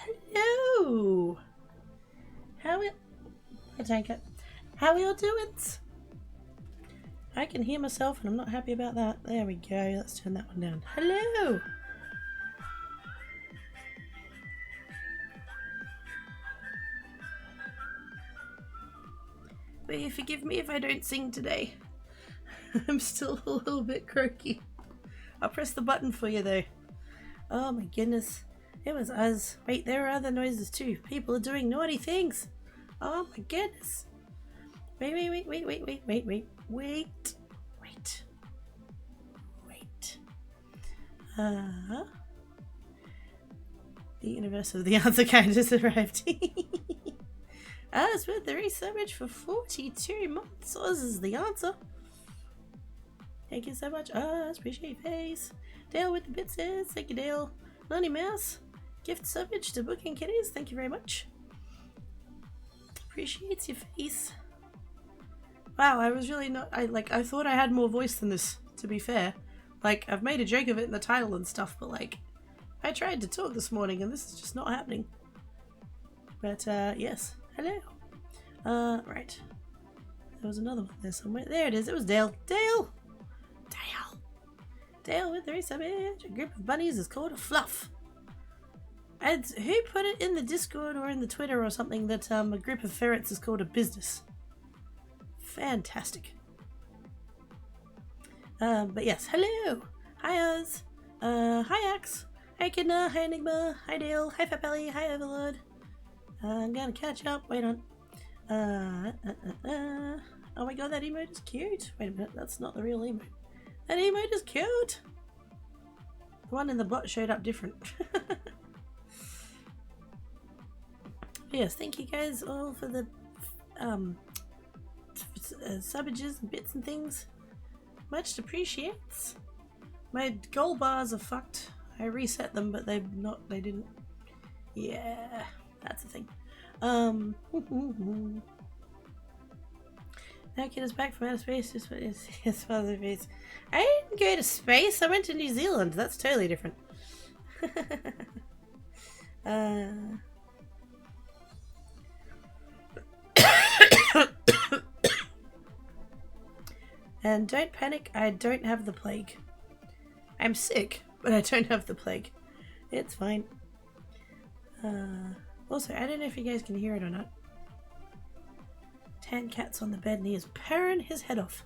Hello. I take it. How are you doing? I can hear myself and I'm not happy about that. There we go. Let's turn that one down. Hello. Will you forgive me if I don't sing today? I'm still a little bit croaky. I'll press the button for you though. Oh my goodness. It was us. Wait, there are other noises too. People are doing naughty things. Oh my goodness. Wait. The universe of the answer kind just arrived. It's worth the research for 42 months. Oz is the answer. Thank you so much, Oz. Appreciate your face. Dale with the bits says, thank you, Dale. Lonnie Mouse, gift subbage to Booking Kitties. Thank you very much. Appreciates your face. Wow, I was really not. I thought I had more voice than this, to be fair. Like, I've made a joke of it in the title and stuff, but like, I tried to talk this morning and this is just not happening. But, yes. Hello. Right. There was another one there somewhere. There it is. It was Dale. Dale with the resubmit. A group of bunnies is called a fluff. And who put it in the Discord or in the Twitter or something that a group of ferrets is called a business? Fantastic. But yes, hello. Hi Oz. Hi Axe. Hi Kidna. Hi Enigma. Hi Dale. Hi Fatbelly. Hi Everlord. I'm gonna catch up. Wait on. Oh my god, that emote is cute. Wait a minute, that's not the real emote. That emote is cute. The one in the bot showed up different. Yes, thank you guys all for the subbages and bits and things. Much appreciates. My gold bars are fucked. I reset them, but they didn't. Yeah, that's the thing. Now kid is back from outer space. Just what is his father's face. I didn't go to space. I went to New Zealand. That's totally different. And don't panic. I don't have the plague. I'm sick, but I don't have the plague. It's fine. Also, I don't know if you guys can hear it or not. Tan Cat's on the bed and he is purring his head off.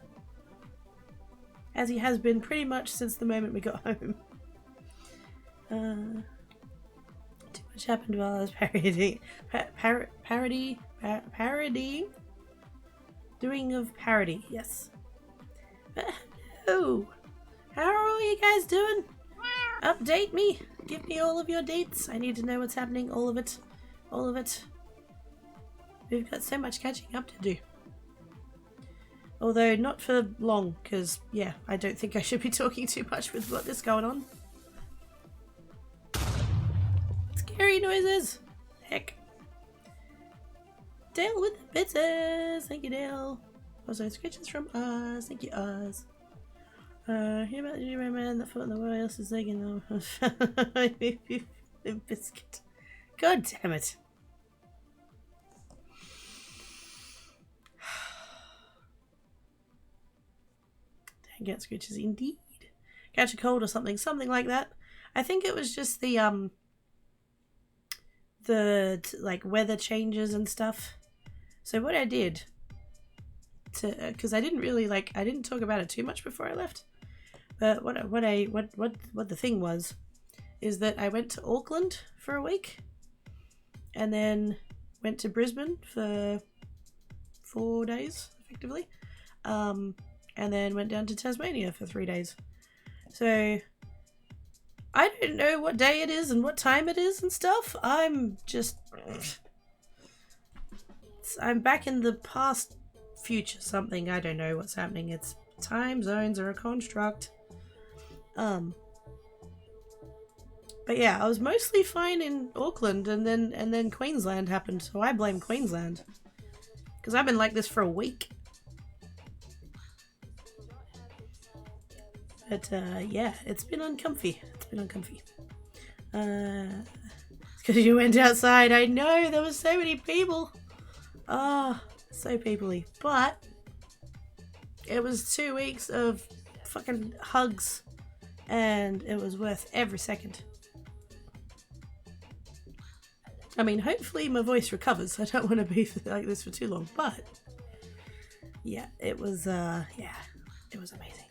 As he has been pretty much since the moment we got home. Too much happened while I was parodying. Doing of parody, yes. But hello! How are all you guys doing? Update me! Give me all of your dates. I need to know what's happening, all of it. All of it. We've got so much catching up to do. Although not for long, because, yeah, I don't think I should be talking too much with what is going on. Scary noises! Heck. Dale with the pizzas! Thank you, Dale. Also, scratches from Oz. Thank you, Oz. Hear about the G-Man man that fought in the what else is taking the biscuit. God damn it. Dang it, scratches indeed. Catch a cold or something like that. I think it was just the like weather changes and stuff. So what I did because I didn't really I didn't talk about it too much before I left. But what the thing was is that I went to Auckland for a week and then went to Brisbane for 4 days effectively. And then went down to Tasmania for 3 days. So I don't know what day it is and what time it is and stuff. I'm back in the past future something. I don't know what's happening. It's time zones are a construct. But yeah, I was mostly fine in Auckland and then Queensland happened, so I blame Queensland. Because I've been like this for a week. But yeah, it's been uncomfy. because you went outside. I know, there was so many people. Oh, so peoply. But it was 2 weeks of fucking hugs, and it was worth every second. I mean, hopefully my voice recovers. I don't want to be like this for too long, but yeah, it was it was amazing.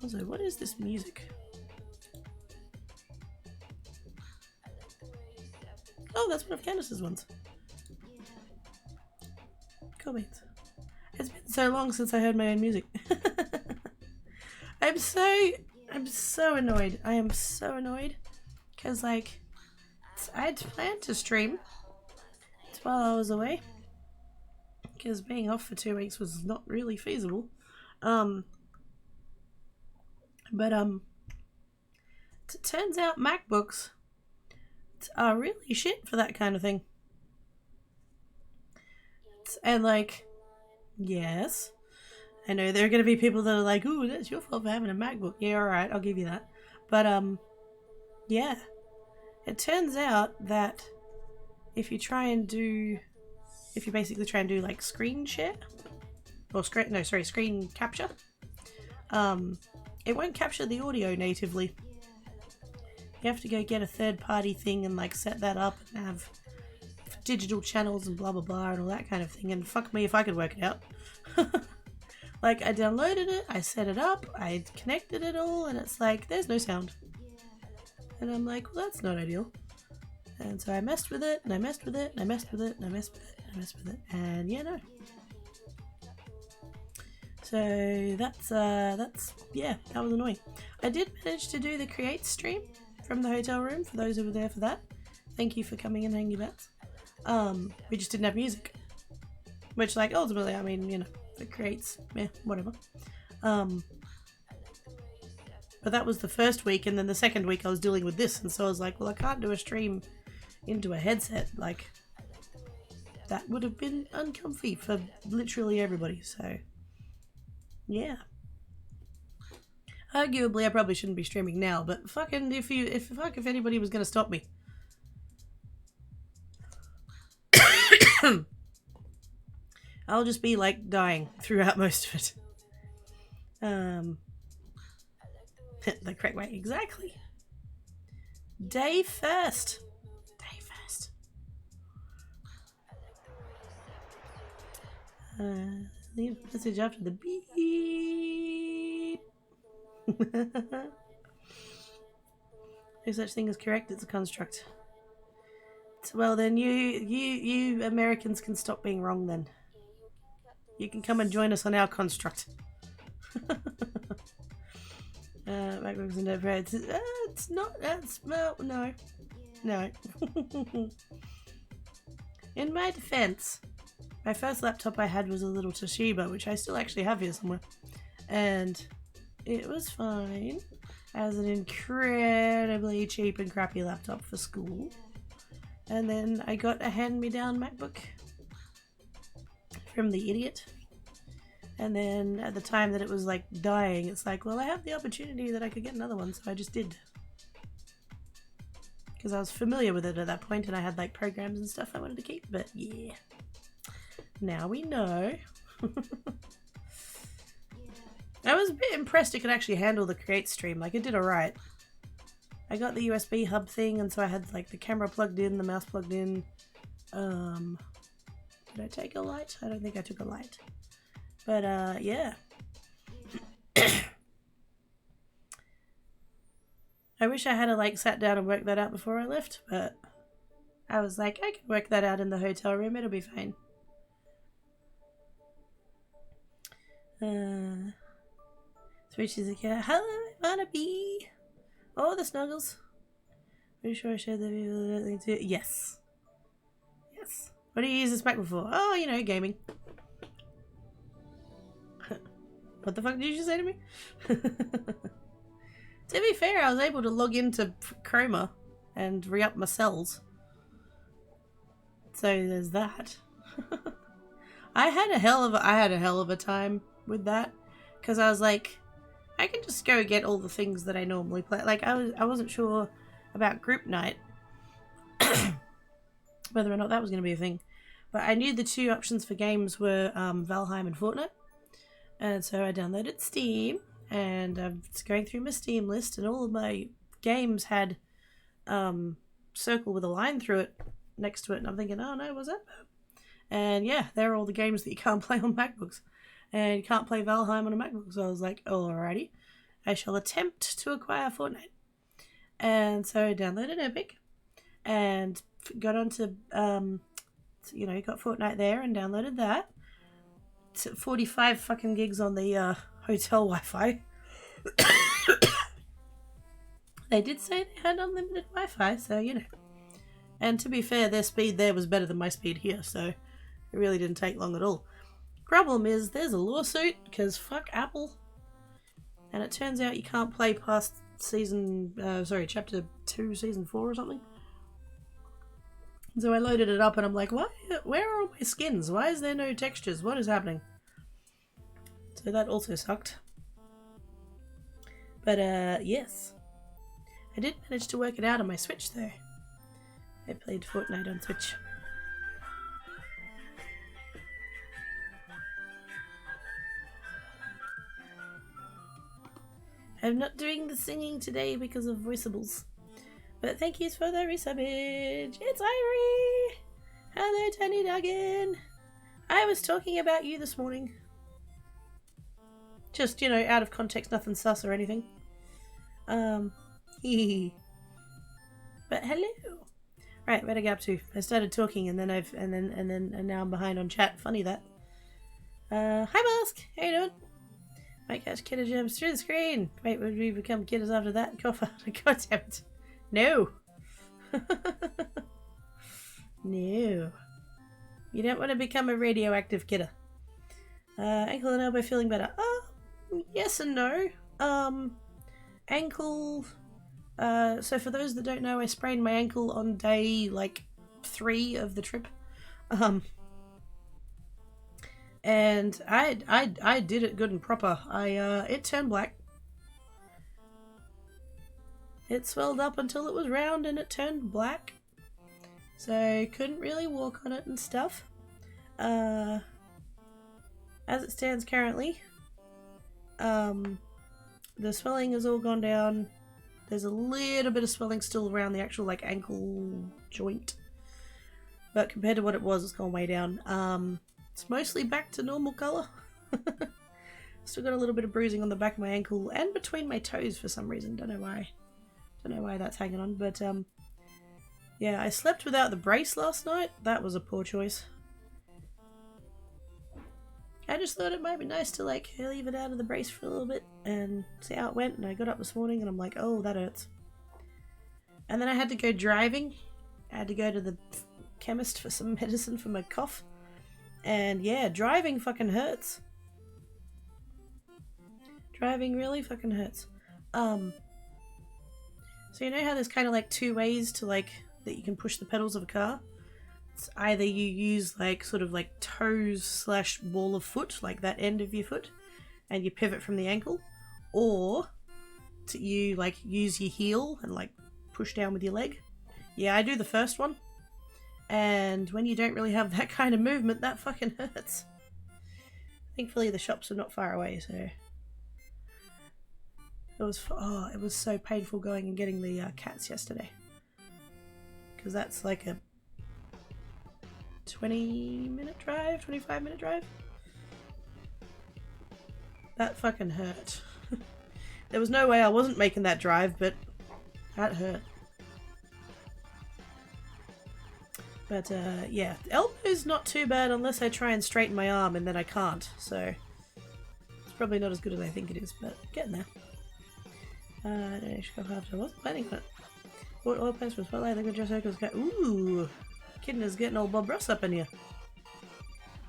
Also, what is this music? Oh, that's one of Candace's ones. Cool beans. It's been so long since I heard my own music. I'm so annoyed. I am so annoyed. Because, like, I had planned to stream while I was away. Because being off for 2 weeks was not really feasible. It turns out MacBooks are really shit for that kind of thing. And, like, yes, I know there are going to be people that are like, ooh, that's your fault for having a MacBook. Yeah, alright, I'll give you that. But, yeah. It turns out that if you basically try and do, like, screen share, or screen capture, it won't capture the audio natively. You have to go get a third-party thing and, like, set that up and have digital channels and blah blah blah and all that kind of thing, and fuck me if I could work it out. Like, I downloaded it, I set it up, I connected it all, and it's like, there's no sound. And I'm like, well, that's not ideal. And so I messed with it, and I messed with it, and I messed with it, and I messed with it, and I messed with it, and yeah, no. So that's yeah, that was annoying. I did manage to do the create stream from the hotel room, for those who were there for that. Thank you for coming and hanging out. We just didn't have music. Which, like, ultimately, I mean, you know, it creates, yeah, whatever. But that was the first week, and then the second week I was dealing with this, and so I was like, well, I can't do a stream into a headset. Like, that would have been uncomfy for literally everybody, so yeah. Arguably, I probably shouldn't be streaming now, but fucking if anybody was gonna stop me. I'll just be, like, dying throughout most of it. The correct way, exactly. Day first. Leave a message after the beep. No such thing as correct, it's a construct. Well, then you Americans can stop being wrong then. You can come and join us on our construct. MacBooks and notepads. It's not, that's, well, no. In my defense, my first laptop I had was a little Toshiba, which I still actually have here somewhere. And it was fine as an incredibly cheap and crappy laptop for school. And then I got a hand-me-down MacBook from the idiot. And then at the time that it was, like, dying, it's like, well, I have the opportunity that I could get another one, so I just did. Because I was familiar with it at that point, and I had, like, programs and stuff I wanted to keep, but yeah. Now we know. I was a bit impressed it could actually handle the create stream. Like, it did alright. I got the USB hub thing, and so I had, like, the camera plugged in, the mouse plugged in. Did I take a light? I don't think I took a light. But, yeah. I wish I had, like, sat down and worked that out before I left, but I was like, I can work that out in the hotel room, it'll be fine. Switch is a cat. Hello, I wanna be. Oh, the snuggles. Pretty sure I showed the video too. Yes. Yes. What do you use this Mac for? Oh, you know, gaming. What the fuck did you just say to me? To be fair, I was able to log into Chroma and re-up my cells. So there's that. I had a hell of a time with that, because I was like, I can just go get all the things that I normally play. Like, I wasn't sure about group night, whether or not that was going to be a thing. But I knew the two options for games were Valheim and Fortnite. And so I downloaded Steam, and I was going through my Steam list, and all of my games had circle with a line through it next to it. And I'm thinking, oh no, what's that about? And yeah, they're all the games that you can't play on MacBooks. And you can't play Valheim on a MacBook. So I was like, alrighty, I shall attempt to acquire Fortnite. And so I downloaded Epic and got onto, got Fortnite there and downloaded that. 45 fucking gigs on the hotel Wi-Fi. They did say they had unlimited Wi-Fi, so you know. And to be fair, their speed there was better than my speed here, so it really didn't take long at all. Problem is, there's a lawsuit, because fuck Apple. And it turns out you can't play past chapter 2, season 4 or something. So I loaded it up and I'm like, what? Where are all my skins? Why is there no textures? What is happening? So that also sucked. But yes. I did manage to work it out on my Switch though. I played Fortnite on Switch. I'm not doing the singing today because of voiceables. But thank yous for the resubbage. It's Irie! Hello, Tiny Duggan! I was talking about you this morning. Just, you know, out of context, nothing sus or anything. Hee. But hello. Right, where'd I get up to? I started talking and then and now I'm behind on chat. Funny that. Hi Mask! How you doing? Might catch kidder gems through the screen. Wait, would we become kidders after that? God damn it. No. No. You don't want to become a radioactive kidder. Ankle and elbow feeling better. Yes and no. Ankle. So for those that don't know, I sprained my ankle on day, 3 of the trip. And I did it good and proper. It turned black. It swelled up until it was round and it turned black. So I couldn't really walk on it and stuff. As it stands currently, the swelling has all gone down. There's a little bit of swelling still around the actual ankle joint. But compared to what it was, it's gone way down. It's mostly back to normal colour. Still got a little bit of bruising on the back of my ankle and between my toes for some reason. Don't know why. Don't know why that's hanging on, but yeah, I slept without the brace last night. That was a poor choice. I just thought it might be nice to leave it out of the brace for a little bit and see how it went, and I got up this morning and I'm like, oh, that hurts. And then I had to go driving. I had to go to the chemist for some medicine for my cough. And yeah, driving fucking hurts. Driving really fucking hurts. So you know how there's kind of 2 ways to that you can push the pedals of a car? It's either you use toes / ball of foot, that end of your foot, and you pivot from the ankle, or you use your heel and push down with your leg. Yeah, I do the first one. And when you don't really have that kind of movement, that fucking hurts. Thankfully the shops are not far away, so it was so painful going and getting the cats yesterday, because that's a 20-minute drive, 25-minute drive. That fucking hurt. There was no way I wasn't making that drive, but that hurt. But yeah, elbow's not too bad unless I try and straighten my arm, and then I can't, so it's probably not as good as I think it is, but getting there. I wasn't planning on it. What oil paints from Spotlight, liquid dress circles got. Ooh! Kitten is getting old Bob Ross up in here.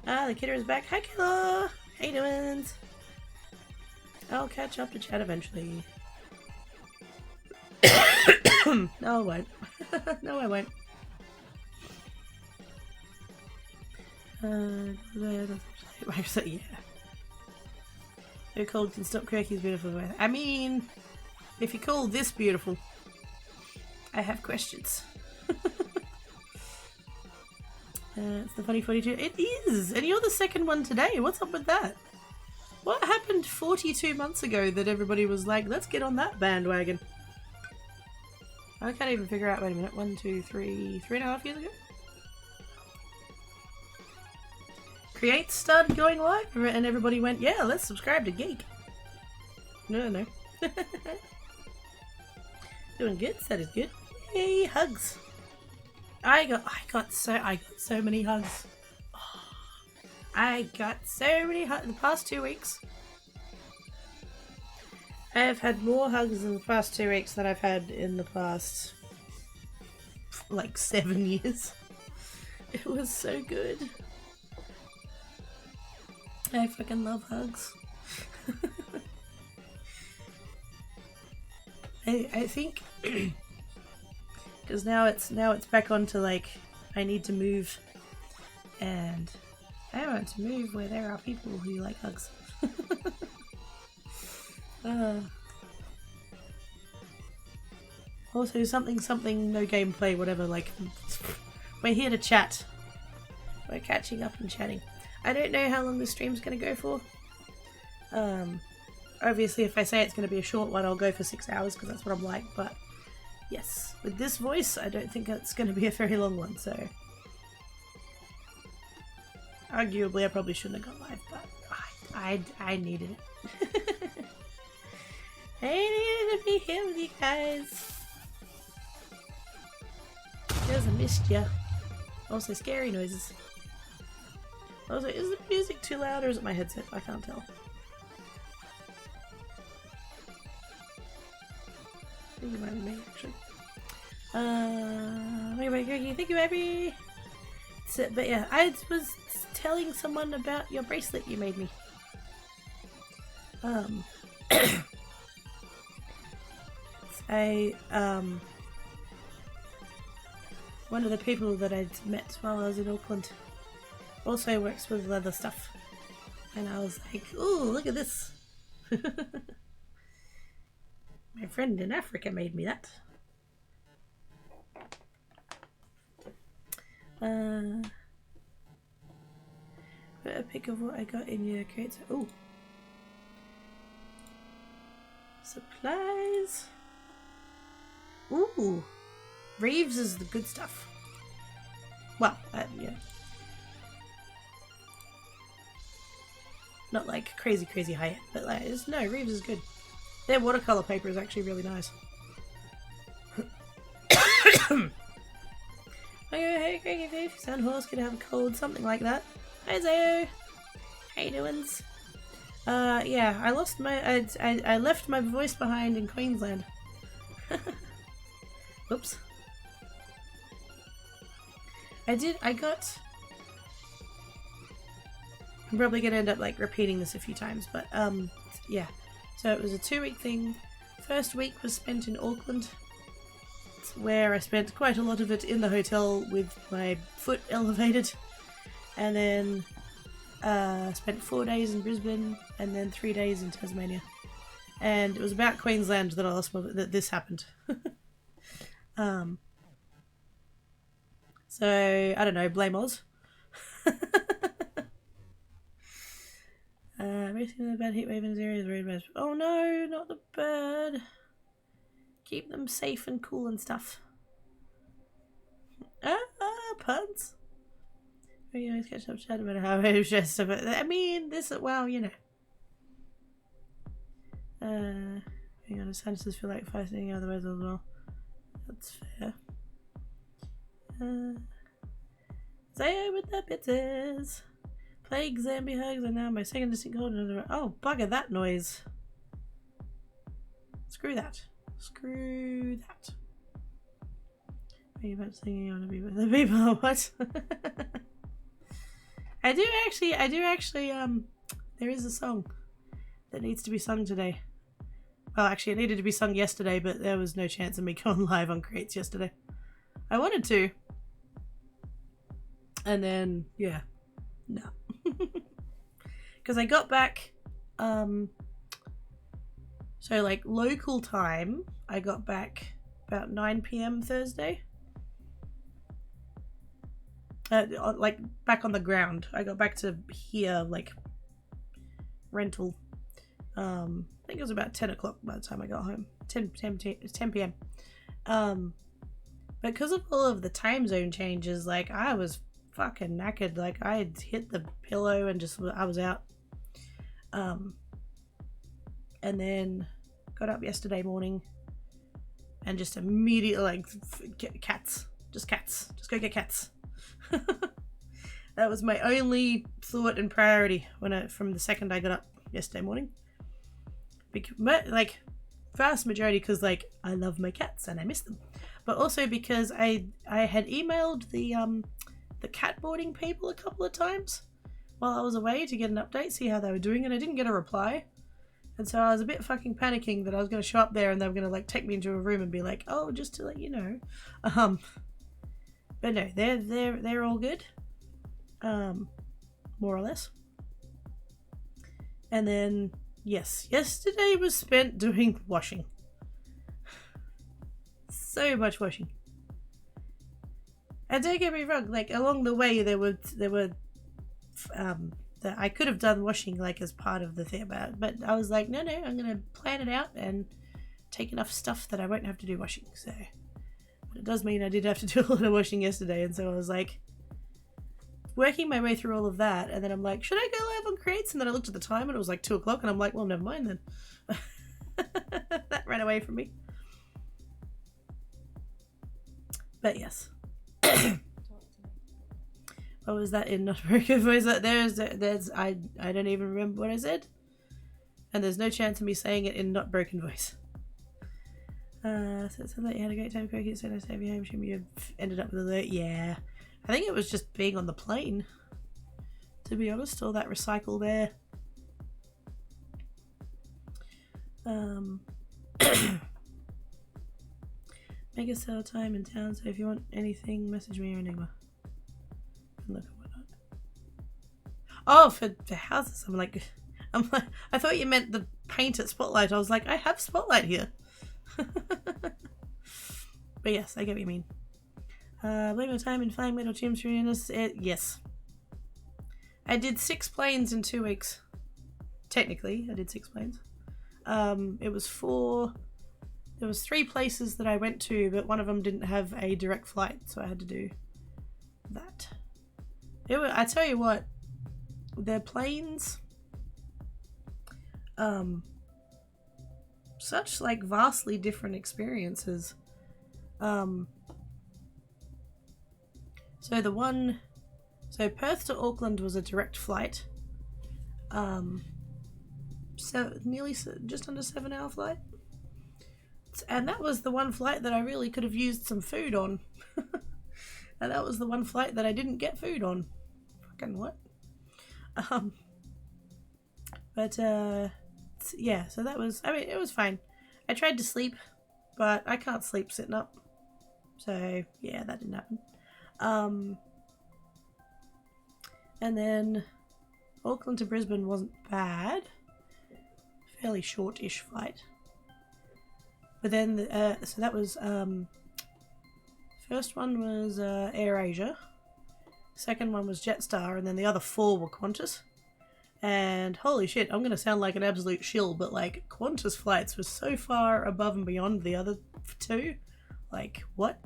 The kidder is back. Hi, Killa! How you doing? I'll catch up to chat eventually. No, I won't. No, I won't. Yeah. No cold can stop Quirky's beautiful weather. I mean, if you call this beautiful, I have questions. It's the Funny 42. It is! And you're the second one today. What's up with that? What happened 42 months ago that everybody was like, let's get on that bandwagon? I can't even figure out. Wait a minute. 1, 2, 3, 3.5 years ago? Create started going live and everybody went, yeah, let's subscribe to Geek. No. Doing good. That is good. Yay, hugs. I got so many hugs. Oh, I got so many hugs in the past 2 weeks. I have had more hugs in the past 2 weeks than I've had in the past like 7 years. It was so good. I fucking love hugs. I think because now it's back onto like I need to move, and I want to move where there are people who like hugs. Also something no gameplay, whatever, like we're here to chat. We're catching up and chatting. I don't know how long the stream's gonna go for. Obviously if I say it's gonna be a short one, I'll go for 6 hours because that's what I'm like, but yes, with this voice I don't think it's gonna be a very long one, so arguably I probably shouldn't have gone live, but I needed it. I needed to be here with you guys. Because I missed ya. Also, scary noises. Also, is the music too loud or is it my headset? I can't tell. I think it might be me, actually. Thank you, Abby. So, but yeah, I was telling someone about your bracelet you made me. One of the people that I'd met while I was in Auckland also works with leather stuff, and I was like, "Ooh, look at this!" My friend in Africa made me that. Put a pic of what I got in your crates. Oh, supplies. Ooh, Reeves is the good stuff. Well, yeah. Not like crazy high end, but like, no, Reeves is good. Their watercolor paper is actually really nice. Hey, Craigie, if you sound hoarse, could have a cold, something like that. Hi, Zayo. How you doings? Yeah, I lost my, I left my voice behind in Queensland. Oops. I got... I'm probably gonna end up like repeating this a few times, but yeah. So it was a 2-week thing. First week was spent in Auckland, where I spent quite a lot of it in the hotel with my foot elevated, and then spent 4 days in Brisbane, and then 3 days in Tasmania. And it was about Queensland that I lost that this happened. So I don't know, blame Oz. Racing the bad heatwave in this area is very bad. Oh no, not the bird. Keep them safe and cool and stuff. Puns. We always catch up chat about how I was just about. I mean, this. Well, you know. Hang on, sinuses feel like fighting otherwise as well. That's fair. Say with the pizzas. Plague zombie hugs are now my second distinct cold. Oh, bugger that noise. Screw that. Screw that. Are you about singing? You want to be with the people? What? I do actually, there is a song that needs to be sung today. Well, actually, it needed to be sung yesterday, but there was no chance of me going live on Crates yesterday. I wanted to. And then, yeah. No. Because I got back, so like local time, I got back about 9 p.m. Thursday. Like back on the ground. I got back to here, like rental. I think it was about 10 o'clock by the time I got home. 10 p.m. Because of all of the time zone changes, like I was fucking knackered. Like I had hit the pillow and I was out. And then got up yesterday morning and just immediately like cats. Just go get cats. That was my only thought and priority from the second I got up yesterday morning. Like vast majority because like I love my cats and I miss them, but also because I had emailed the cat boarding people a couple of times while I was away to get an update, see how they were doing, and I didn't get a reply. And so I was a bit fucking panicking that I was going to show up there and they were going to like take me into a room and be like, oh, just to let you know. But no, they're all good, more or less. And then yes, yesterday was spent doing washing. So much washing. And don't get me wrong, like along the way there were that I could have done washing like as part of the thing, but I was like, no, I'm gonna plan it out and take enough stuff that I won't have to do washing. So, but it does mean I did have to do a lot of washing yesterday, and so I was like working my way through all of that, and then I'm like, should I go live on Creates? And then I looked at the time and it was like 2 o'clock, and I'm like, well, never mind then. That ran away from me. But yes. What was that in not broken voice? There's I don't even remember what I said, and there's no chance of me saying it in not broken voice. So it sounds like you had a great time cooking. So nice to have you home. Should you ended up with alert? Yeah, I think it was just being on the plane. To be honest, all that recycled air. Make a sale time in town, so if you want anything, message me or Enigma. And look at whatnot. Oh, for houses. I'm like, I thought you meant the paint at Spotlight. I was like, I have Spotlight here. But yes, I get what you mean. Blame your time in flying metal gyms for this. Yes. I did 6 planes in 2 weeks. Technically, I did 6 planes. It was 4. There was 3 places that I went to, but one of them didn't have a direct flight, so I had to do that. I tell you what, their planes, such like vastly different experiences. So Perth to Auckland was a direct flight. So nearly just under 7-hour flight. And that was the one flight that I really could have used some food on. And that was the one flight that I didn't get food on. Fucking what? But yeah, so that was, I mean, it was fine. I tried to sleep, but I can't sleep sitting up. So yeah, that didn't happen. And then Auckland to Brisbane wasn't bad. Fairly short-ish flight. But then, so that was, first one was AirAsia, second one was Jetstar, and then the other 4 were Qantas. And holy shit, I'm going to sound like an absolute shill, but like Qantas flights were so far above and beyond the other 2. Like, what?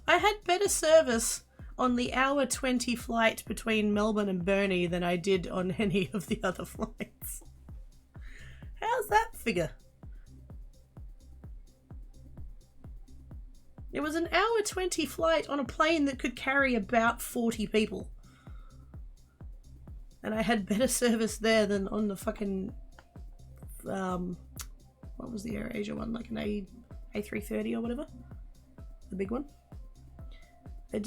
I had better service on the hour 20 flight between Melbourne and Burnie than I did on any of the other flights. How's that figure? It was an hour 20 flight on a plane that could carry about 40 people. And I had better service there than on the fucking, what was the AirAsia one? Like an A330 or whatever? The big one? Yep. I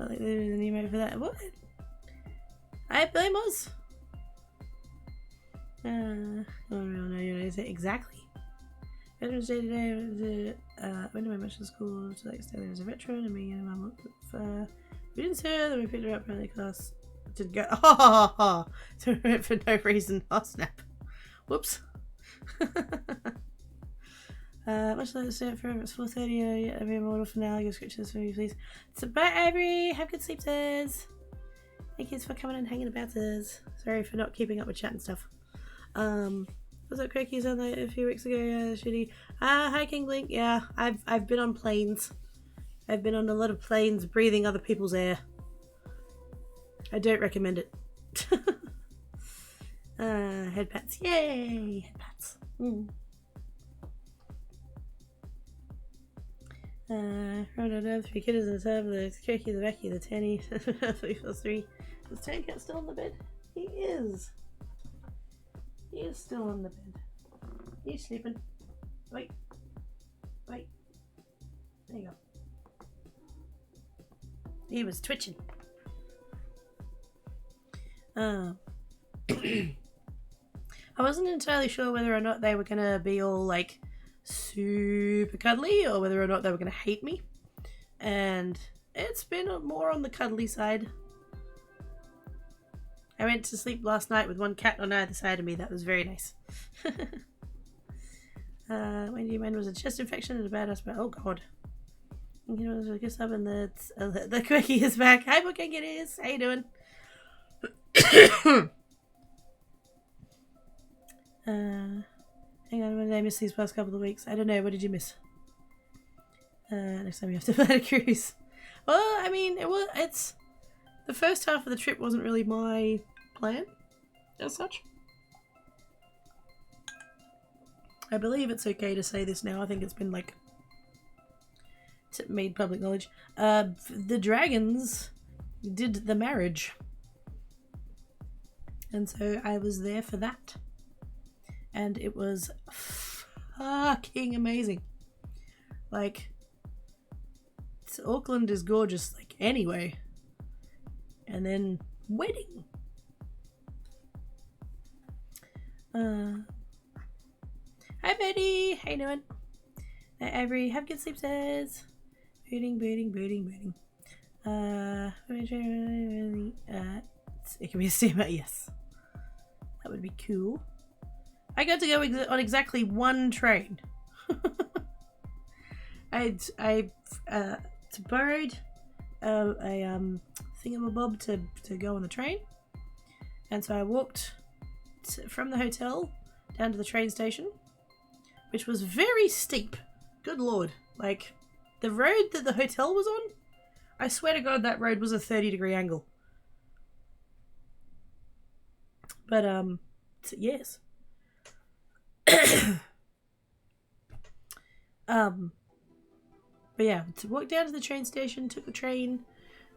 think there's an email for that. What? I blame us. Oh no, you know exactly. Veterans Day today. When do I mention school to the extent there was a veteran and me and my mom? We didn't see her. Then we picked her up. Apparently, class didn't go. Ha ha ha! For no reason. Oh snap! Whoops. Much like the stay up forever. It's 4:30. Yeah, every immortal for now. Give scriptures for me, please. So bye, Avery. Have good sleep, sirs. Thank you for coming and hanging about us. Sorry for not keeping up with chat and stuff. Was it Quickies on that a few weeks ago? Yeah, shitty. Hi King Blink. Yeah, I've been on planes. I've been on a lot of planes breathing other people's air. I don't recommend it. Head pats. Yay! Head pats. Three kittens in the tub, the Kirky, the Becky, the Tanny, 343. Is Tanny Cat still on the bed? He is. He is still on the bed. He's sleeping. Wait. Wait. There you go. He was twitching. I wasn't entirely sure whether or not they were gonna be all like super cuddly or whether or not they were gonna hate me, and it's been more on the cuddly side. I went to sleep last night with one cat on either side of me. That was very nice. Wendy Man was a chest infection and a bad aspect. Oh god. You know, kiss up and the quickie is back. Hi Booking it is. How you doing? Hang on, when did I miss these past couple of weeks? I don't know. What did you miss? Next time you have to plan a cruise. Well, I mean, it's the first half of the trip wasn't really my plan as such. I believe it's okay to say this now. I think it's been like made public knowledge. The dragons did the marriage, and so I was there for that, and it was fucking amazing. Like, Auckland is gorgeous, like, anyway, and then wedding. Hi Betty, how you doing? Avery, have good sleep, says. Booting. It can be a steamer, yes. That would be cool. I got to go on exactly one train. I borrowed a thingamabob to go on the train, and so I walked from the hotel down to the train station, which was very steep. Good lord. Like, the road that the hotel was on, I swear to god that road was a 30-degree angle. But, yes. But yeah, to walk down to the train station, took the train,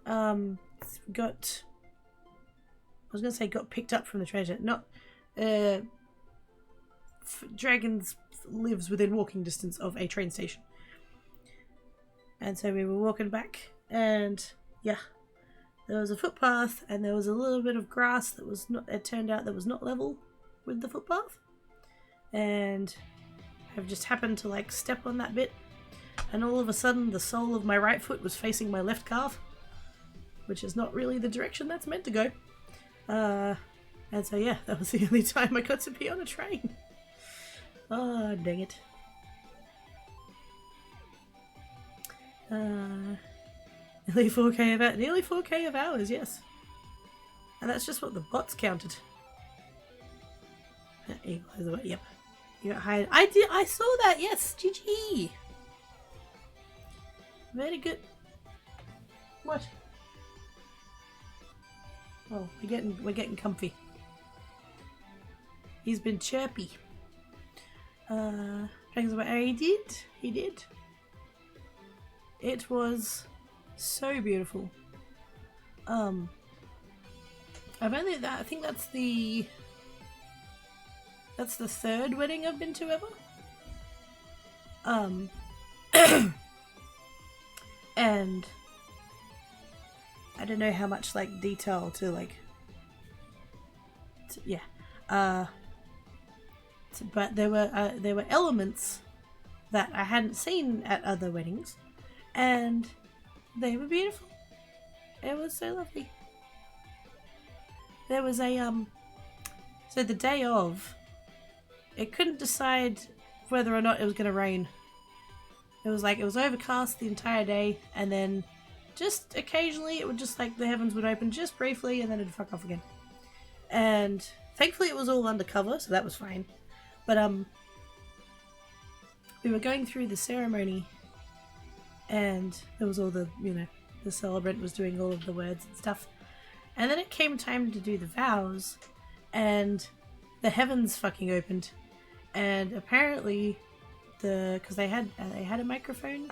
got picked up from the train station. Not, Dragons lives within walking distance of a train station. And so we were walking back, and yeah, there was a footpath, and there was a little bit of grass that was not, it turned out that was not level with the footpath. And I've just happened to like step on that bit, and all of a sudden the sole of my right foot was facing my left calf, which is not really the direction that's meant to go. And so yeah, that was the only time I got to be on a train. Oh, dang it. Nearly 4K of hours, yes. And that's just what the bots counted. Yep. You got hired. I saw that, yes, GG. Very good. What? Oh, we're getting comfy. He's been chirpy. He did. It was so beautiful. I think that's the third wedding I've been to ever. And I don't know how much like detail to like but there were elements that I hadn't seen at other weddings, and they were beautiful. It was so lovely. there was a so the day of, it couldn't decide whether or not it was going to rain. It was like, it was overcast the entire day, and then just occasionally it would just like, the heavens would open just briefly and then it'd fuck off again. And thankfully it was all undercover, so that was fine. But we were going through the ceremony, and there was all the, you know, the celebrant was doing all of the words and stuff. And then it came time to do the vows, and the heavens fucking opened. And apparently because they had a microphone,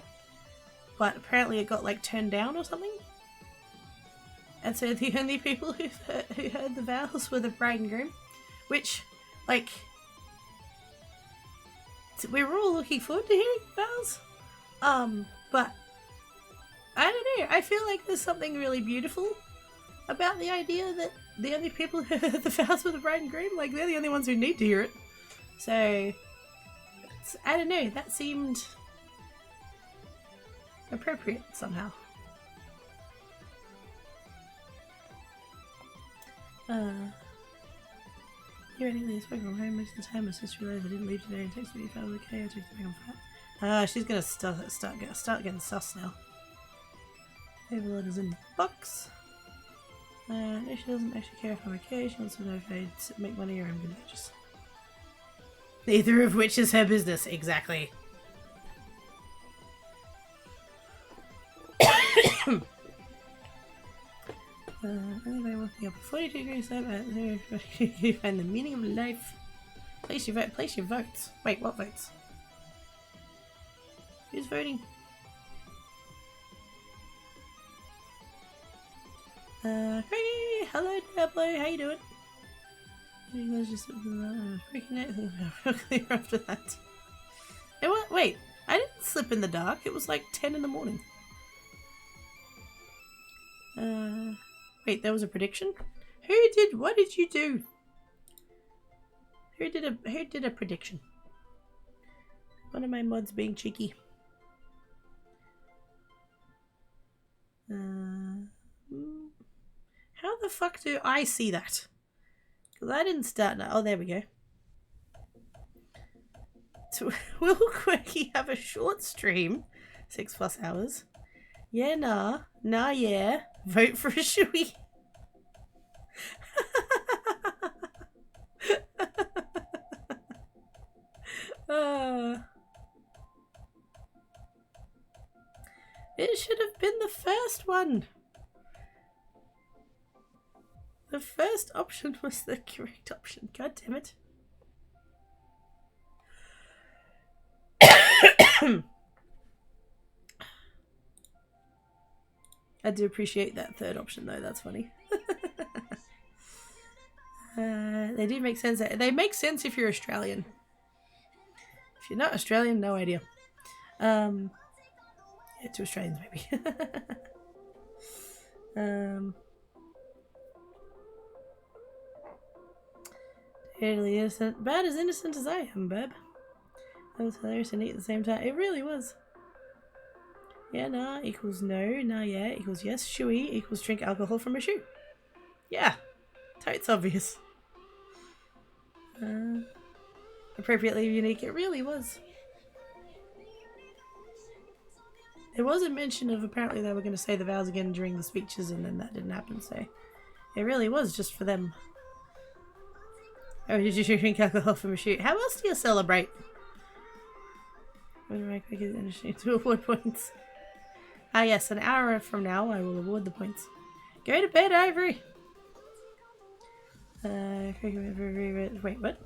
but apparently it got like turned down or something. And so the only people who heard the vows were the bride and groom, which, like, we were all looking forward to hearing vows. But I don't know. I feel like there's something really beautiful about the idea that the only people who heard the vows were the bride and groom. Like, they're the only ones who need to hear it. So, I don't know. That seemed appropriate somehow. You're any least working from home most of the time. My sister realized I didn't leave today and texted me if I was okay. I took the bag on flat. She's gonna start getting sus now. Overload is in the box. No, she doesn't actually care if I'm okay. She wants to know if I make money or I'm gonna just. Neither of which is her business, exactly. Anybody walking up at 42 degrees you find the meaning of life. Place your vote. Place your votes. Wait, what votes? Who's voting? Hey, hello Diablo, how you doing? You guys just freaking out clear after that. Hey, what? Wait, I didn't slip in the dark. It was like 10 in the morning. Wait, there was a prediction? What did you do? Who did a prediction? One of my mods being cheeky. How the fuck do I see that? Because I didn't start now. Oh, there we go. So, will Quirky have a short stream? 6+ hours. Yeah, nah. Nah, yeah. Vote for a shoey. It should have been the first one. The first option was the correct option. God damn it. I do appreciate that third option though, that's funny. They do make sense. They make sense if you're Australian. If you're not Australian, no idea. Yeah, to Australians maybe. Totally innocent. About as innocent as I am, bub. That was hilarious and neat at the same time. It really was. Yeah, nah equals no. Nah, yeah equals yes. Shoey equals drink alcohol from a shoe. Yeah. Totes obvious. Appropriately unique. It really was. There was a mention of apparently they were going to say the vows again during the speeches, and then that didn't happen, so it really was just for them. Oh, did you drink alcohol from a shoe? How else do you celebrate? What do I quick is interesting to award points? Ah yes, an hour from now I will award the points. Go to bed, Ivory! Wait, what?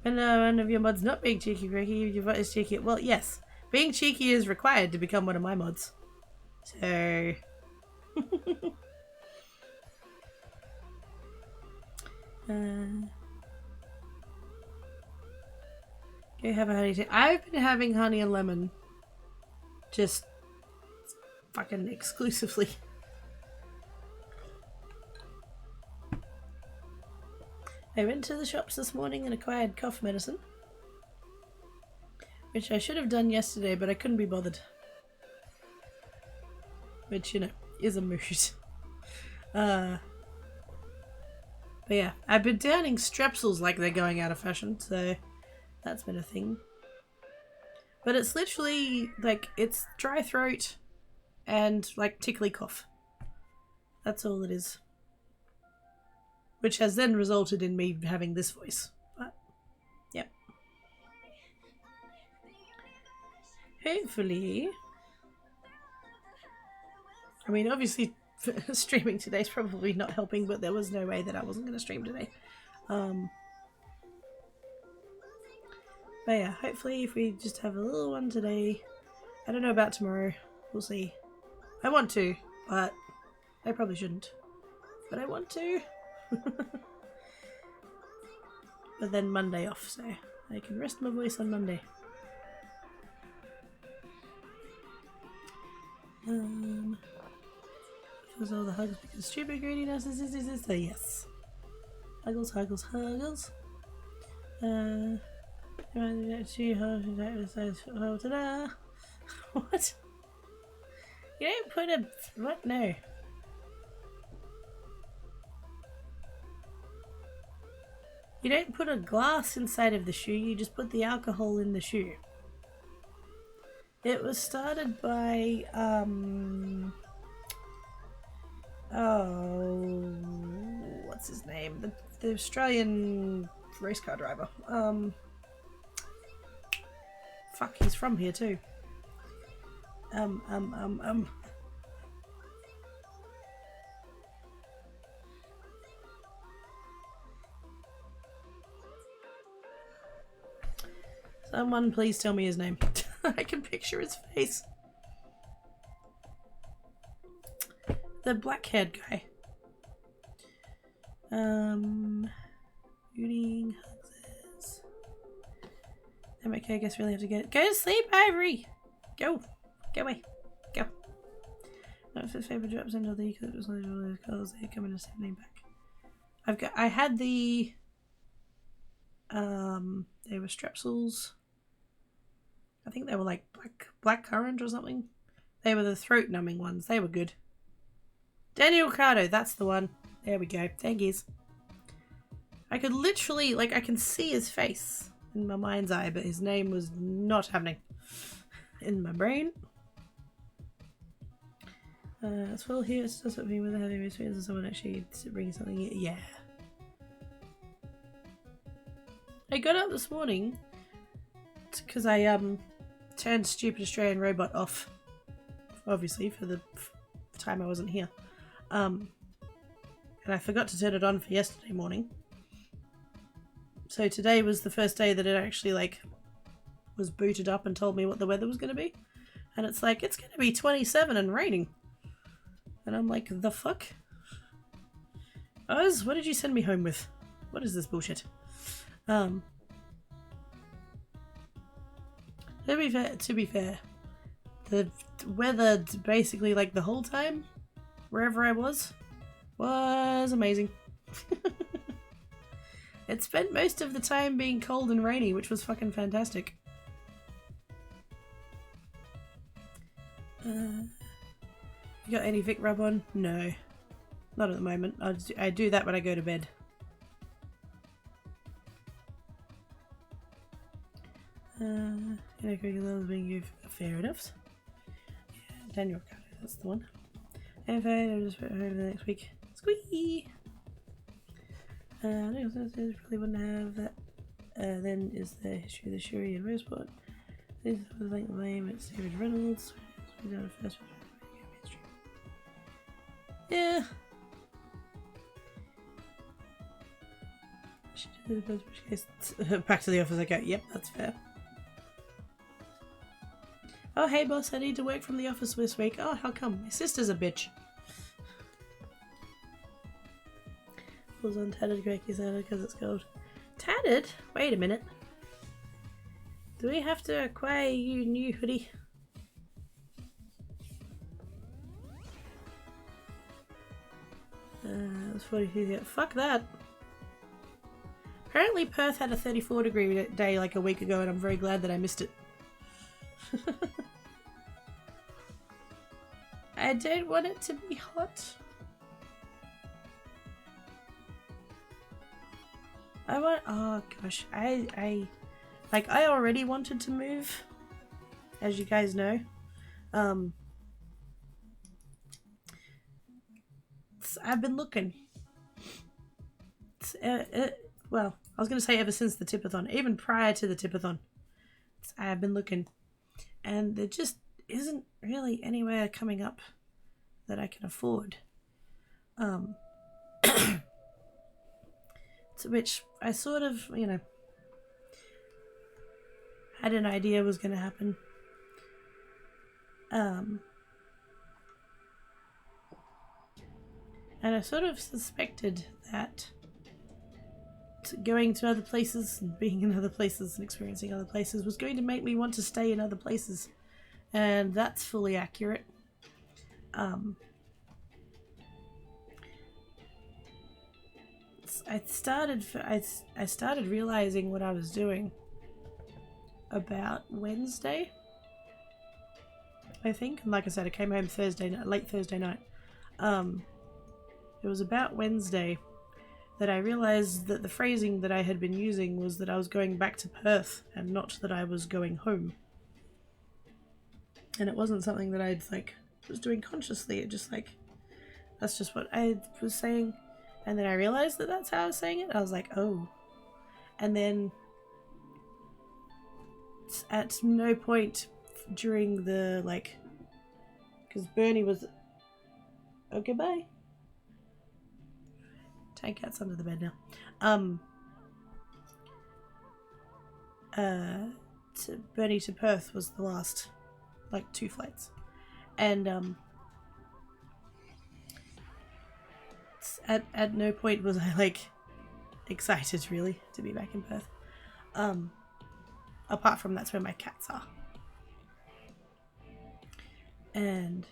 When one of your mods not being cheeky, Ricky, your vote is cheeky. Well, yes. Being cheeky is required to become one of my mods. So... go have a honey tea. I've been having honey and lemon. Just... fucking exclusively. I went to the shops this morning and acquired cough medicine. Which I should have done yesterday, but I couldn't be bothered. Which, you know, is a mood. But yeah, I've been downing strepsils like they're going out of fashion, so that's been a thing. But it's literally like it's dry throat and like tickly cough. That's all it is. Which has then resulted in me having this voice. But yep. Hopefully. I mean, obviously streaming today is probably not helping, but there was no way that I wasn't going to stream today. But yeah, hopefully if we just have a little one today. I don't know about tomorrow. We'll see. I want to, but I probably shouldn't. But I want to. But then Monday off, so I can rest my voice on Monday. Was all the hugs because stupid greediness is so yes. Huggles, huggles, huggles. What? You don't put a what? No. You don't put a glass inside of the shoe, you just put the alcohol in the shoe. It was started by oh, what's his name? The Australian race car driver. Fuck, he's from here too. Someone please tell me his name. I can picture his face. The black-haired guy. Shooting hugs. Okay, I guess we really have to get it. Go to sleep, Ivory! Go! Go away. Go. Not for favorite drops until the eclipse all those colours they come in the same name back. I had the they were strepsils. I think they were like black currant or something. They were the throat numbing ones. They were good. Daniel Ricardo, that's the one. There we go. Thank yous. I could literally, like, I can see his face in my mind's eye, but his name was not happening in my brain. As well here, it's just something with having experience of someone actually bringing something in. Yeah. I got up this morning because I turned Stupid Australian Robot off, obviously, for the time I wasn't here. And I forgot to turn it on for yesterday morning. So today was the first day that it actually, like, was booted up and told me what the weather was going to be. And it's like, it's going to be 27 and raining. And I'm like, the fuck? Oz, what did you send me home with? What is this bullshit? To be fair, the weather basically, like, the whole time, wherever I was amazing. It spent most of the time being cold and rainy, which was fucking fantastic. You got any Vic rub on? No. Not at the moment. I do that when I go to bed. Being fair enough. Yeah, Daniel Ricardo, that's the one. And I'll just put it over the next week. Squeaky! I probably wouldn't have that. Then is the history of the Shuri and Roseport. This is the link name, it's David Reynolds. Yeah. Back to the office I go. Yep, that's fair. Oh, hey boss, I need to work from the office this week. Oh, how come? My sister's a bitch. Pulls on tattered Greggy's because it's cold. Tattered? Wait a minute. Do we have to acquire you new hoodie? It's 42. Fuck that. Apparently Perth had a 34-degree day like a week ago and I'm very glad that I missed it. I don't want it to be hot. oh gosh, I already wanted to move, as you guys know. I've been looking. Well, I was going to say ever since the tipathon, even prior to the tipathon, I've been looking, and there just isn't really anywhere coming up that I can afford. To which I sort of, had an idea was going to happen. And I sort of suspected that going to other places and being in other places and experiencing other places was going to make me want to stay in other places. And that's fully accurate. I started realizing what I was doing about Wednesday, I think. And like I said, I came home late Thursday night. It was about Wednesday that I realized that the phrasing that I had been using was that I was going back to Perth and not that I was going home. And it wasn't something that I'd was doing consciously. It just that's just what I was saying. And then I realized that that's how I was saying it. I was like, oh. And then at no point during the because Bernie was, oh, goodbye. Tank cat's under the bed now. Bernie to Perth was the last 2 flights, and at no point was I excited really to be back in Perth. Apart from that's where my cats are, and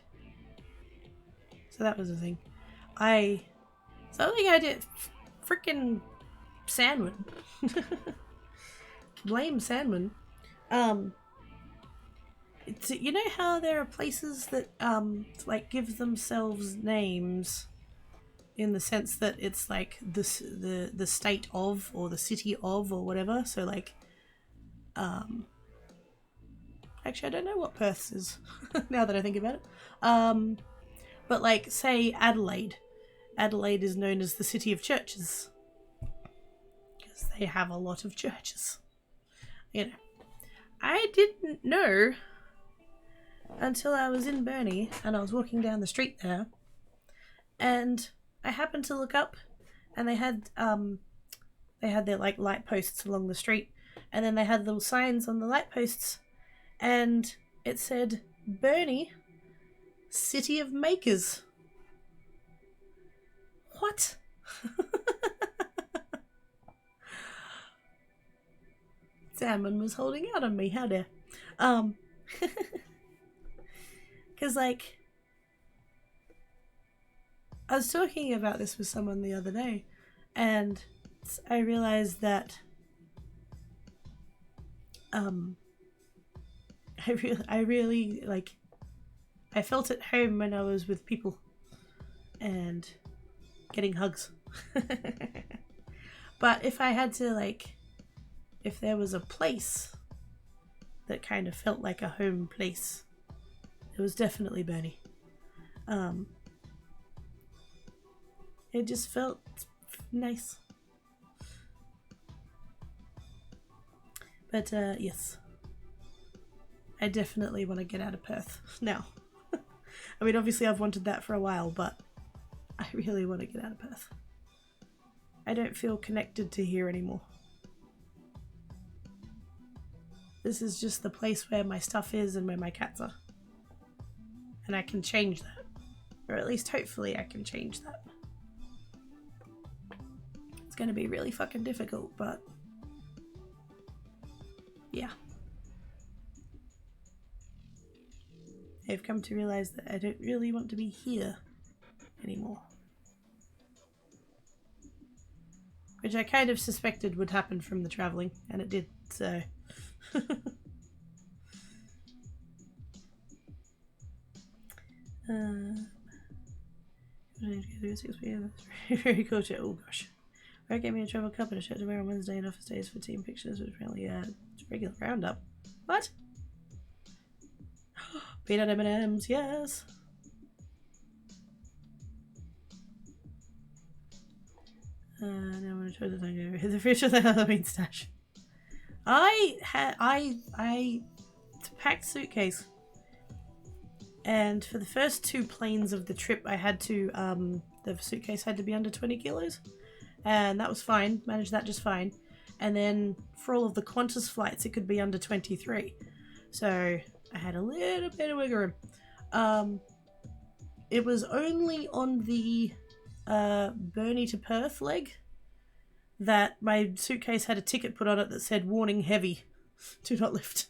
so that was the thing. Something I did, freaking Sandwin. Blame Sandwin. You know how there are places that give themselves names in the sense that it's the state of or the city of or whatever. So actually I don't know what Perth's is now that I think about it. But say Adelaide. Adelaide is known as the city of churches because they have a lot of churches. I didn't know until I was in Burnie and I was walking down the street there, and I happened to look up, and they had their light posts along the street, and then they had little signs on the light posts, and it said Burnie, City of Makers. What? Salmon was holding out on me, how dare. Because I was talking about this with someone the other day, and I realized that I really I felt at home when I was with people and getting hugs. But if I had to if there was a place that kind of felt like a home place, it was definitely Burnie. It just felt nice. But yes, I definitely want to get out of Perth now. I mean, obviously I've wanted that for a while, but I really want to get out of Perth. I don't feel connected to here anymore. This is just the place where my stuff is and where my cats are. And I can change that. Or at least hopefully I can change that. It's going to be really fucking difficult, but yeah. I've come to realize that I don't really want to be here anymore. Which I kind of suspected would happen from the travelling, and it did, so. Very cool. Oh gosh. Work gave me a travel cup and a shirt to wear on Wednesday and office days for team pictures, which apparently a regular roundup. What? Peanut M&Ms, yes. Now I'm gonna try to think of the future of the Halloween stash. I packed suitcase, and for the first 2 planes of the trip, I had to the suitcase had to be under 20 kilos, and that was fine. Managed that just fine. And then for all of the Qantas flights, it could be under 23. So I had a little bit of wiggle room. It was only on the Burnie to Perth leg that my suitcase had a ticket put on it that said warning heavy, do not lift.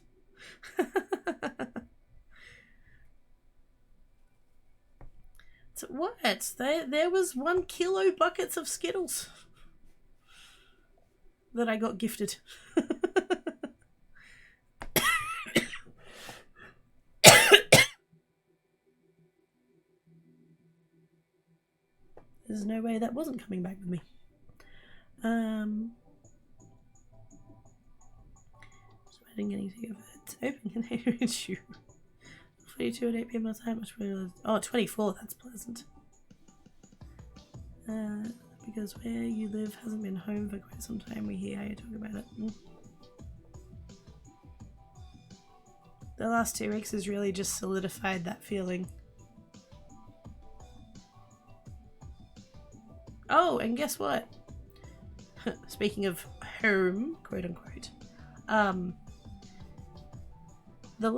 So what? There was 1 kilo buckets of Skittles that I got gifted. There's no way that wasn't coming back with me. Just waiting getting to go for it. Open container issue. 22 at 8 PM last night. Oh, 24. That's pleasant. Because where you live hasn't been home for quite some time. We hear how you talk about it. The last 2 weeks has really just solidified that feeling. Oh, and guess what? Speaking of home, quote unquote, the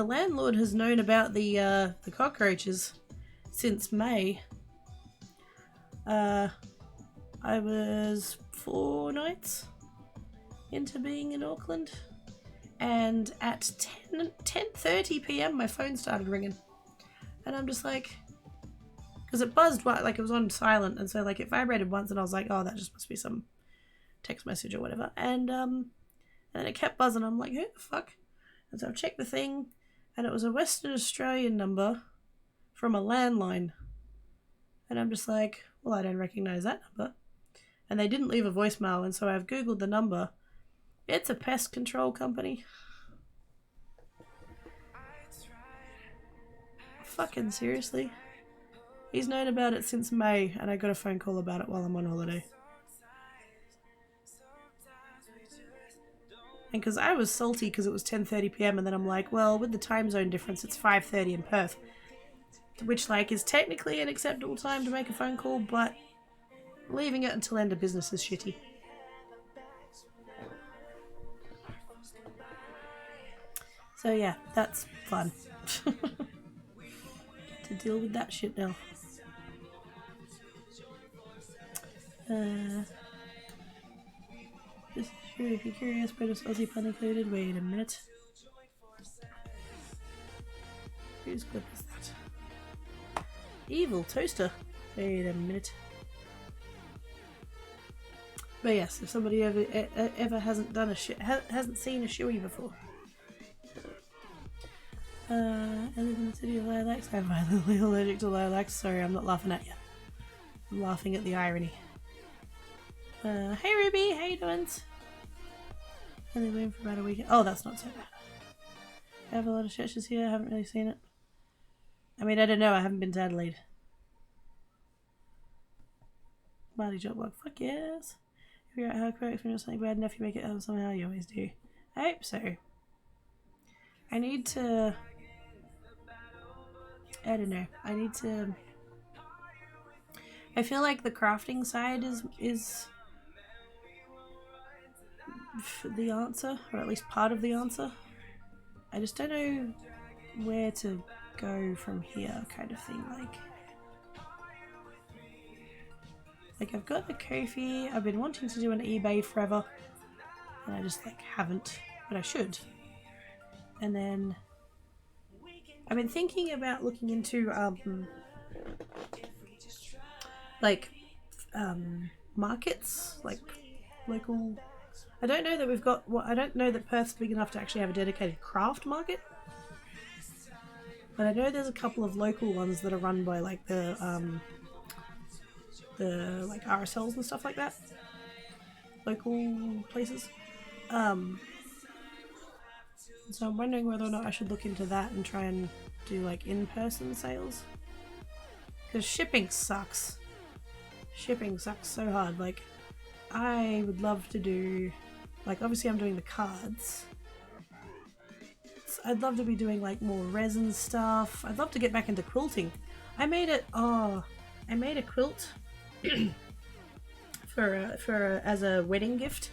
landlord has known about the cockroaches since May. I was 4 nights into being in Auckland, and at 10:30 PM my phone started ringing, and I'm just like, because it buzzed, like it was on silent, and so like it vibrated once, and I was like, oh, that just must be some text message or whatever, and then it kept buzzing. I'm like, who the fuck? And so I checked the thing, and it was a Western Australian number from a landline, and I'm just like, well, I don't recognize that number, and they didn't leave a voicemail, and so I've googled the number. It's a pest control company. Fucking seriously. He's known about it since May, and I got a phone call about it while I'm on holiday. And because I was salty because it was 10:30 PM, and then I'm like, well, with the time zone difference, it's 5:30 in Perth, which like is technically an acceptable time to make a phone call, but leaving it until end of business is shitty. So yeah, that's fun. To deal with that shit now. This is true if you're curious, but it's Aussie pun included. Wait a minute. Whose clip is that? Evil Toaster. Wait a minute. But yes, if somebody ever hasn't done hasn't seen a shoey before. I live in the city of lilacs. I'm violently allergic to lilacs. Sorry, I'm not laughing at you. I'm laughing at the irony. Hey Ruby, how you doing? Only been for about a week. Oh, that's not so bad. I have a lot of churches here. I haven't really seen it. I mean, I don't know. I haven't been to Adelaide. Marty job work. Fuck yes. Figure out how it works when you're something bad enough, you make it happen somehow. You always do. I hope so. I need to... I don't know. I need to... I feel like the crafting side is the answer, or at least part of the answer. I just don't know where to go from here, kind of thing. Like I've got the Ko-fi. I've been wanting to do an eBay forever, and I just like haven't, but I should. And then I've been thinking about looking into markets, like local. I don't know that we've got. Well, I don't know that Perth's big enough to actually have a dedicated craft market, but I know there's a couple of local ones that are run by like the the like RSLs and stuff like that, local places. So I'm wondering whether or not I should look into that and try and do like in-person sales, because shipping sucks. Shipping sucks so hard. Like, I would love to do, like, obviously I'm doing the cards. So I'd love to be doing like more resin stuff. I'd love to get back into quilting. I made a quilt as a wedding gift,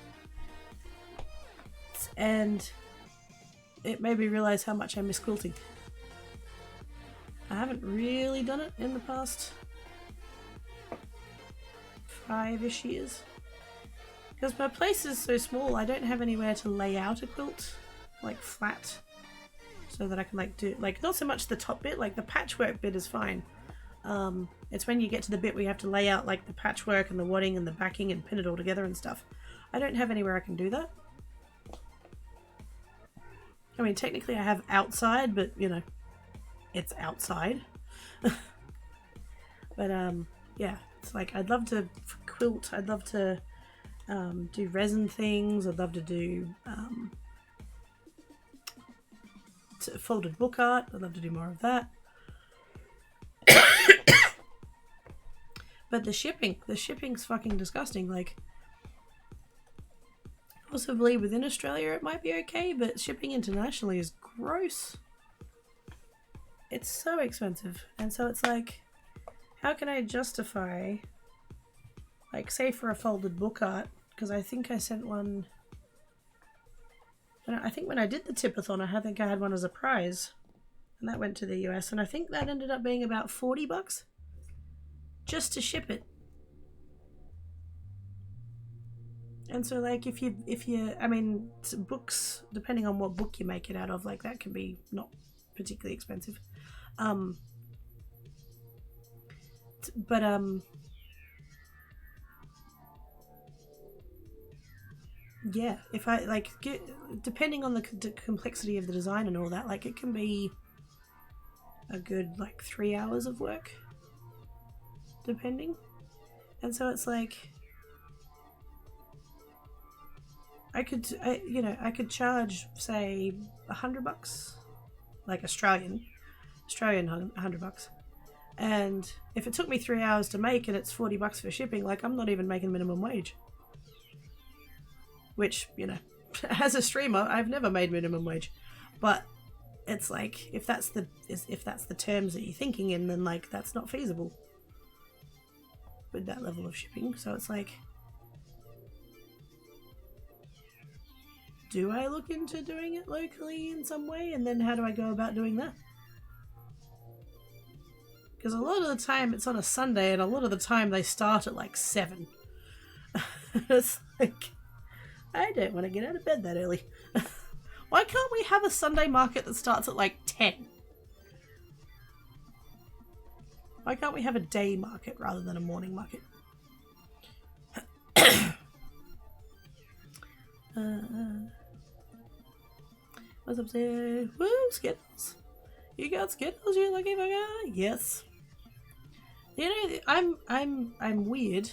and it made me realize how much I miss quilting. I haven't really done it in the past 5-ish years. Because my place is so small, I don't have anywhere to lay out a quilt, like flat, so that I can like do, like, not so much the top bit, like the patchwork bit is fine. It's when you get to the bit where you have to lay out like the patchwork and the wadding and the backing and pin it all together and stuff. I don't have anywhere I can do that. I mean, technically I have outside, but you know, it's outside. But yeah, it's like I'd love to quilt, I'd love to do resin things, I'd love to do folded book art, I'd love to do more of that. But the shipping's fucking disgusting. Like, possibly within Australia it might be okay, but shipping internationally is gross. It's so expensive. And so it's like, how can I justify, like, say for a folded book art, because I think I sent one, I think when I did the tipathon, I think I had one as a prize, and that went to the US, and I think that ended up being about $40 just to ship it. And so, like, if you, I mean, books, depending on what book you make it out of, like, that can be not particularly expensive. Yeah, if I, like, depending on the complexity of the design and all that, like, it can be a good, like, 3 hours of work, depending. And so it's like, I could charge, say, $100, like Australian $100. And if it took me 3 hours to make and it's $40 for shipping, like, I'm not even making minimum wage. Which, you know, as a streamer, I've never made minimum wage. But it's like, if that's the terms that you're thinking in, then like that's not feasible with that level of shipping. So it's like, do I look into doing it locally in some way, and then how do I go about doing that? Because a lot of the time it's on a Sunday, and a lot of the time they start at like 7. It's like, I don't want to get out of bed that early. Why can't we have a Sunday market that starts at like 10? Why can't we have a day market rather than a morning market? What's up there? Woo, Skittles! You got Skittles? You lucky bugger? Yes. You know, I'm weird.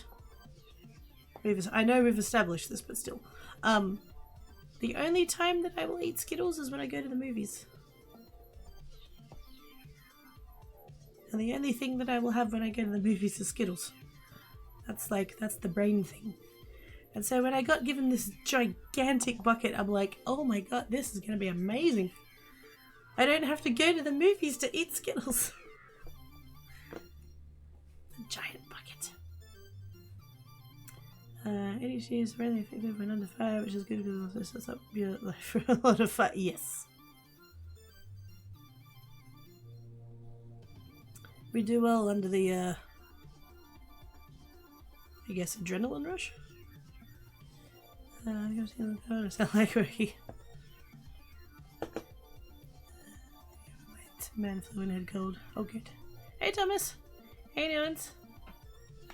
I know we've established this, but still. The only time that I will eat Skittles is when I go to the movies. And the only thing that I will have when I go to the movies is Skittles. That's the brain thing. And so when I got given this gigantic bucket, I'm like, oh my god, this is going to be amazing. I don't have to go to the movies to eat Skittles. A giant bucket. ADHD is really effective when under fire, which is good because it also sets up your life for a lot of fire. Yes. We do well under the, I guess, adrenaline rush. I sound like Ricky. Man flu and head cold. Oh, good. Hey, Thomas. Hey, Nuance.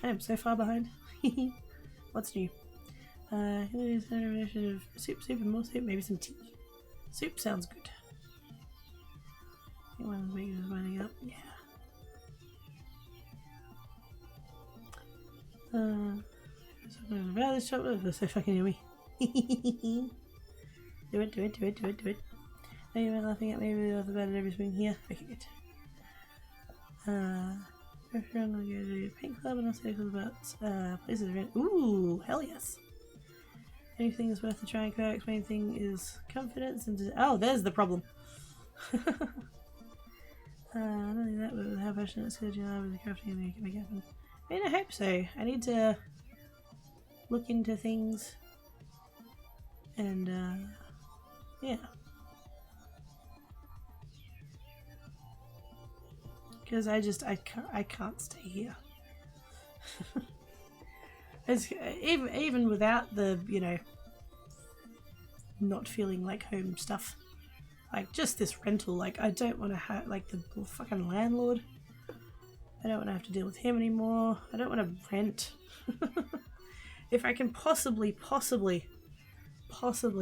I am so far behind. What's new? Soup and more soup, maybe some tea. Soup sounds good. One week is winding up. Yeah. About this shop, they're so fucking yummy. Do it. Are you laughing at me with about everything here? Okay, good. Restaurant, I'll go to paint club and I'll say about places around. Ooh, hell yes. Anything is worth a try and correct. Main thing is confidence and oh, there's the problem. Not only that, but with how passionate and skilled you are with the crafting and you can make it happen. I mean, I hope so. I need to look into things and yeah. Because I can't stay here. It's, even without the, you know, not feeling like home stuff. Like, just this rental, like, I don't want to have, like, the fucking landlord. I don't want to have to deal with him anymore. I don't want to rent. If I can possibly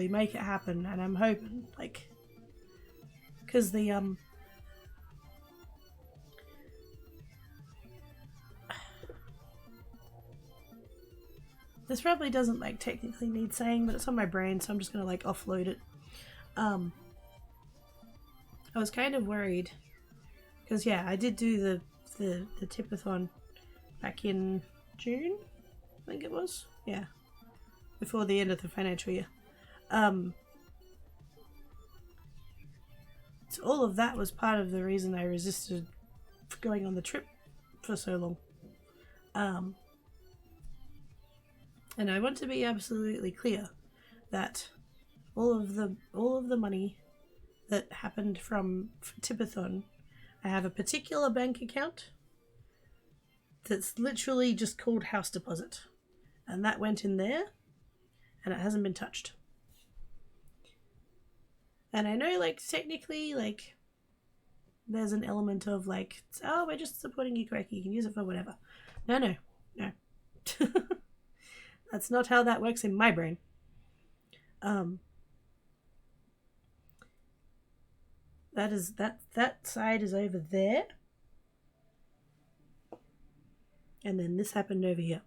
make it happen, and I'm hoping, like, because the, this probably doesn't, like, technically need saying, but it's on my brain, so I'm just gonna, like, offload it. I was kind of worried because yeah, I did do the tipathon back in June, I think it was. Yeah, before the end of the financial year. So all of that was part of the reason I resisted going on the trip for so long. And I want to be absolutely clear that all of the money that happened from Tipathon, I have a particular bank account that's literally just called house deposit, and that went in there and it hasn't been touched. And I know, like, technically, like, there's an element of like, oh, we're just supporting you correctly, you can use it for whatever. No. That's not how that works in my brain. That side is over there, and then this happened over here.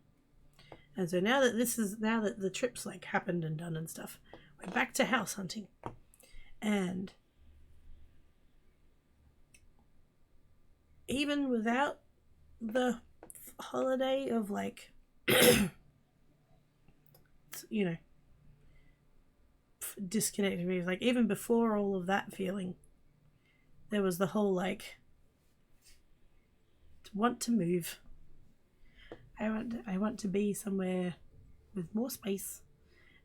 And so now that the trip's like happened and done and stuff, we're back to house hunting. And even without the holiday of like you know, disconnecting me, like even before all of that feeling, there was the whole like want to move. I want to be somewhere with more space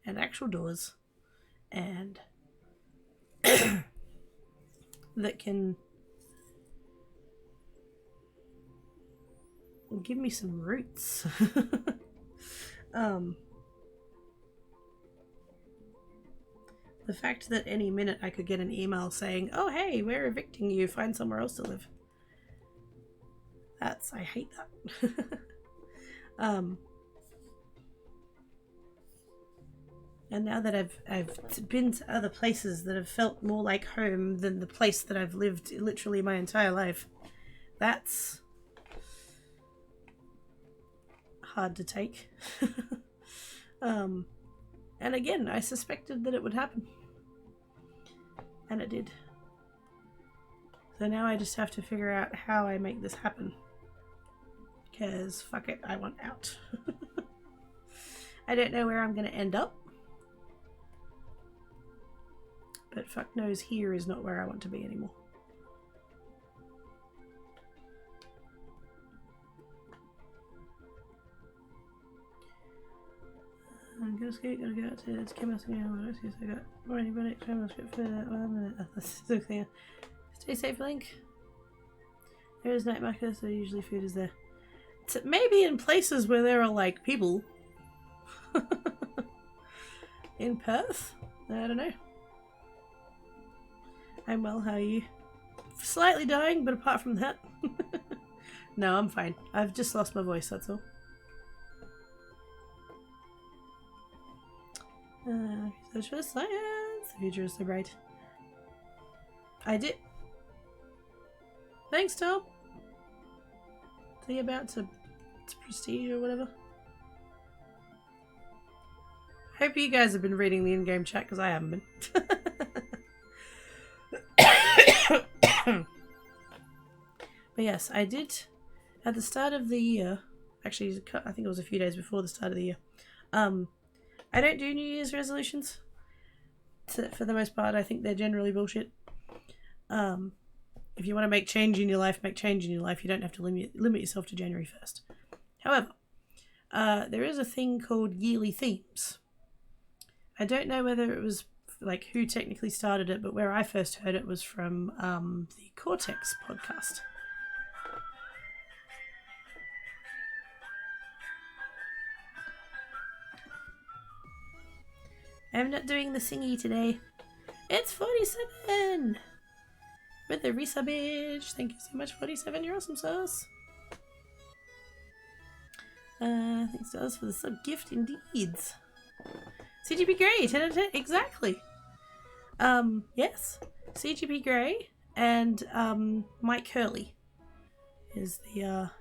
and actual doors and that can give me some roots. The fact that any minute I could get an email saying, oh hey, we're evicting you, find somewhere else to live. I hate that. And now that I've been to other places that have felt more like home than the place that I've lived literally my entire life, that's hard to take. And again, I suspected that it would happen. And it did. So now I just have to figure out how I make this happen. Because fuck it, I want out. I don't know where I'm going to end up. But fuck knows here is not where I want to be anymore. I'm gonna skate, gotta go out to chemist again. I got more antibiotics, try to script for that one. Stay safe, Link. There is night marker, so usually food is there. Maybe in places where there are like people. In Perth? I don't know. I'm well, how are you? Slightly dying, but apart from that. No, I'm fine. I've just lost my voice, that's all. Search for science. The future is so bright. I did. Thanks, Tom. Think about to prestige or whatever. Hope you guys have been reading the in-game chat, because I haven't been. But yes, I did at the start of the year. Actually, I think it was a few days before the start of the year. I don't do New Year's resolutions. For the most part, I think they're generally bullshit. If you want to make change in your life, make change in your life. You don't have to limit yourself to January 1st. However, there is a thing called yearly themes. I don't know whether it was like who technically started it, but where I first heard it was from the Cortex podcast. I'm not doing the singy today. It's 47! With the resubbage. Thank you so much, 47. You're awesome, sauce. Thanks to us for the sub gift, indeed. CGP Grey, 10 out of 10. Exactly. Yes. CGP Grey and Mike Hurley is the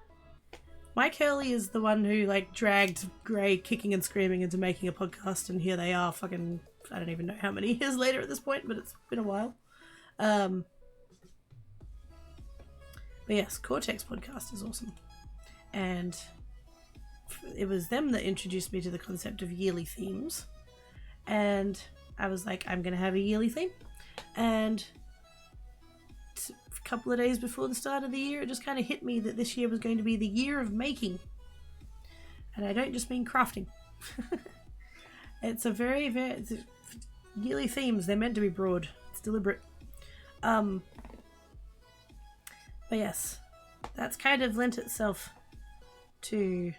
Mike Hurley is the one who like dragged Grey kicking and screaming into making a podcast, and here they are fucking, I don't even know how many years later at this point, but it's been a while. But yes, Cortex podcast is awesome. And it was them that introduced me to the concept of yearly themes. And I was like, I'm going to have a yearly theme. And a couple of days before the start of the year, it just kind of hit me that this year was going to be the year of making. And I don't just mean crafting. It's a very, very... yearly themes, they're meant to be broad. It's deliberate. But yes, that's kind of lent itself to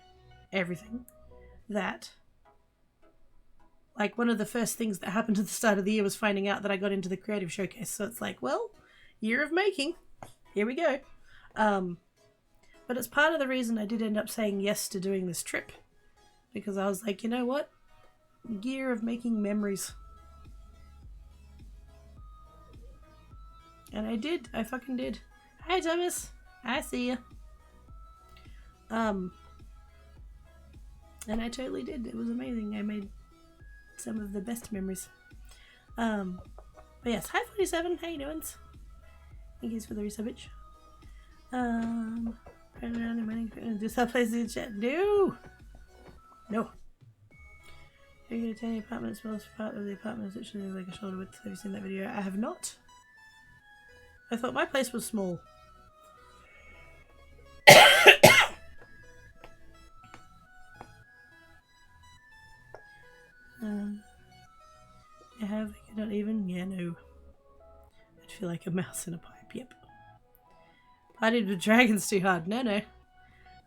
everything. That, like, one of the first things that happened at the start of the year was finding out that I got into the creative showcase. So it's like, well, year of making. Here we go. But it's part of the reason I did end up saying yes to doing this trip. Because I was like, you know what? Year of making memories. And I did. I fucking did. Hi, Thomas. I see ya. And I totally did. It was amazing. I made some of the best memories. But yes, hi 47. How you doing? Thank you for the resubbage. Just that place in the chat. No. No. You're going to tiny apartment smells part of the apartment is literally like a shoulder width. Have you seen that video? I have not. I thought my place was small. I have not even. Yeah, no. I'd feel like a mouse in a pipe. Yep. Partied with dragons too hard. No, no.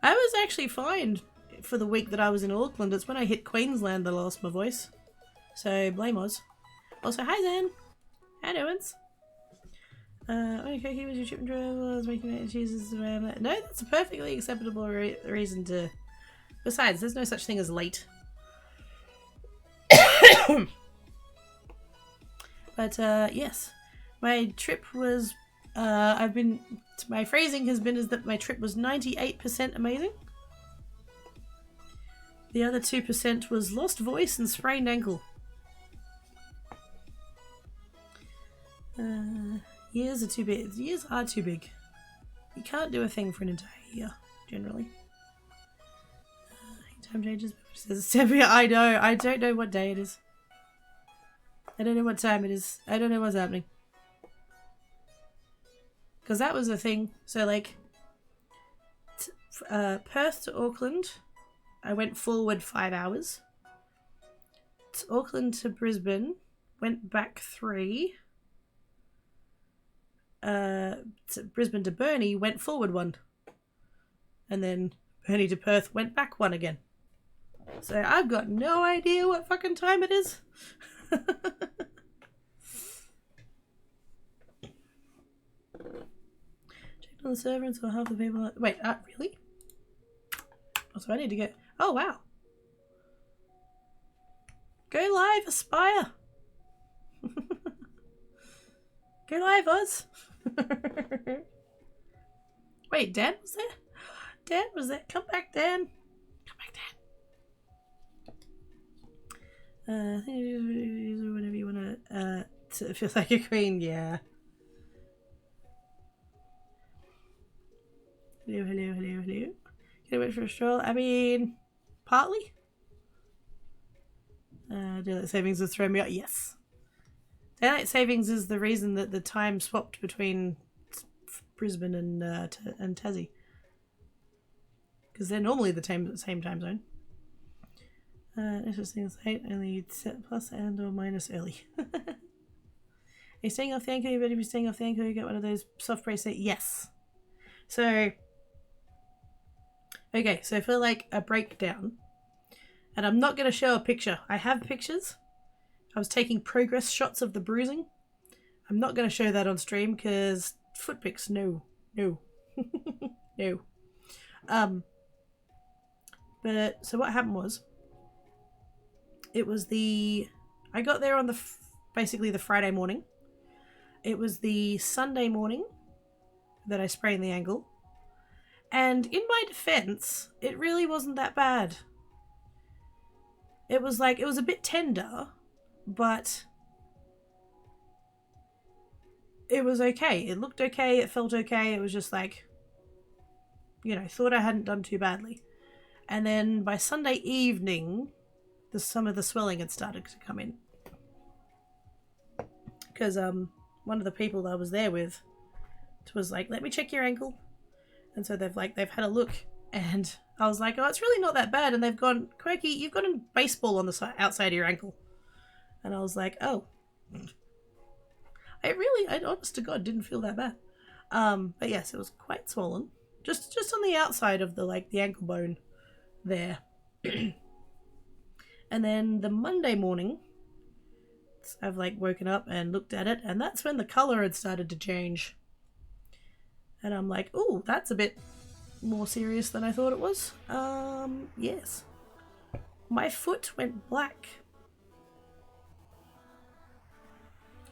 I was actually fine for the week that I was in Auckland. It's when I hit Queensland that I lost my voice. So blame Oz. Also, hi Zan. How doings? Okay, was your chip and travel? I was making mac and cheeses around that. No, that's a perfectly acceptable reason to. Besides, there's no such thing as late. But yes, my trip was. My phrasing has been is that my trip was 98% amazing. The other 2% was lost voice and sprained ankle. Years are too big. Years are too big. You can't do a thing for an entire year, generally. Time changes. I know. I don't know what day it is. I don't know what time it is. I don't know what's happening. Because that was a thing. So, like, Perth to Auckland, I went forward 5 hours. To Auckland to Brisbane, went back 3. To Brisbane to Burnie, went forward 1. And then Burnie to Perth, went back 1 again. So I've got no idea what fucking time it is. Checked on the server and saw half the people. Wait, really? Also, I need to go. Oh, wow. Go live, Aspire. Go live, Oz. Wait, Dan was there? Dan was there? Come back, Dan. Come back, Dan. I think whenever you want to feel like a queen, yeah. Hello. Can I wait for a stroll? I mean, partly. Daylight savings is throwing me out. Yes. Daylight savings is the reason that the time swapped between Brisbane and Tassie. Because they're normally the same time zone. Interesting sight, only set plus and or minus early. Are you staying off the anchor? You better be staying off the anchor. You get one of those soft bracelet. Yes. So, okay, so for like a breakdown, and I'm not going to show a picture. I have pictures. I was taking progress shots of the bruising. I'm not going to show that on stream because foot pics, no. No. But, so what happened was, I got there on basically the Friday morning. It was the Sunday morning that I sprained the ankle. And in my defense, it really wasn't that bad. It was a bit tender, but it was okay. It looked okay. It felt okay. It was just like, thought I hadn't done too badly. And then by Sunday evening, some of the swelling had started to come in. Because one of the people I was there with was like, let me check your ankle. And so they've had a look, and I was like, oh, it's really not that bad. And they've gone, Quirky, you've got a baseball on the outside of your ankle. And I was like, oh. I honest to God, didn't feel that bad. But yes, it was quite swollen. Just on the outside of the ankle bone there. And then the Monday morning, I've woken up and looked at it, and that's when the color had started to change. And I'm like, ooh, that's a bit more serious than I thought it was. Yes. My foot went black.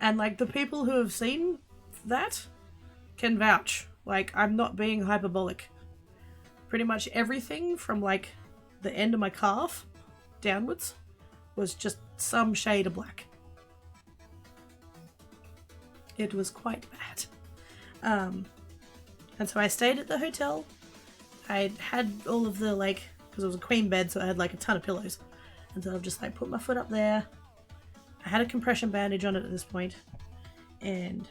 And the people who have seen that can vouch. I'm not being hyperbolic. Pretty much everything from the end of my calf downwards was just some shade of black. It was quite bad. And so I stayed at the hotel. I had all of the because it was a queen bed, so I had a ton of pillows. And so I've just put my foot up there. I had a compression bandage on it at this point, and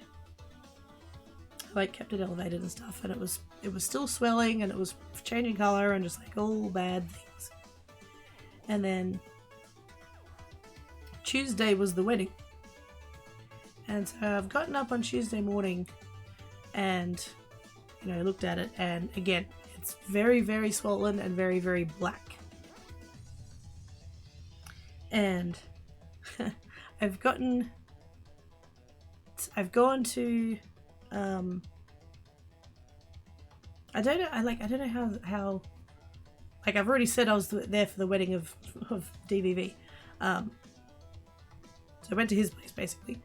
I kept it elevated and stuff. And it was still swelling, and it was changing color, and just all bad things. And then Tuesday was the wedding, and so I've gotten up on Tuesday morning, and looked at it, and again, it's very, very swollen and very, very black. And I've gone to I don't know how I've already said I was there for the wedding of DVV. So I went to his place basically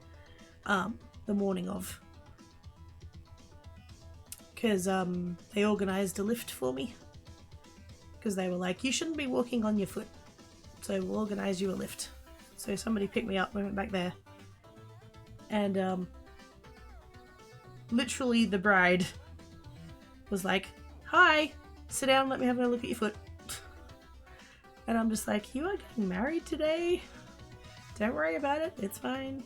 the morning of, because they organised a lift for me, because they were like, you shouldn't be walking on your foot, so we'll organise you a lift. So somebody picked me up, we went back there, and literally the bride was like, hi, sit down, let me have a look at your foot. And I'm just like, you are getting married today? Don't worry about it, it's fine.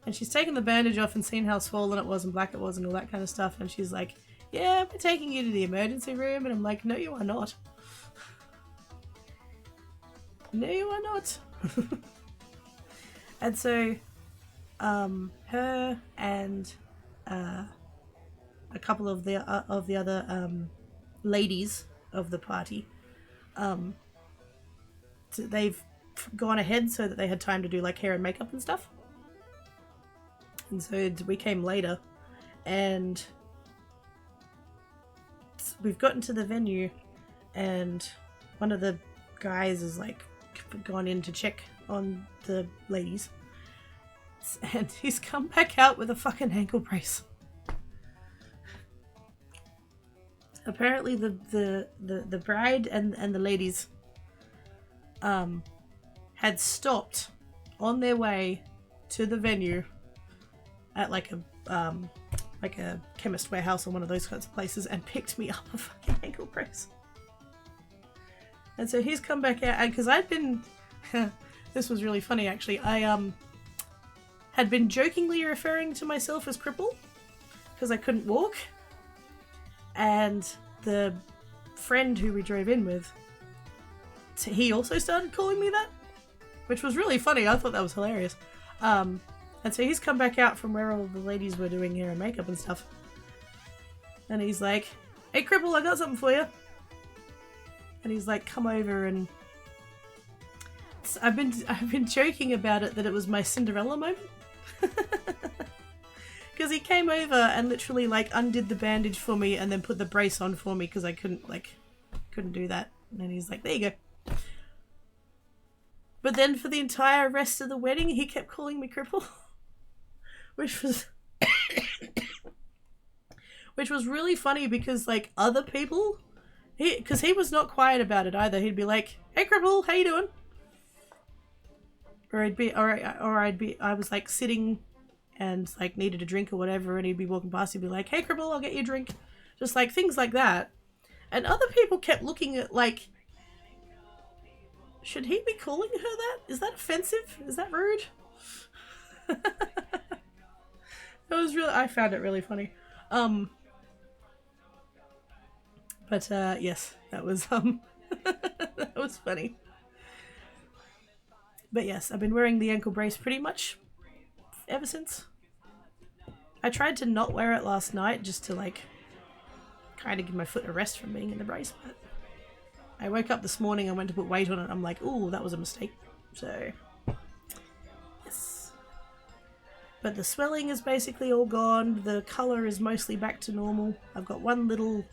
And she's taken the bandage off and seen how swollen it was and black it was and all that kind of stuff, and she's like, yeah, we're taking you to the emergency room. And I'm like, no, you are not. No, you are not. And so her and a couple of the other ladies of the party, they've gone ahead so that they had time to do hair and makeup and stuff. And so we came later, and we've gotten to the venue, and one of the guys is gone in to check on the ladies, and he's come back out with a fucking ankle brace. Apparently the bride and the ladies had stopped on their way to the venue at like a chemist warehouse or one of those kinds of places and picked me up a fucking ankle brace. And so he's come back out, and because I'd been this was really funny actually, I had been jokingly referring to myself as cripple because I couldn't walk, and the friend who we drove in with, he also started calling me that, which was really funny. I thought that was hilarious. And so he's come back out from where all the ladies were doing hair and makeup and stuff, and he's like, "Hey cripple, I got something for you." And he's like, "Come over," and I've been joking about it that it was my Cinderella moment. Because he came over and literally like undid the bandage for me and then put the brace on for me because I couldn't do that. And then he's like, "There you go." But then for the entire rest of the wedding, he kept calling me cripple, which was really funny because like other people, because he was not quiet about it either. He'd be like, "Hey cripple, how you doing?" Or I was like sitting and like needed a drink or whatever, and he'd be walking past, he'd be like, "Hey cripple, I'll get you a drink." Just like things like that. And other people kept looking at like, should he be calling her that? Is that offensive? Is that rude? I found it really funny. But yes, that was that was funny. But yes, I've been wearing the ankle brace pretty much ever since. I tried to not wear it last night just to like kind of give my foot a rest from being in the brace, but I woke up this morning, I went to put weight on it, I'm like, ooh, that was a mistake. So yes. But the swelling is basically all gone. The colour is mostly back to normal. I've got one little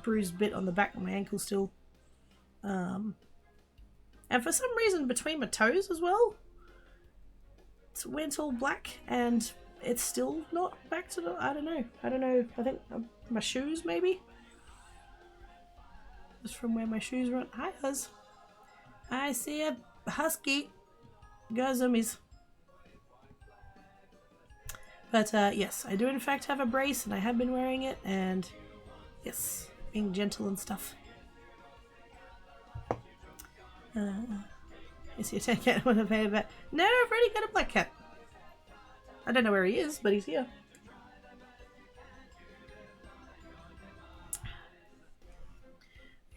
bruised bit on the back of my ankle still. And for some reason between my toes as well, it went all black and it's still not back to I don't know. I think my shoes maybe? Just from where my shoes were. Hi Huz. I see a husky. Go zoomies. But yes, I do in fact have a brace and I have been wearing it, and yes, being gentle and stuff. Is he a tan cat? Want to pay about? No, I've already got a black cat. I don't know where he is, but he's here.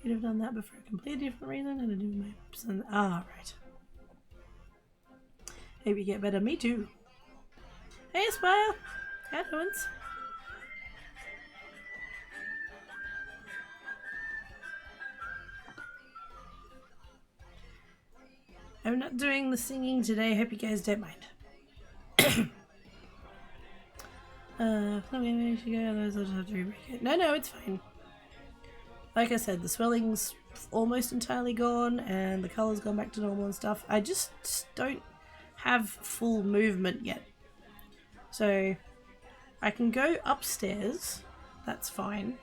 You'd have done that before a completely different reason, and I do my son. Ah, right. Hope you get better. Me too. Hey, Aspire. How doing? I'm not doing the singing today. Hope you guys don't mind. No, it's fine. Like I said, the swelling's almost entirely gone and the colour's gone back to normal and stuff. I just don't have full movement yet. So I can go upstairs. That's fine.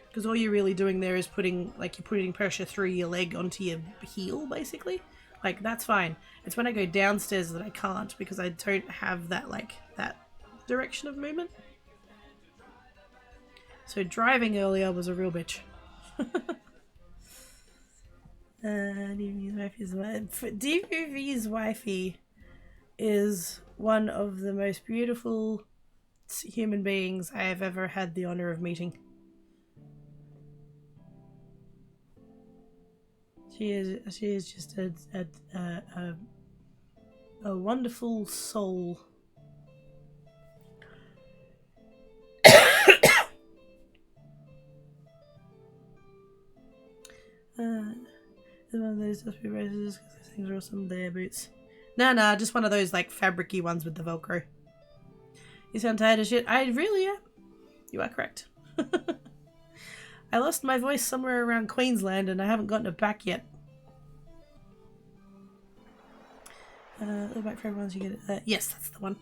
Because all you're really doing there is you're putting pressure through your leg onto your heel, basically. Like, that's fine. It's when I go downstairs that I can't, because I don't have that, that direction of movement. So driving earlier was a real bitch. DVV's wifey is one of the most beautiful human beings I have ever had the honor of meeting. She is just a wonderful soul. One of those just be braces because these things are awesome. They're boots. Nah, just one of those fabric-y ones with the Velcro. You sound tired as shit. I really am. You are correct. I lost my voice somewhere around Queensland and I haven't gotten it back yet. Look back for everyone so you get it. Yes, that's the one.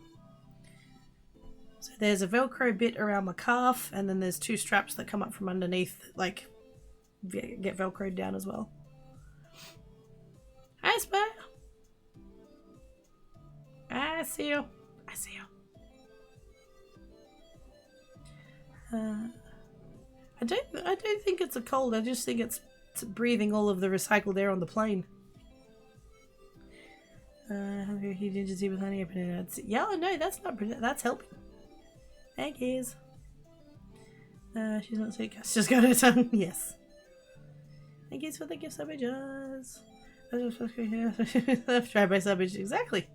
So there's a Velcro bit around my calf, and then there's two straps that come up from underneath, get Velcroed down as well. Hi, Spy. see you. I see you. I don't think it's a cold. I just think it's breathing all of the recycled air on the plane. He did just see with honey open it. Yeah, no, that's not. That's helping. Thank you. She's not sick. She's just got her tongue. Yes. Thank you for the gift subwages. I've tried by subway. Exactly.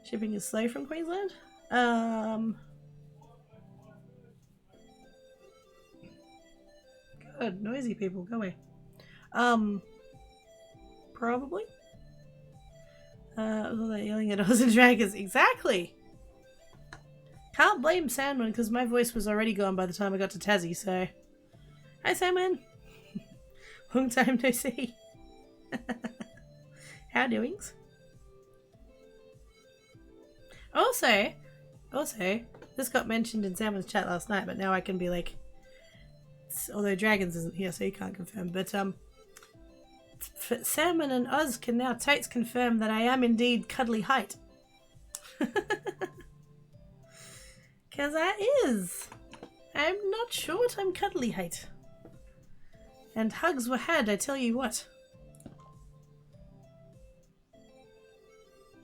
Shipping is slow from Queensland. Good, noisy people, go away. Probably. All that yelling at us and dragons. Exactly. Can't blame Sandman because my voice was already gone by the time I got to Tassie. So, hi Sandman. Long time no see. How doings? Also, this got mentioned in Sandman's chat last night, but now I can be like, although Dragons isn't here, so he can't confirm. But Salmon and Oz can now totes confirm that I am indeed cuddly height. Because I is. I'm not short, I'm cuddly height. And hugs were had, I tell you what.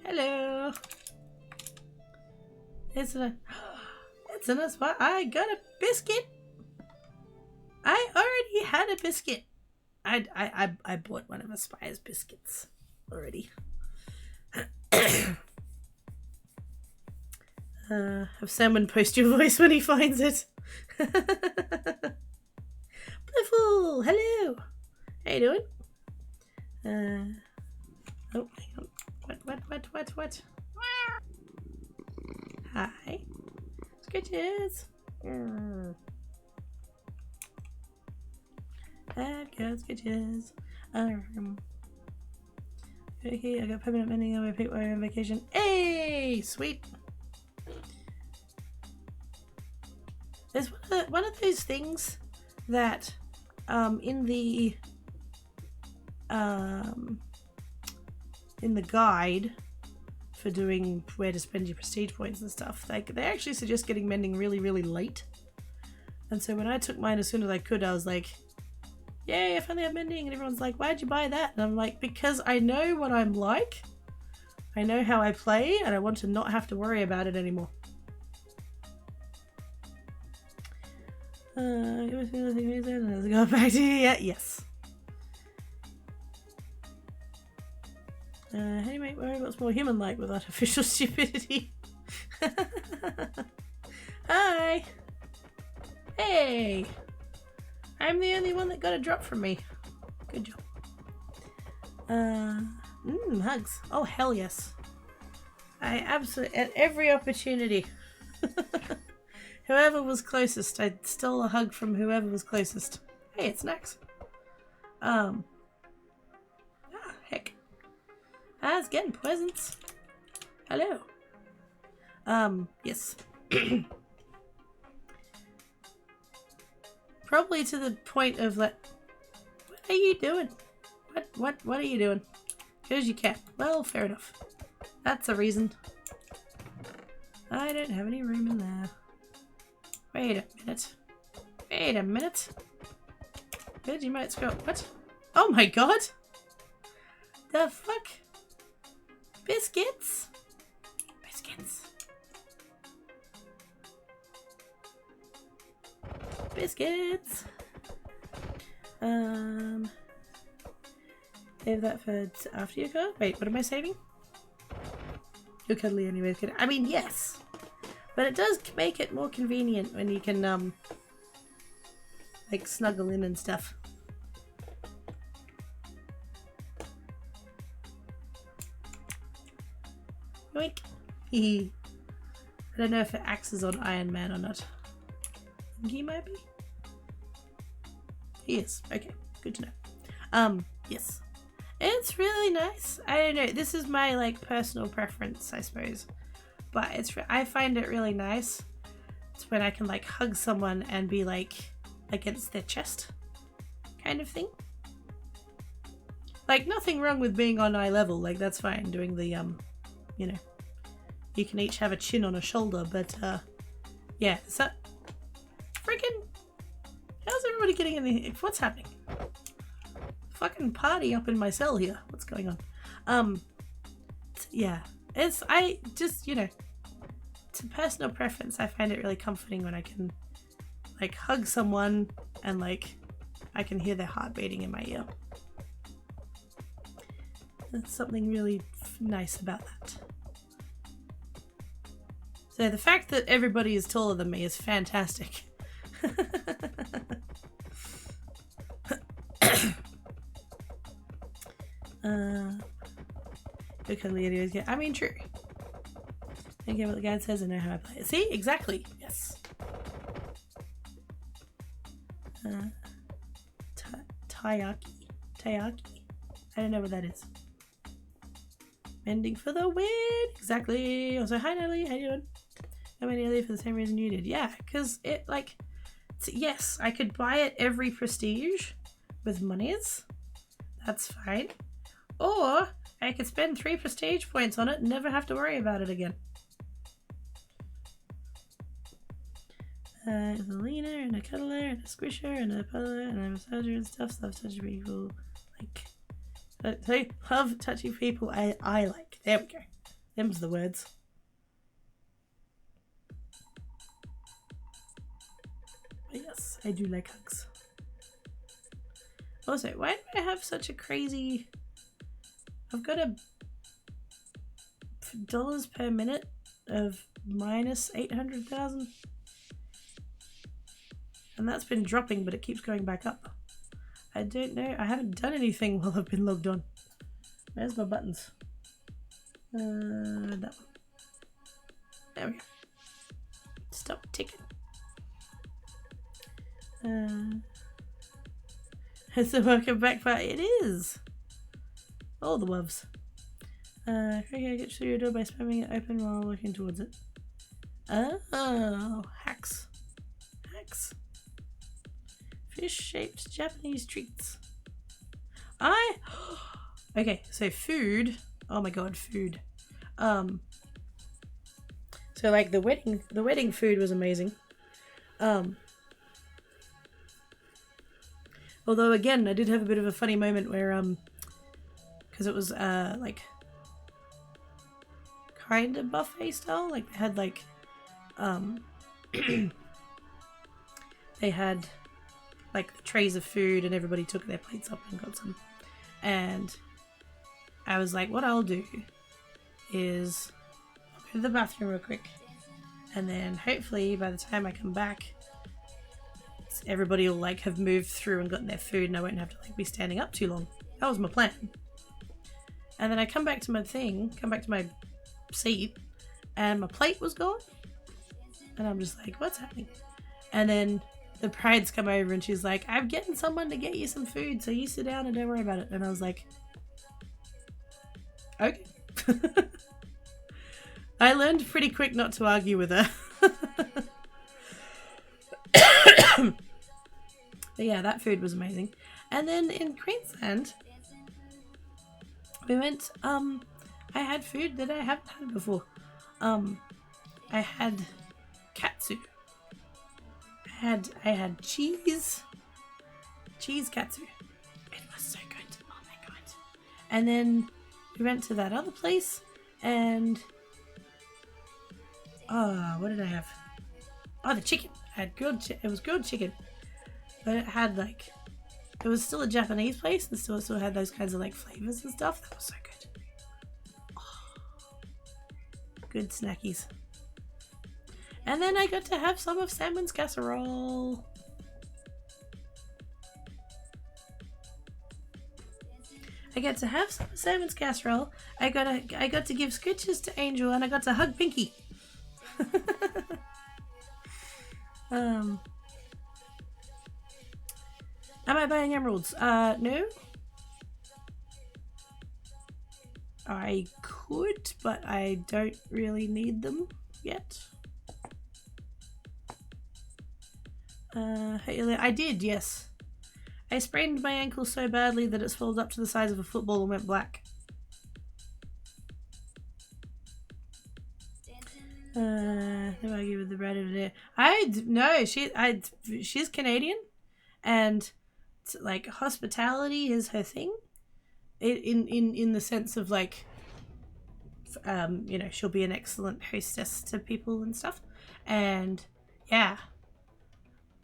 Hello. It's a nice spot. I got a biscuit. I already had a biscuit. I bought one of Aspire's biscuits already. Have someone post your voice when he finds it. Blissful, hello. How you doing? Oh, hang on. What? Hi. Sketches. I've got sketches. Okay, I got permanent mending on my paper on vacation. Hey, sweet. There's one of those things that in the guide for doing where to spend your prestige points and stuff, they actually suggest getting mending really, really late. And so when I took mine as soon as I could, I was like, yay, I finally have mending. And everyone's like, why'd you buy that? And I'm like, because I know what I'm like. I know how I play, and I want to not have to worry about it anymore. Let's go back to yes. How do you make robots more human-like with artificial stupidity? Hi! Hey! I'm the only one that got a drop from me. Good job. Hugs. Oh, hell yes. I absolutely, at every opportunity. Whoever was closest, I stole a hug from whoever was closest. Hey, it's Nax. Heck. It's getting presents. Hello. Yes. Probably to the point of like, what are you doing? What are you doing? Because you can. Well, fair enough. That's a reason. I don't have any room in there. Wait a minute. Wait a minute. Good, you might scroll. What? Oh my god! The fuck? Biscuits? Biscuits. Biscuits. Save that for after you go. Wait, what am I saving? You're cuddly anyway. I mean, yes. But it does make it more convenient when you can, like, snuggle in and stuff. Yoink. I don't know if it axes on Iron Man or not. I think he might be. He is. Okay, good to know. Yes. It's really nice. I don't know. This is my, like, personal preference, I suppose. But I find it really nice. It's when I can like hug someone and be like against their chest kind of thing. Like nothing wrong with being on eye level, like that's fine, doing the you know, you can each have a chin on a shoulder, but yeah, so freaking how's everybody getting in the what's happening? Fucking party up in my cell here. What's going on? Yeah. I just, you know, to personal preference, I find it really comforting when I can like hug someone and like I can hear their heart beating in my ear. There's something really nice about that. So the fact that everybody is taller than me is fantastic. I mean, true. I get what the guide says and know how I play it. See? Exactly. Yes. Taiyaki. I don't know what that is. Mending for the win. Exactly. Also, hi Natalie. How you doing? How many earlier for the same reason you did? Yeah, because it like, yes, I could buy it every prestige with monies. That's fine. Or I could spend 3 prestige points on it and never have to worry about it again. A leaner and a cuddler and a squisher and a puddler and a massager and stuff. Love touching people like. Love touching people I like. There we go. Them's the words. But yes, I do like hugs. Also, why do I have such a crazy... I've got a dollars per minute of minus 800,000. And that's been dropping, but it keeps going back up. I don't know. I haven't done anything while I've been logged on. Where's my buttons? That one. There we go. Stop ticking. It's a welcome back party. It is. All the loves. Okay, get through your door by spamming it open while working towards it. Oh, hacks. Hacks. Fish-shaped Japanese treats. Okay, so food. Oh my god, food. So like the wedding food was amazing. Although again, I did have a bit of a funny moment where because it was like kind of buffet style. Like they had like they had like the trays of food and everybody took their plates up and got some. And I was like, what I'll do is I'll go to the bathroom real quick, and then hopefully by the time I come back, everybody will like have moved through and gotten their food and I won't have to like be standing up too long. That was my plan. And then I come back to my seat, and my plate was gone. And I'm just like, what's happening? And then the bride's come over and she's like, I'm getting someone to get you some food, so you sit down and don't worry about it. And I was like, okay. I learned pretty quick not to argue with her. But yeah, that food was amazing. And then in Queensland, we went, I had food that I haven't had before. I had katsu. I had cheese katsu. It was so good. Oh my god. And then we went to that other place and what did I have? Oh, the chicken. I had it was grilled chicken. But it had like, it was still a Japanese place and still had those kinds of like flavors and stuff. That was so good. Oh, good snackies. And then I got to have some of salmon's casserole. I got to have some salmon's casserole. I got to give scritches to Angel, and I got to hug Pinky. Am I buying emeralds? No. I could, but I don't really need them yet. I did, yes. I sprained my ankle so badly that it swelled up to the size of a football and went black. argue with the bread of it. No, she's Canadian, and like hospitality is her thing. In the sense of like, you know, she'll be an excellent hostess to people and stuff, and yeah.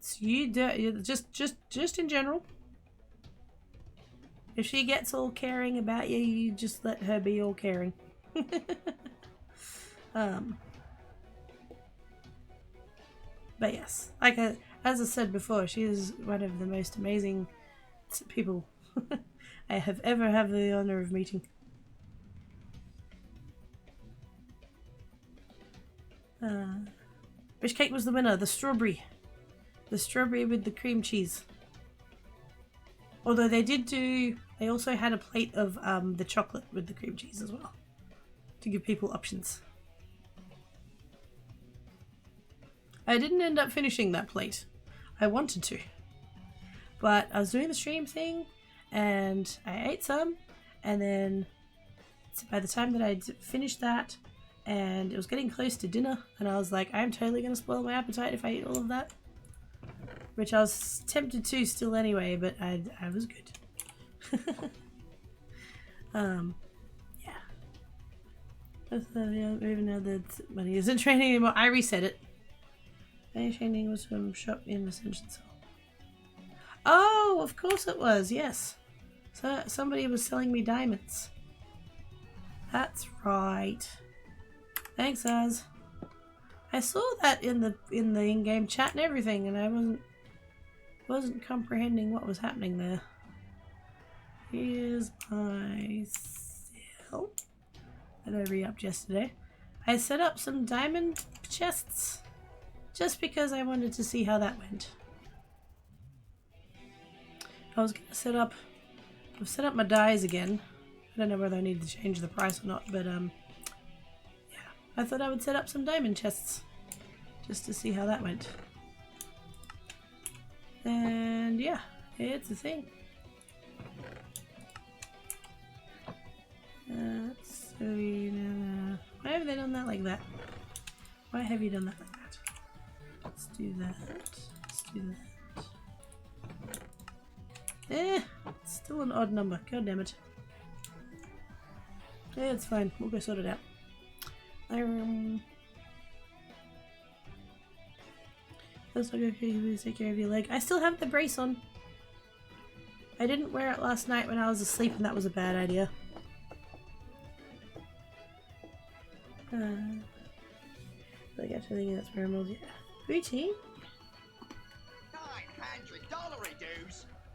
So you do just in general. If she gets all caring about you, you just let her be all caring. But yes, like as I said before, she is one of the most amazing people I have ever had the honor of meeting. Which cake was the winner? The strawberry. The strawberry with the cream cheese. Although they also had a plate of the chocolate with the cream cheese as well, to give people options. I didn't end up finishing that plate. I wanted to. But I was doing the stream thing, and I ate some, and then by the time that I'd finished that, and it was getting close to dinner, and I was like, I'm totally going to spoil my appetite if I eat all of that. Which I was tempted to still anyway, but I was good. Yeah. Even though the money isn't training anymore, I reset it. My training was from shop in Ascension Soul. Oh, of course it was, yes. So somebody was selling me diamonds. That's right. Thanks, Az. I saw that in the in-game chat and everything, and I wasn't comprehending what was happening there. Here's my sale that I re-upped yesterday. I set up some diamond chests just because I wanted to see how that went. I was gonna I've set up my dyes again. I don't know whether I need to change the price or not, but yeah, I thought I would set up some diamond chests just to see how that went. And yeah, it's a thing. So why have they done that like that? Why have you done that like that? Let's do that. Let's do that. It's still an odd number. God damn it. Yeah, it's fine. We'll go sort it out. Let's not go crazy. Take care of your leg. I still have the brace on. I didn't wear it last night when I was asleep, and that was a bad idea. I got to think that's pheromones. Yeah. Routine.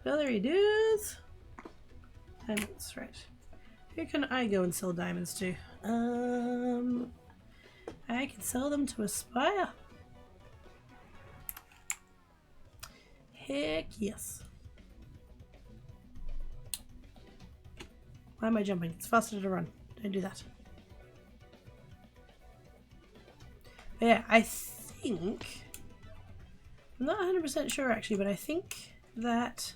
$900 dues. Diamonds, right. Who can I go and sell diamonds to? I can sell them to Aspire. Heck yes. Why am I jumping? It's faster to run. Don't do that. But yeah, I think... I'm not 100% sure actually, but I think that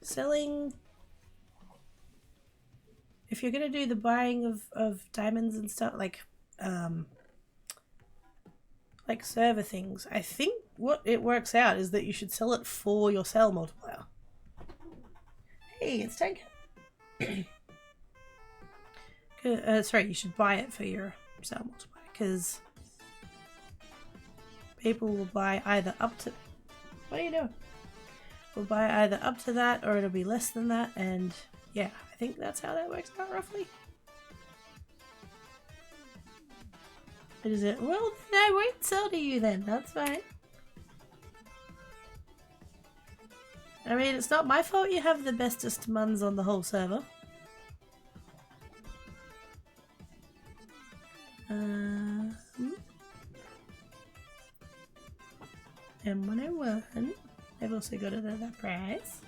selling... If you're going to do the buying of diamonds and stuff, like server things, I think what it works out is that you should sell it for your sell multiplier. Hey, it's Tank. Sorry, you should buy it for your sell multiplier, because people will buy either up to... What are you doing? Will buy either up to that, or it'll be less than that, and yeah, I think that's how that works out roughly. What is it? Well, then I won't sell to you then, that's fine. I mean, it's not my fault you have the bestest muns on the whole server. M101. I've also got it at that price.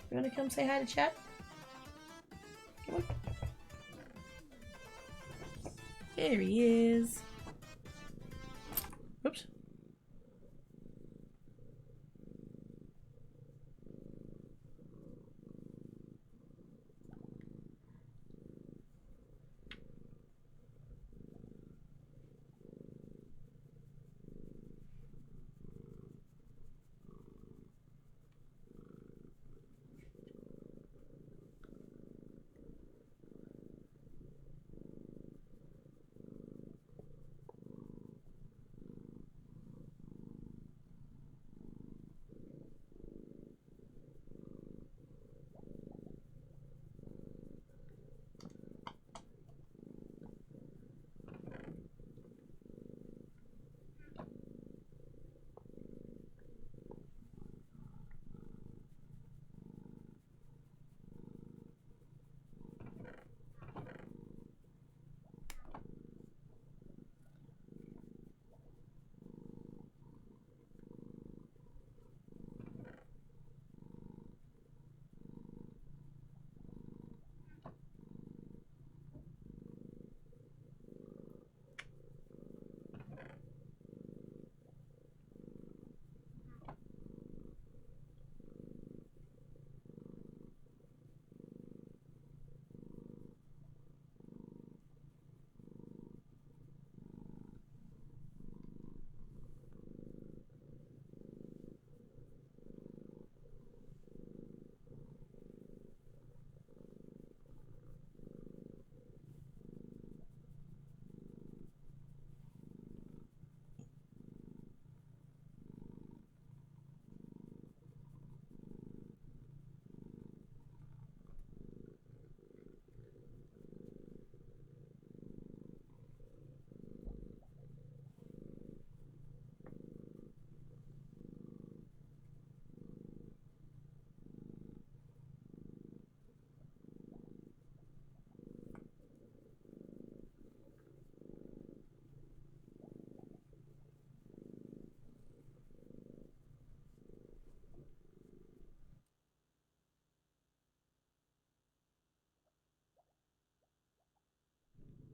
You wanna come say hi to chat? Come on. There he is. Oops.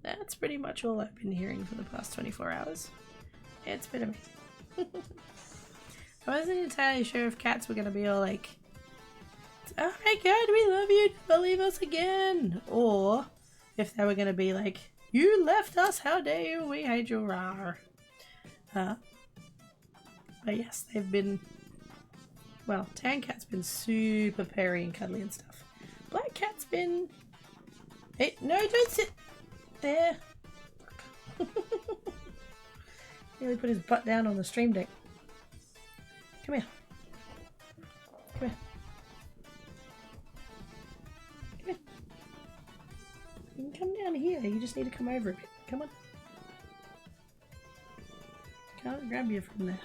that's pretty much all I've been hearing for the past 24 hours. It's been amazing. I wasn't entirely sure if cats were going to be all like, oh my god, we love you, never leave us again. Or if they were going to be like, you left us, how dare you, we hate you, rawr. But yes, they've been, well, tan cat's been super purry and cuddly and stuff. Black cat's been, hey, no, don't sit there. Really put his butt down on the stream deck. Come here. Come here. Come here. You can come down here. You just need to come over a bit. Come on. Can't grab you from there.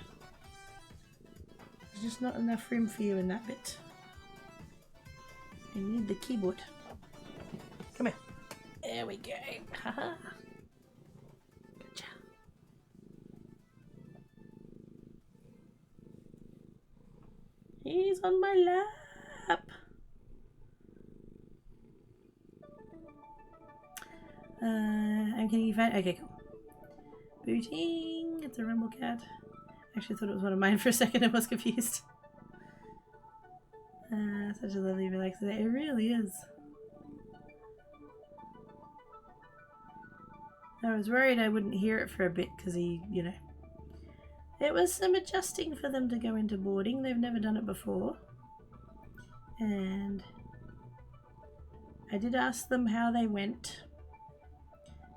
There's just not enough room for you in that bit. I need the keyboard. Come here. There we go. Haha. Gotcha. He's on my lap. I'm getting you fine. Okay, cool. Booting. It's a rumble cat. Actually thought it was one of mine for a second. I was confused. Such a lovely relaxing day. It really is. I was worried I wouldn't hear it for a bit because he, you know, it was some adjusting for them to go into boarding. They've never done it before. And I did ask them how they went.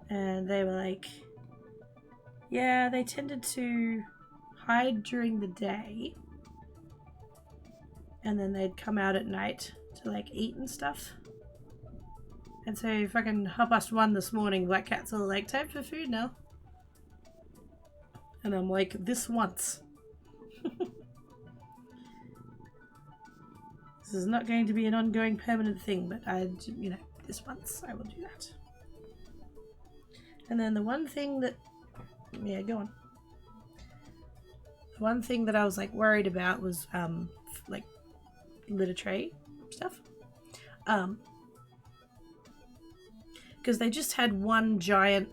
And they were like, yeah, they tended to hide during the day. And then they'd come out at night to like eat and stuff. And so fucking 1:30 this morning, Black Cat's all like, time for food now. And I'm like, this once. This is not going to be an ongoing permanent thing, but you know, this once I will do that. And then the one thing that, yeah, go on. The one thing that I was like worried about was like litter tray stuff. Because they just had one giant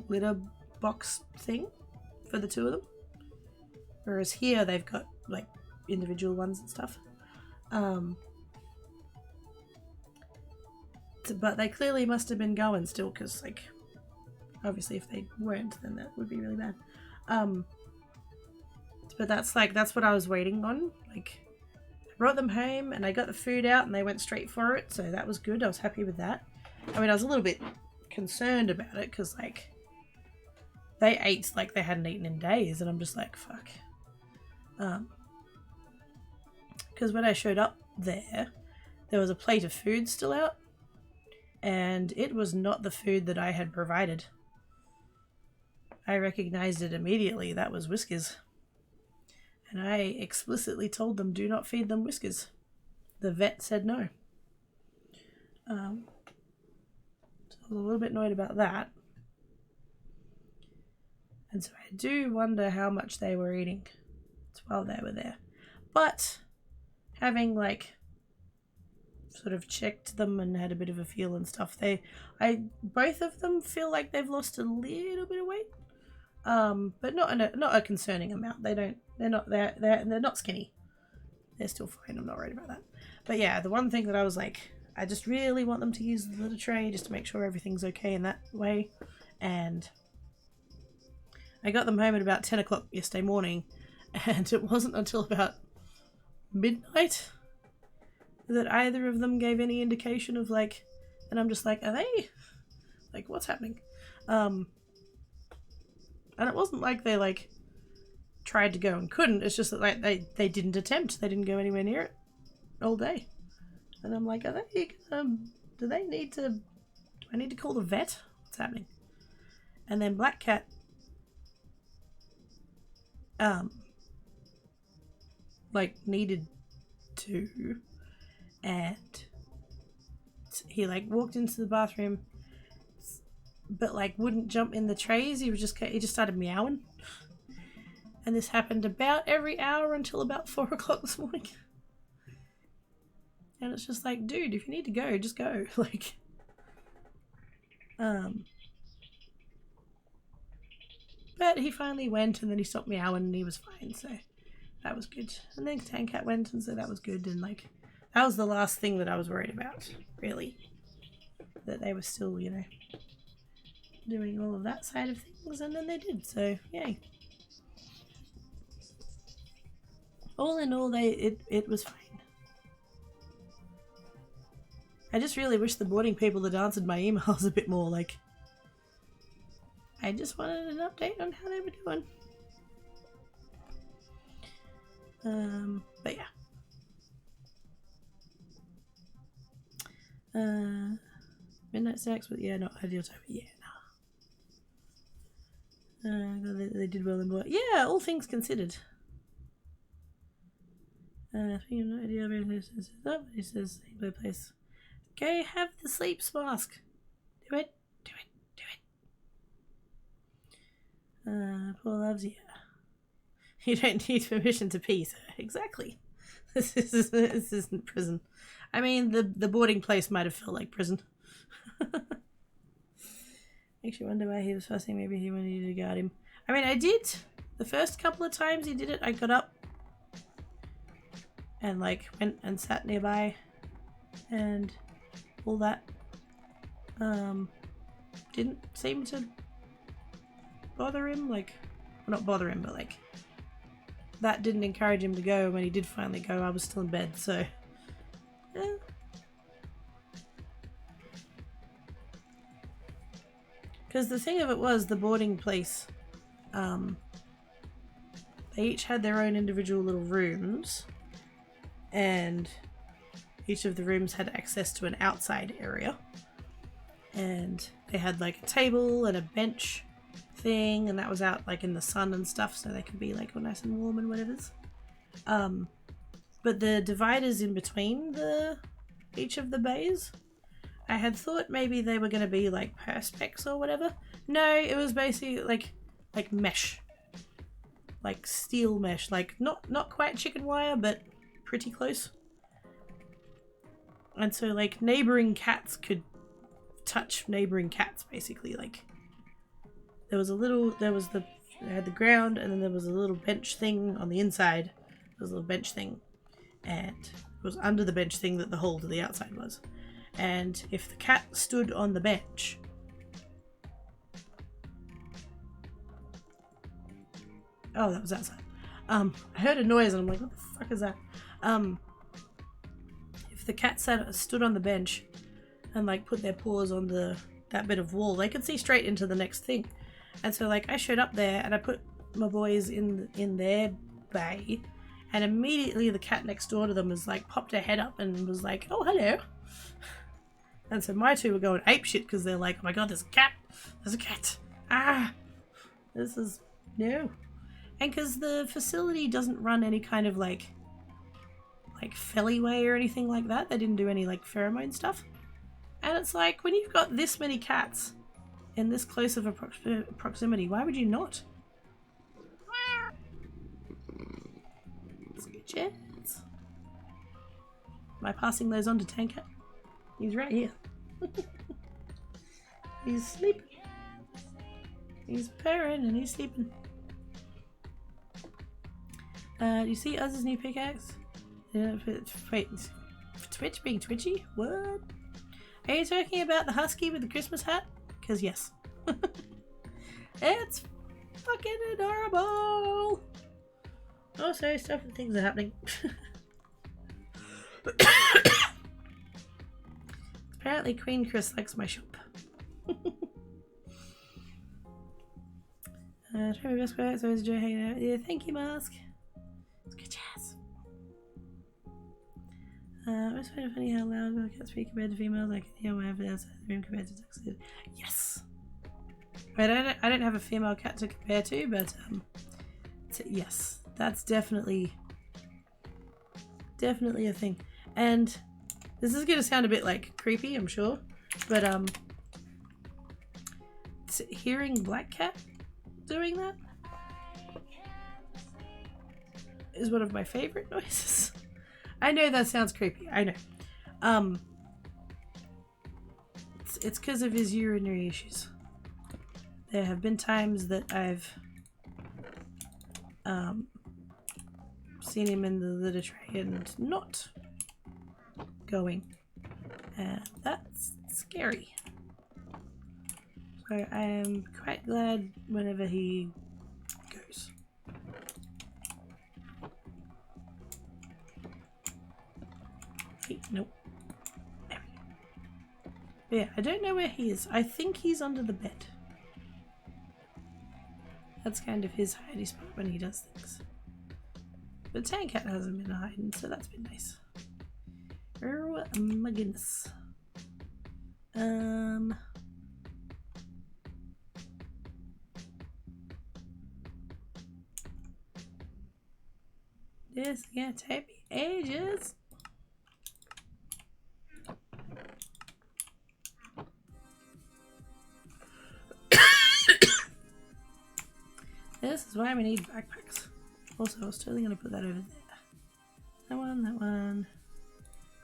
litter box thing for the two of them. Whereas here they've got like individual ones and stuff. But they clearly must have been going still because like obviously if they weren't then that would be really bad. But that's what I was waiting on. Like I brought them home and I got the food out and they went straight for it, so that was good. I was happy with that. I mean, I was a little bit concerned about it because like they ate like they hadn't eaten in days and I'm just like, fuck. Because when I showed up there was a plate of food still out and it was not the food that I had provided. I recognized it immediately. That was Whiskers. And I explicitly told them, do not feed them Whiskers. The vet said no. So I was a little bit annoyed about that. And so I do wonder how much they were eating while they were there. But having like sort of checked them and had a bit of a feel and stuff, both of them feel like they've lost a little bit of weight. But not a concerning amount. They're not skinny. They're still fine. I'm not worried about that. But yeah, the one thing that I was like, I just really want them to use the litter tray just to make sure everything's okay in that way. And I got them home at about 10 o'clock yesterday morning, and it wasn't until about midnight that either of them gave any indication of like, and I'm just like, are they, like, what's happening? And it wasn't like they like tried to go and couldn't, it's just that like they didn't attempt, they didn't go anywhere near it all day. And I'm like, are they, do I need to call the vet? What's happening? And then Black Cat, like needed to, and he like walked into the bathroom, but like wouldn't jump in the trays. He just started meowing. And this happened about every hour until about 4 o'clock this morning. And it's just like, dude, if you need to go, just go. Like, But he finally went, and then he stopped meowing, and he was fine, so that was good. And then Tankat went, and so that was good, and like, that was the last thing that I was worried about, really. That they were still, you know, doing all of that side of things, and then they did, so yay. All in all, it was fine. I just really wish the boarding people had answered my emails a bit more, like, I just wanted an update on how they were doing. But yeah. Midnight snacks, but yeah, not ideal time. Yeah, no. They did well in board. Yeah, all things considered. I think no idea but he says same place. Go have the sleep mask. Do it. Do it. Do it. Paul loves you. You don't need permission to pee, sir. Exactly. This isn't prison. I mean, the boarding place might have felt like prison. Makes you wonder why he was fussing. Maybe he wanted you to guard him. I mean, I did. The first couple of times he did it, I got up and like went and sat nearby and all that. Didn't seem to bother him. Like, well, not bother him, but like that didn't encourage him to go. When he did finally go, I was still in bed, so yeah. Because the thing of it was, the boarding place, they each had their own individual little rooms, and each of the rooms had access to an outside area, and they had like a table and a bench thing, and that was out like in the sun and stuff, so they could be like all nice and warm and whatever's. But the dividers in between each of the bays, I had thought maybe they were going to be like perspex or whatever. No, it was basically like mesh, like steel mesh, like not quite chicken wire, but pretty close. And so like neighboring cats could touch neighboring cats, basically. Like they had the ground, and then there was a little bench thing on the inside. There was a little bench thing, and it was under the bench thing that the hole to the outside was. And if the cat stood on the bench, oh, that was outside. I heard a noise and I'm like, what the fuck is that? If the cat stood on the bench and like put their paws on that bit of wall, they could see straight into the next thing. And so like I showed up there and I put my boys in their bay, and immediately the cat next door to them was like popped her head up and was like, oh, hello. And so my two were going apeshit because they're like, oh my god, there's a cat. There's a cat. Ah, this is no. And because the facility doesn't run any kind of like felly-way or anything like that. They didn't do any like pheromone stuff. And it's like, when you've got this many cats in this close of a proximity, why would you not? That's a good chance. Am I passing those on to Tankat? He's right here. He's sleeping. He's purring and he's sleeping. Do you see Uzz's new pickaxe? Yeah, wait, Twitch being twitchy? What? Are you talking about the husky with the Christmas hat? Because yes. It's fucking adorable! Also, stuff and things are happening. Apparently Queen Chris likes my shop. Try my best for it, so it's enjoy hanging out. Yeah, thank you, Mask. It's good jazz. I just find it funny how loud cats speak compared to females. I can hear my outside the room compared to ducks. Yes! I don't have a female cat to compare to, but yes, that's definitely a thing. And this is gonna sound a bit like creepy, I'm sure, but hearing Black Cat doing that is one of my favorite noises. I know that sounds creepy, I know. It's because of his urinary issues. There have been times that I've seen him in the litter tray and not going. And that's scary. So I am quite glad whenever he goes. Hey, nope. There we go. But yeah, I don't know where he is. I think he's under the bed. That's kind of his hidey spot when he does things. But Tankat hasn't been hiding, so that's been nice. Oh my goodness. This is gonna take me ages. This is why we need backpacks. Also, I was totally gonna put that over there. That one, that one.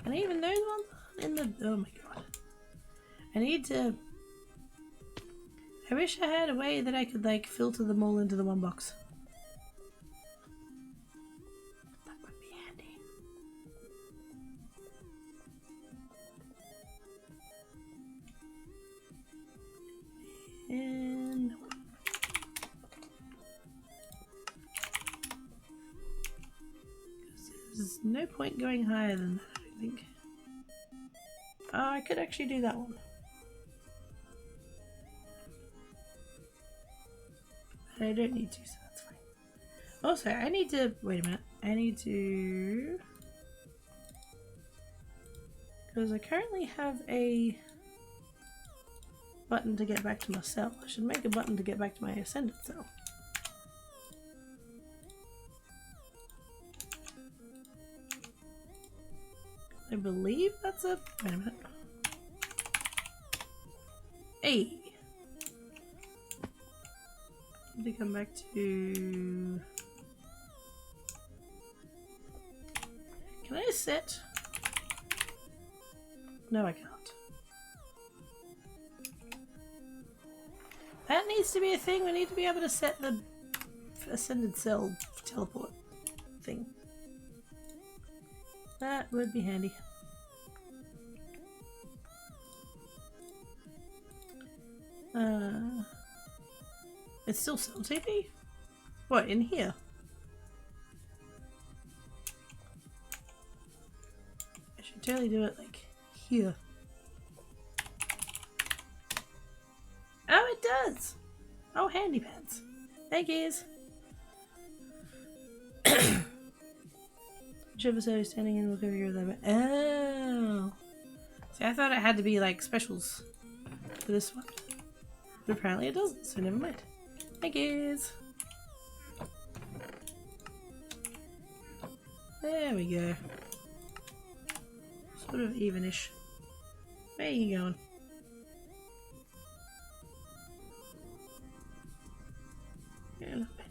And even those ones in the. Oh my god. I need to. I wish I had a way that I could like filter them all into the one box. That would be handy. And there's no point going higher than that, I don't think. Oh, I could actually do that one. But I don't need to, so that's fine. Also, I need to... Wait a minute. I need to... Because I currently have a button to get back to my cell. I should make a button to get back to my ascended cell. I believe that's a... Wait a minute. Hey! I need to come back to... Can I sit? No, I can't. That needs to be a thing. We need to be able to set the ascended cell teleport thing. That would be handy. It's still cell TP? What, in here? I should totally do it like here. Oh, it does! Oh, handy pants. Thank yous. Whichever side is standing in will cover your level. Oh! See, I thought it had to be like specials for this one. But apparently it doesn't, so never mind. Thank yous. There we go. Sort of evenish. Where are you going? Yeah, a little bit.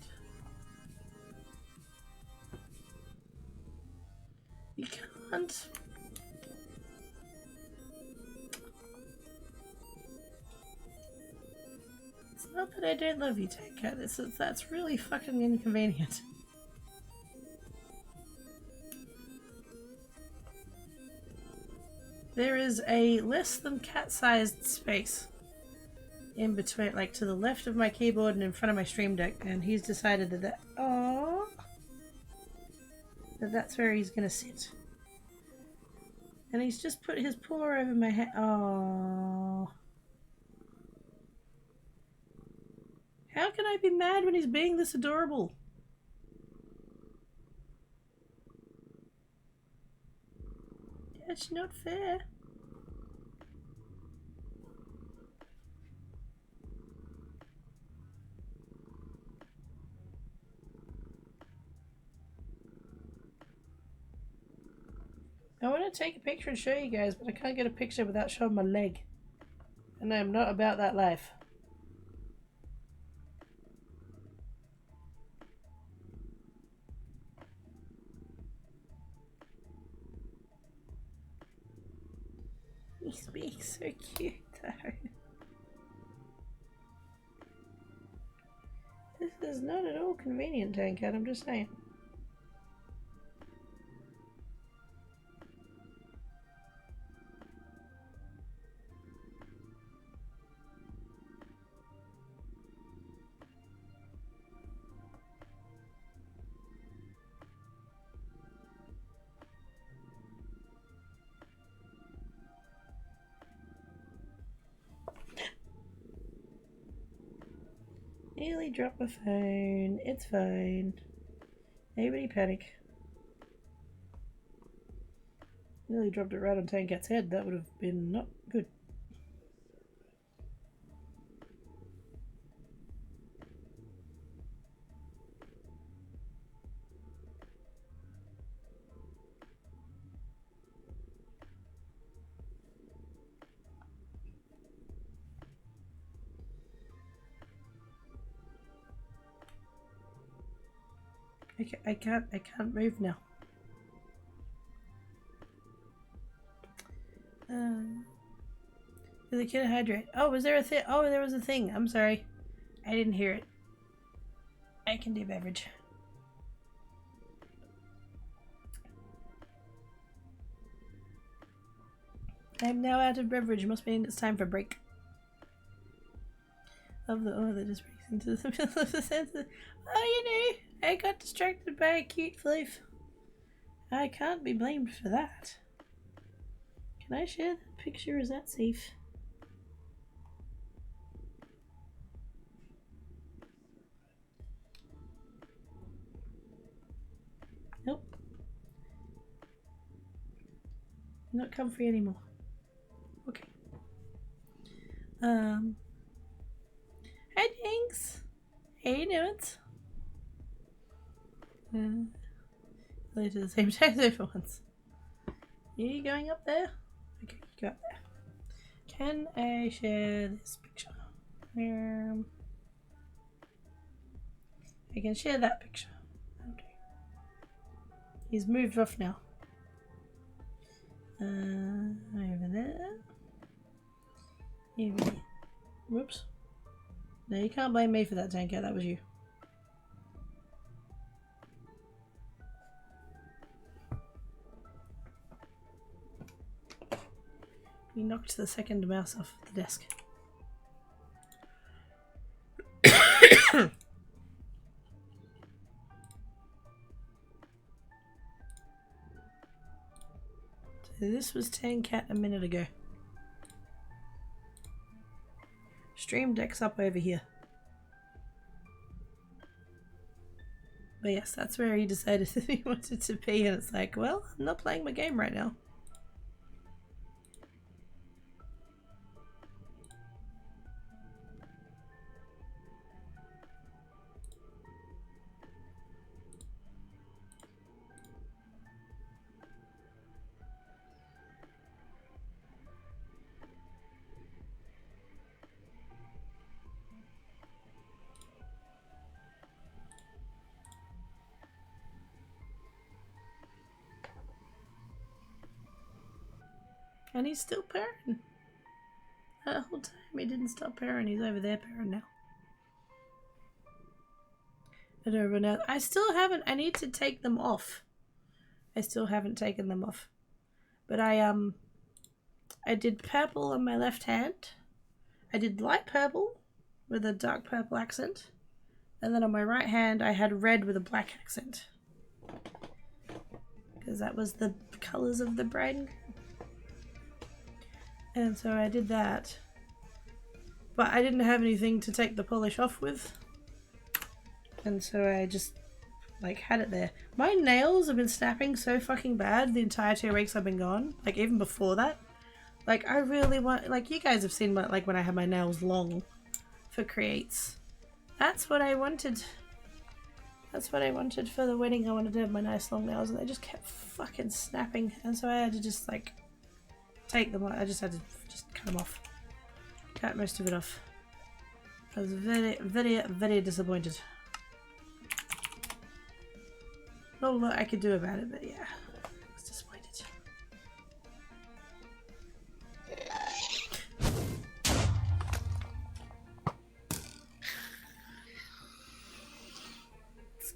You can't. It's not that I don't love you, Tankat. It's that that's really fucking inconvenient. There is a less than cat-sized space in between, like to the left of my keyboard and in front of my stream deck, and he's decided that that's where he's gonna sit. And he's just put his paw over my head. Oh, how can I be mad when he's being this adorable? That's not fair. I want to take a picture and show you guys, but I can't get a picture without showing my leg. And I'm not about that life. He's being so cute though. This is not at all convenient, Tankat, I'm just saying. Nearly dropped my phone. It's fine. Nobody panic. Nearly dropped it right on Tankat's head. That would have been not good. I can't move now. Did the kid hydrate? Oh, was there a thing? Oh, there was a thing. I'm sorry. I didn't hear it. I can do beverage. I'm now out of beverage. Must mean it's time for break. Love the that just breaks into the middle of the sentence. Oh, you know, I got distracted by a cute leaf. I can't be blamed for that. Can I share that picture? Is that safe? Nope. Not comfy anymore. Okay. Hi, Jinx. How you doing? Play to the same time as once. You going up there? Okay, you go up there. Can I share this picture? I can share that picture. Okay. He's moved off now. Over there. Over here. Whoops. No, you can't blame me for that, Tanker. That was you. You knocked the second mouse off the desk. So this was Tankat a minute ago. Stream Deck's up over here. But yes, that's where he decided that he wanted to be, and it's like, well, I'm not playing my game right now. And he's still purring. That whole time he didn't stop purring. He's over there purring now. I don't run out. I still haven't. I need to take them off. I still haven't taken them off. But I did purple on my left hand. I did light purple with a dark purple accent. And then on my right hand I had red with a black accent. Because that was the colours of the bride and groom. And so I did that. But I didn't have anything to take the polish off with. And so I just, like, had it there. My nails have been snapping so fucking bad the entire 2 weeks I've been gone. Like, even before that. Like, I really want, like, you guys have seen, my, like, when I had my nails long for creates. That's what I wanted. That's what I wanted for the wedding. I wanted to have my nice long nails, and they just kept fucking snapping. And so I had to just, like, take them. I just had to just cut them off. Cut most of it off. I was very, very, very disappointed. Not a lot I could do about it, but yeah, I was disappointed.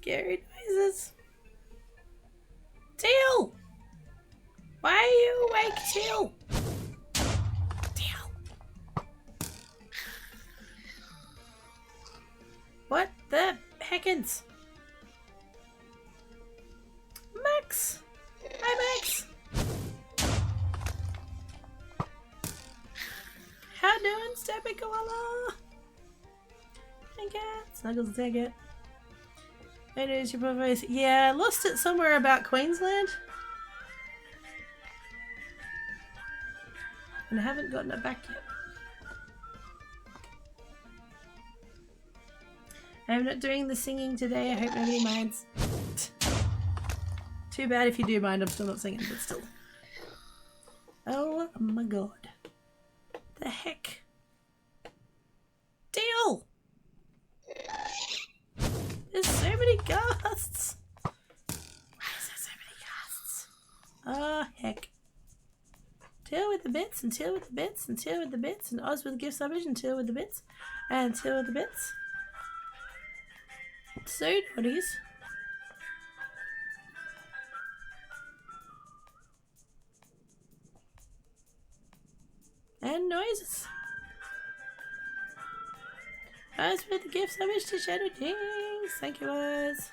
Scary noises. Teal! Why are you awake, Teal? Teal. What the heckins? Max! Hi, Max! How doing, Steppy Koala? Thank you. Snuggles, take it. It is your voice. Yeah, I lost it somewhere about Queensland. And I haven't gotten it back yet. I'm not doing the singing today. I hope nobody minds. Too bad if you do mind. I'm still not singing, but still. Oh my god. The heck? Deal! There's so many ghasts! Why is there so many ghasts? Oh, heck. Teal with the bits, and Teal with the bits, and Teal with the bits, and Oz with the gift subbage, and Teal with the bits, and Teal with the bits. So naughties. And noises. Oz with the gift subbage to Shadow Jinx. Thank you, Oz.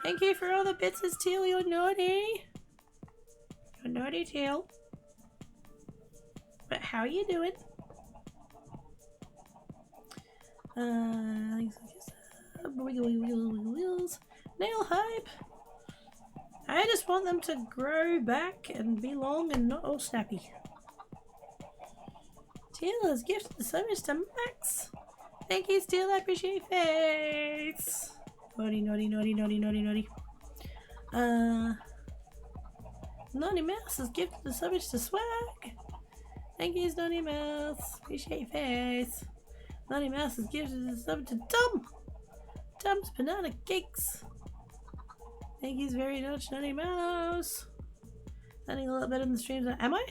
Thank you for all the bits as Teal, you're naughty. You're naughty, Teal. But how are you doing? Wheels. Nail hype. I just want them to grow back and be long and not all snappy. Teal has gifted the summons to Max. Thank you, Teal. I appreciate your face. Naughty, naughty, naughty, naughty, naughty, naughty. Naughty Mouse has gifted the summons to Swag. Thank you, Naughty Mouse. Appreciate your face. Naughty Mouse has gifted the sub to Tom. Tom's banana cakes. Thank you very much, Naughty Mouse. Sounding a lot better than the streams. Am I?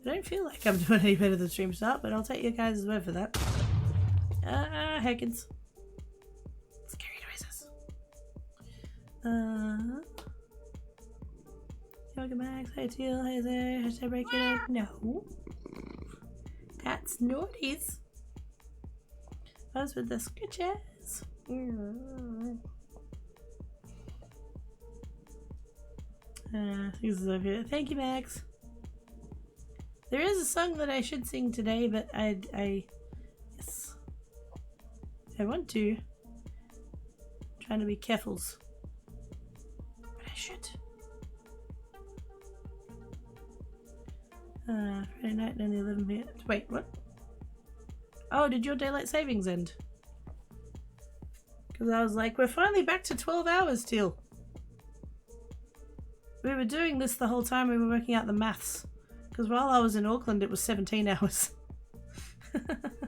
I don't feel like I'm doing any better than stream start, but I'll take your guys' word for that. Heckins. Scary noises. Welcome back. Hi, Teal. Hi there. Should I break it up? No. That's naughties. Us with the scritches. Thank you, Max. There is a song that I should sing today, but yes, I want to. I'm trying to be careful, but I should. Friday night and the 11 minutes. Wait, what? Oh, did your daylight savings end? Because I was like, we're finally back to 12 hours, Teal. We were doing this the whole time we were working out the maths. Because while I was in Auckland, it was 17 hours.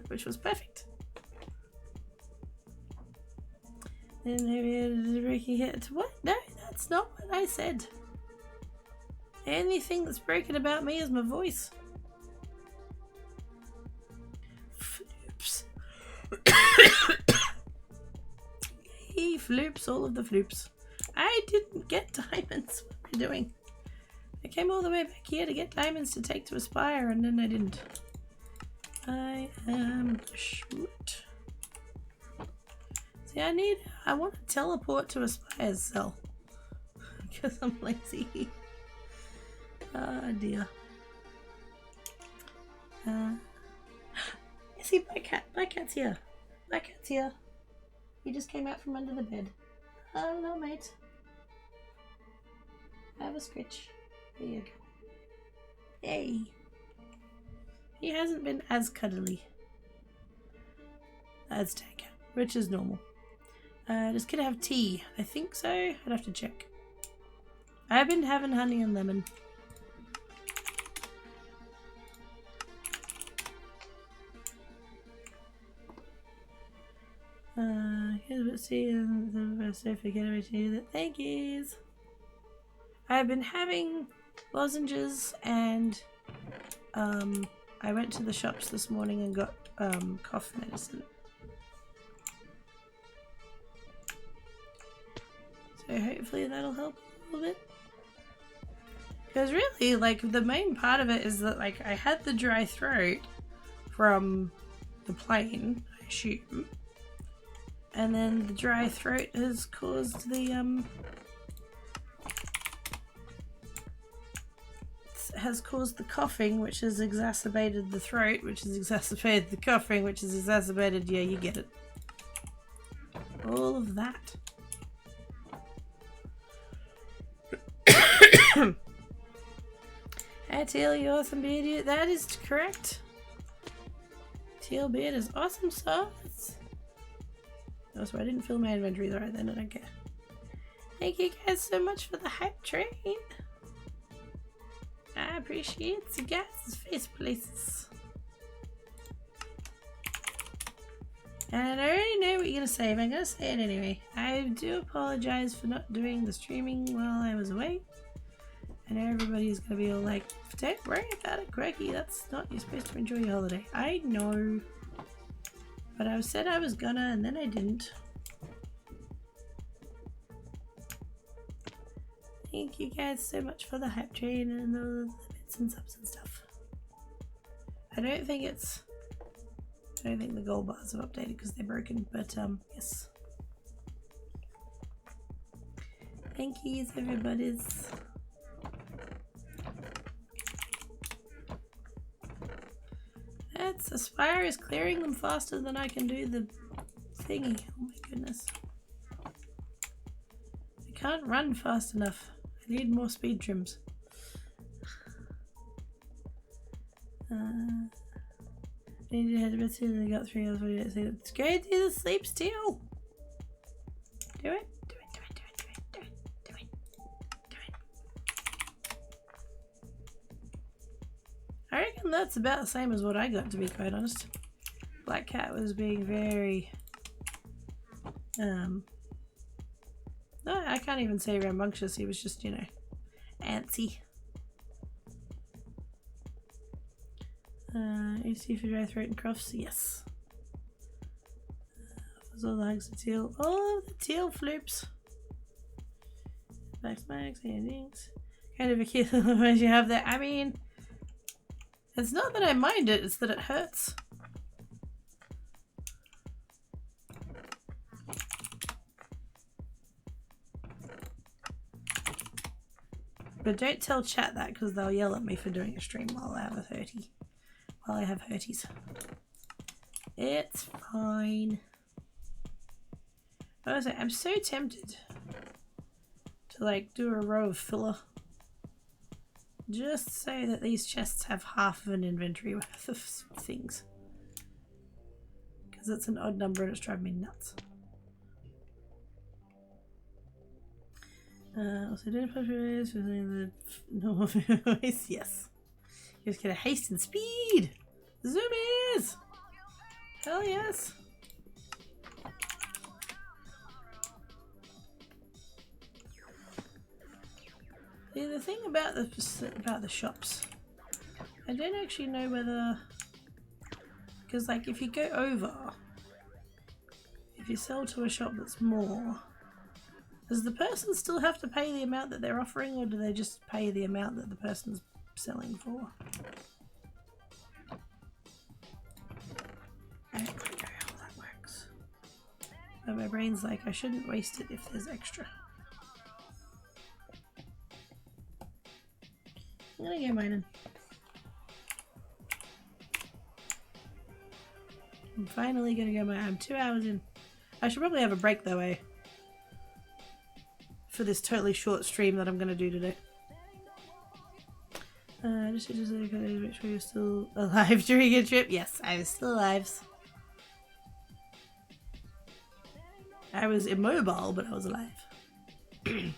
Which was perfect. And maybe Ricky hit. What? No, that's not what I said. The only thing that's broken about me is my voice. Floops. He floops, all of the floops. I didn't get diamonds. What am I doing? I came all the way back here to get diamonds to take to Aspire, and then I didn't. I am shoot. See, I want to teleport to Aspire's cell. Because I'm lazy. Oh dear. See, Black Cat's here. Black Cat's here. He just came out from under the bed. Hello, mate. Have a scritch. There you go. Yay. He hasn't been as cuddly as Tanker, which is normal. Does Kid have tea? I think so. I'd have to check. I've been having honey and lemon. Here's what see the forget everything that thank yous. I've been having lozenges and I went to the shops this morning and got cough medicine. So hopefully that'll help a little bit. Because really, like, the main part of it is that, like, I had the dry throat from the plane, I assume. And then the dry throat has caused the, coughing, which has exacerbated the throat, which has exacerbated the coughing, which has exacerbated, yeah, you get it. All of that. Hey Teal, you awesome beard. That is correct. Teal beard is awesome sauce. Oh, so I didn't fill my inventory. Alright then, I don't care. Thank you guys so much for the hype train. I appreciate you guys' face places. And I already know what you're gonna say, but I'm gonna say it anyway. I do apologize for not doing the streaming while I was away. I know everybody's gonna be all like, don't worry about it, Craigie, that's not, you're supposed to enjoy your holiday. I know. But I said I was gonna, and then I didn't. Thank you guys so much for the hype train and the bits and subs and stuff. I don't think the gold bars have updated because they're broken, but yes. Thank you, everybody's. That's Aspire is clearing them faster than I can do the thingy. Oh my goodness. I can't run fast enough. I need more speed trims. I need to head to bed soon and I got 3 hours. Let's go do the sleep still. Do it. I reckon that's about the same as what I got, to be quite honest. Black Cat was being very no, I can't even say rambunctious, he was just, you know, antsy. AC for dry throat and coughs, yes. Offers all the hugs to Teal. All of the Teal floops. Max, endings. Kind of a cute little emoji you have there. I mean, it's not that I mind it, it's that it hurts. But don't tell chat that because they'll yell at me for doing a stream while I have a 30. While I have hurties. It's fine. Honestly, I'm so tempted to like do a row of filler. Just so that these chests have half of an inventory worth of things. Because it's an odd number and it's driving me nuts. Also, don't push ways for the normal voice. Yes. You just get a haste and speed. Zoomies! Hell yes. See, the thing about the shops, I don't actually know whether, because like if you go over, if you sell to a shop that's more, does the person still have to pay the amount that they're offering, or do they just pay the amount that the person's selling for? I don't quite know how that works. But my brain's like, I shouldn't waste it if there's extra. I'm gonna go mining. I'm finally gonna go mining. I'm 2 hours in. I should probably have a break though, eh? For this totally short stream that I'm gonna do today. Just make sure you're still alive during your trip. Yes, I was still alive. I was immobile, but I was alive. Wait,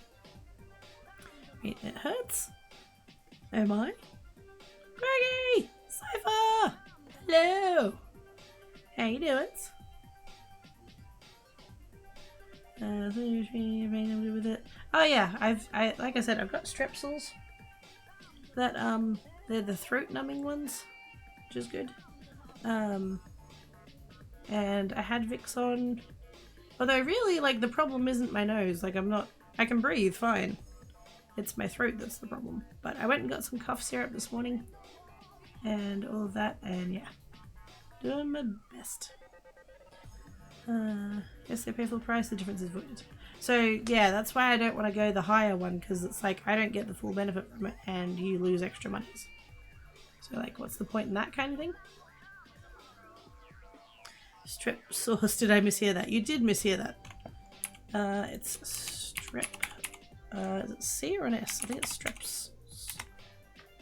it hurts? Am I? Greggy! Cypher! Hello! How you doing? With it. Oh yeah, I like I said, I've got strepsils. That they're the throat numbing ones, which is good. And I had Vicks on. Although really, like, the problem isn't my nose. Like, I'm not I can breathe fine. It's my throat that's the problem. But I went and got some cough syrup this morning and all of that, and yeah, doing my best. Yes, they pay full price, the difference is voided. So yeah, that's why I don't want to go the higher one, because it's like I don't get the full benefit from it and you lose extra monies. So like, what's the point in that kind of thing? Strip sauce, did I mishear that? You did mishear that. It's strip. Is it C or an S? I think it's strips.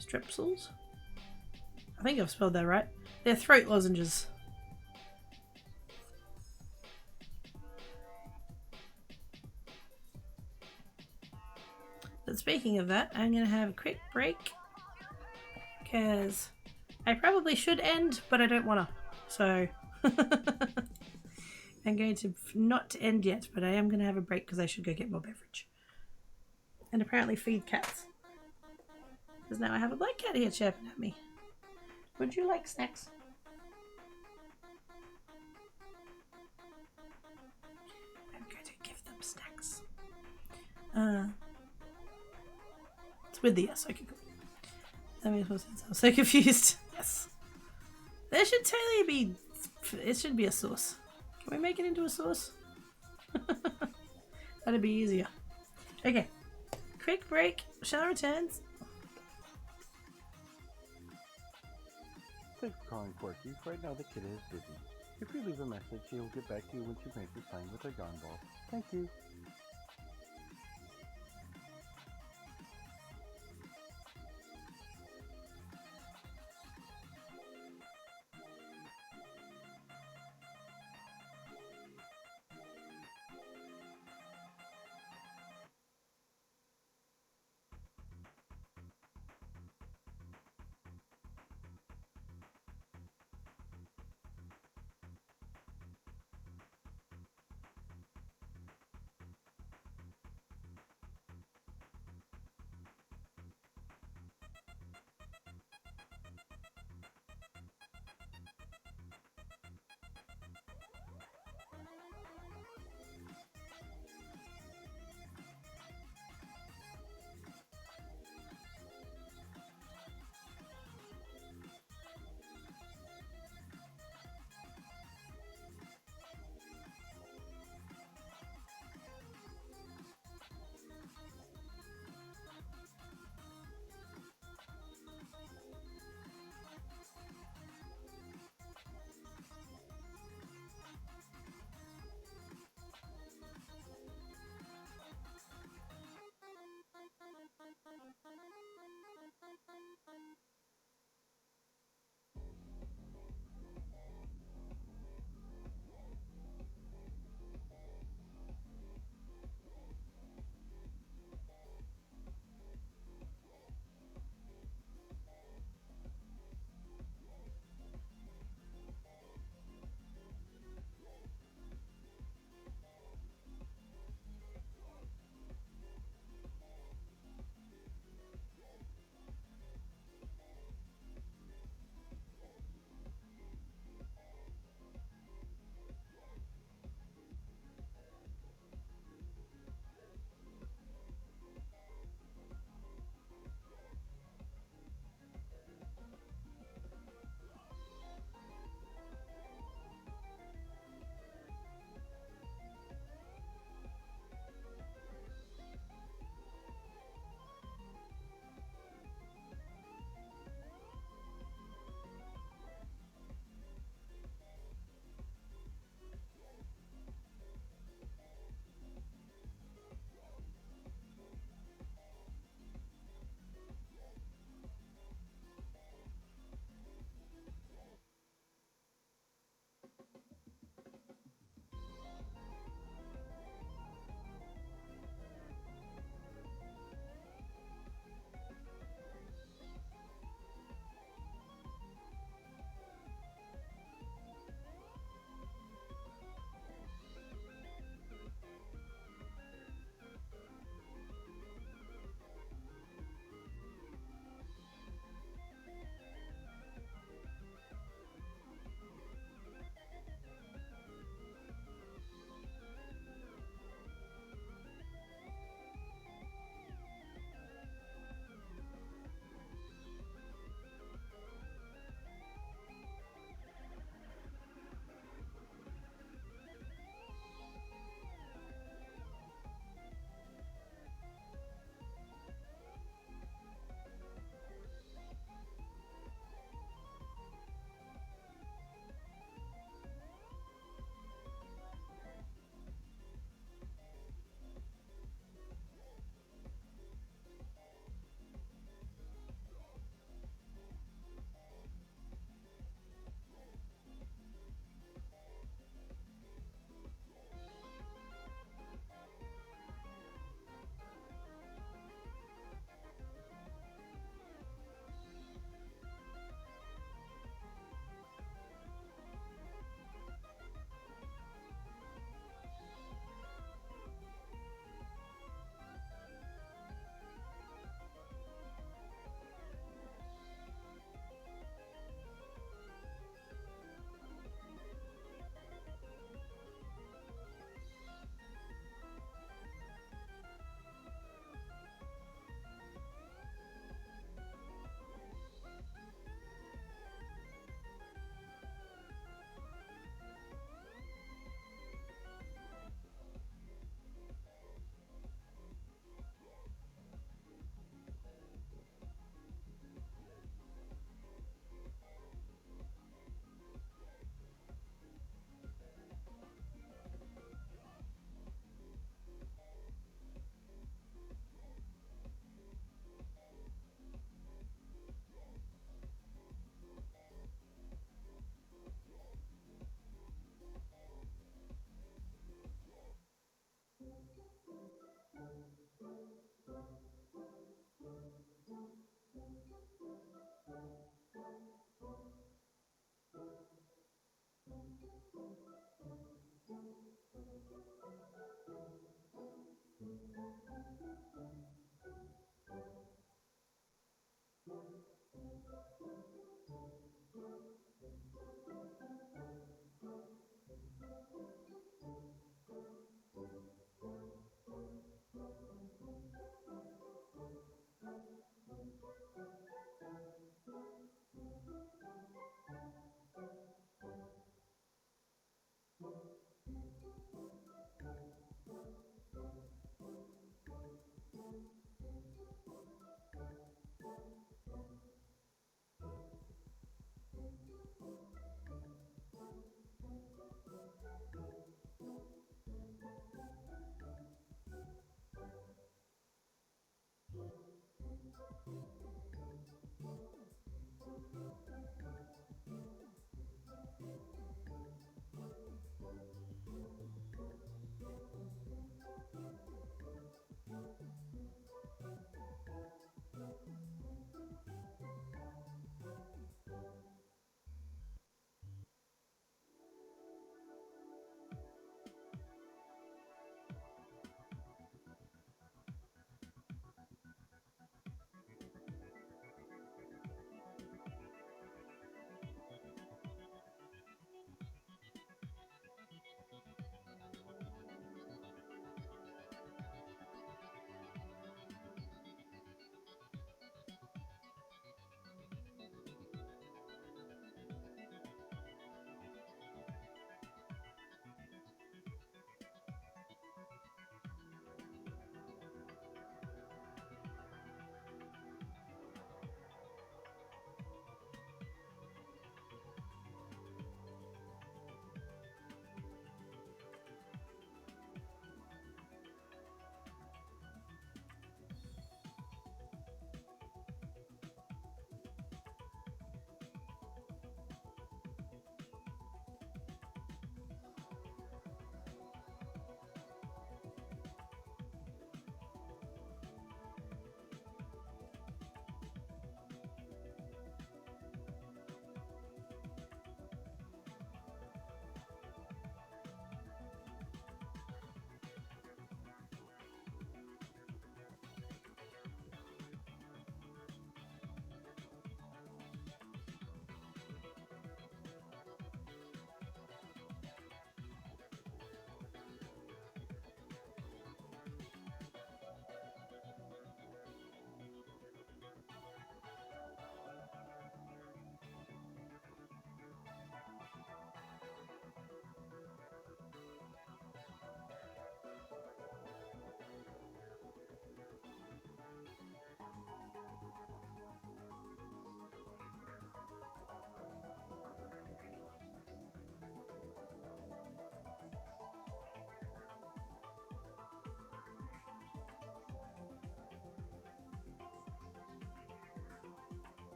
Strepsils? I think I've spelled that right. They're throat lozenges. But speaking of that, I'm going to have a quick break because I probably should end, but I don't want to. So I'm going to not end yet, but I am going to have a break because I should go get more beverage. And apparently feed cats. Because now I have a black cat here chirping at me. Would you like snacks? I'm going to give them snacks. It's with the S. Okay, cool. That makes more sense. I'm so confused. Yes. There should totally be... It should be a sauce. Can we make it into a sauce? That'd be easier. Okay. Quick break. Shall returns. Thanks for calling Corky. Right now the kid is busy. If you leave a message, he will get back to you when she makes the sign with her yarn ball. Thank you.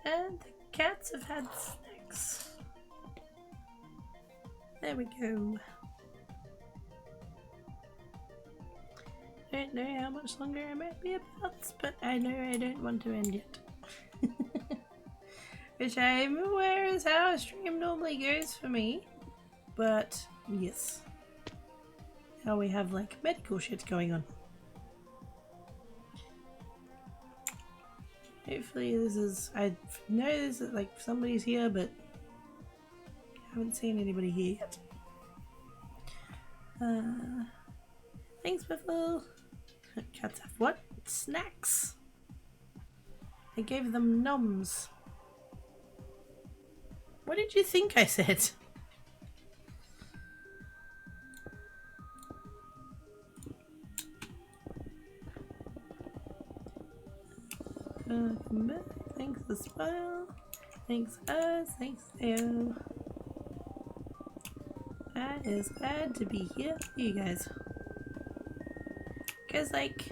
And the cats have had snacks. There we go. Don't know how much longer I might be about, but I know I don't want to end yet. Which I'm aware is how a stream normally goes for me. But, yes. Now we have, like, medical shit going on. Hopefully this is... I know this is, like, somebody's here, but I haven't seen anybody here yet. Thanks, Biffle. Cats have what? Snacks. I gave them noms. What did you think I said? Thanks as well. Thanks us. Thanks you. I is glad to be here for you guys. Because, like,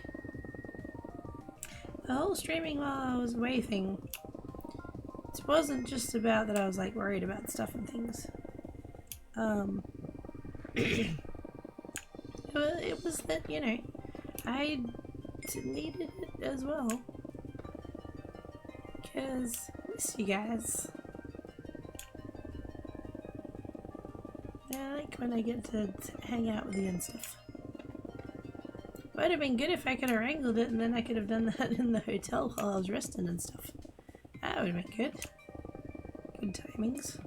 the whole streaming while I was away thing, it wasn't just about that I was, like, worried about stuff and things. It was that, you know, I needed it as well. Because I miss you guys. I like when I get to hang out with you and stuff. Would have been good if I could have wrangled it and then I could have done that in the hotel while I was resting and stuff. That would have been good. Good timings.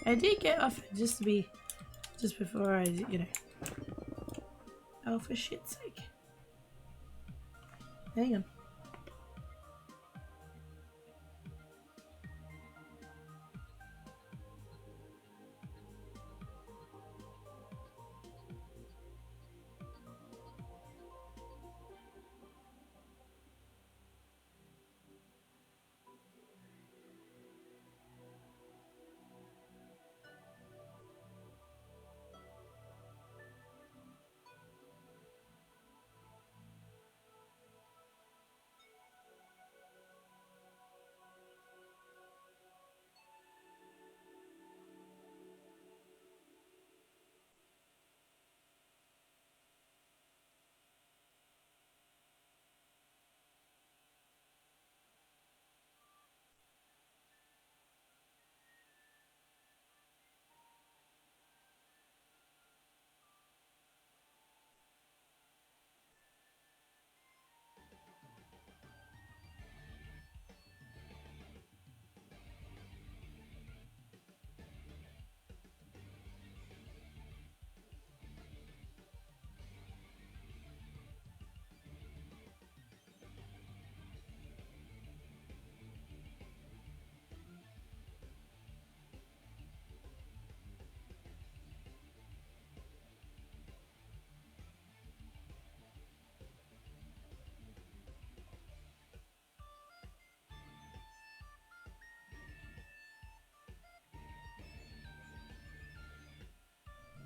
I did get off just before I, you know. Oh, for shit's sake. Hang on.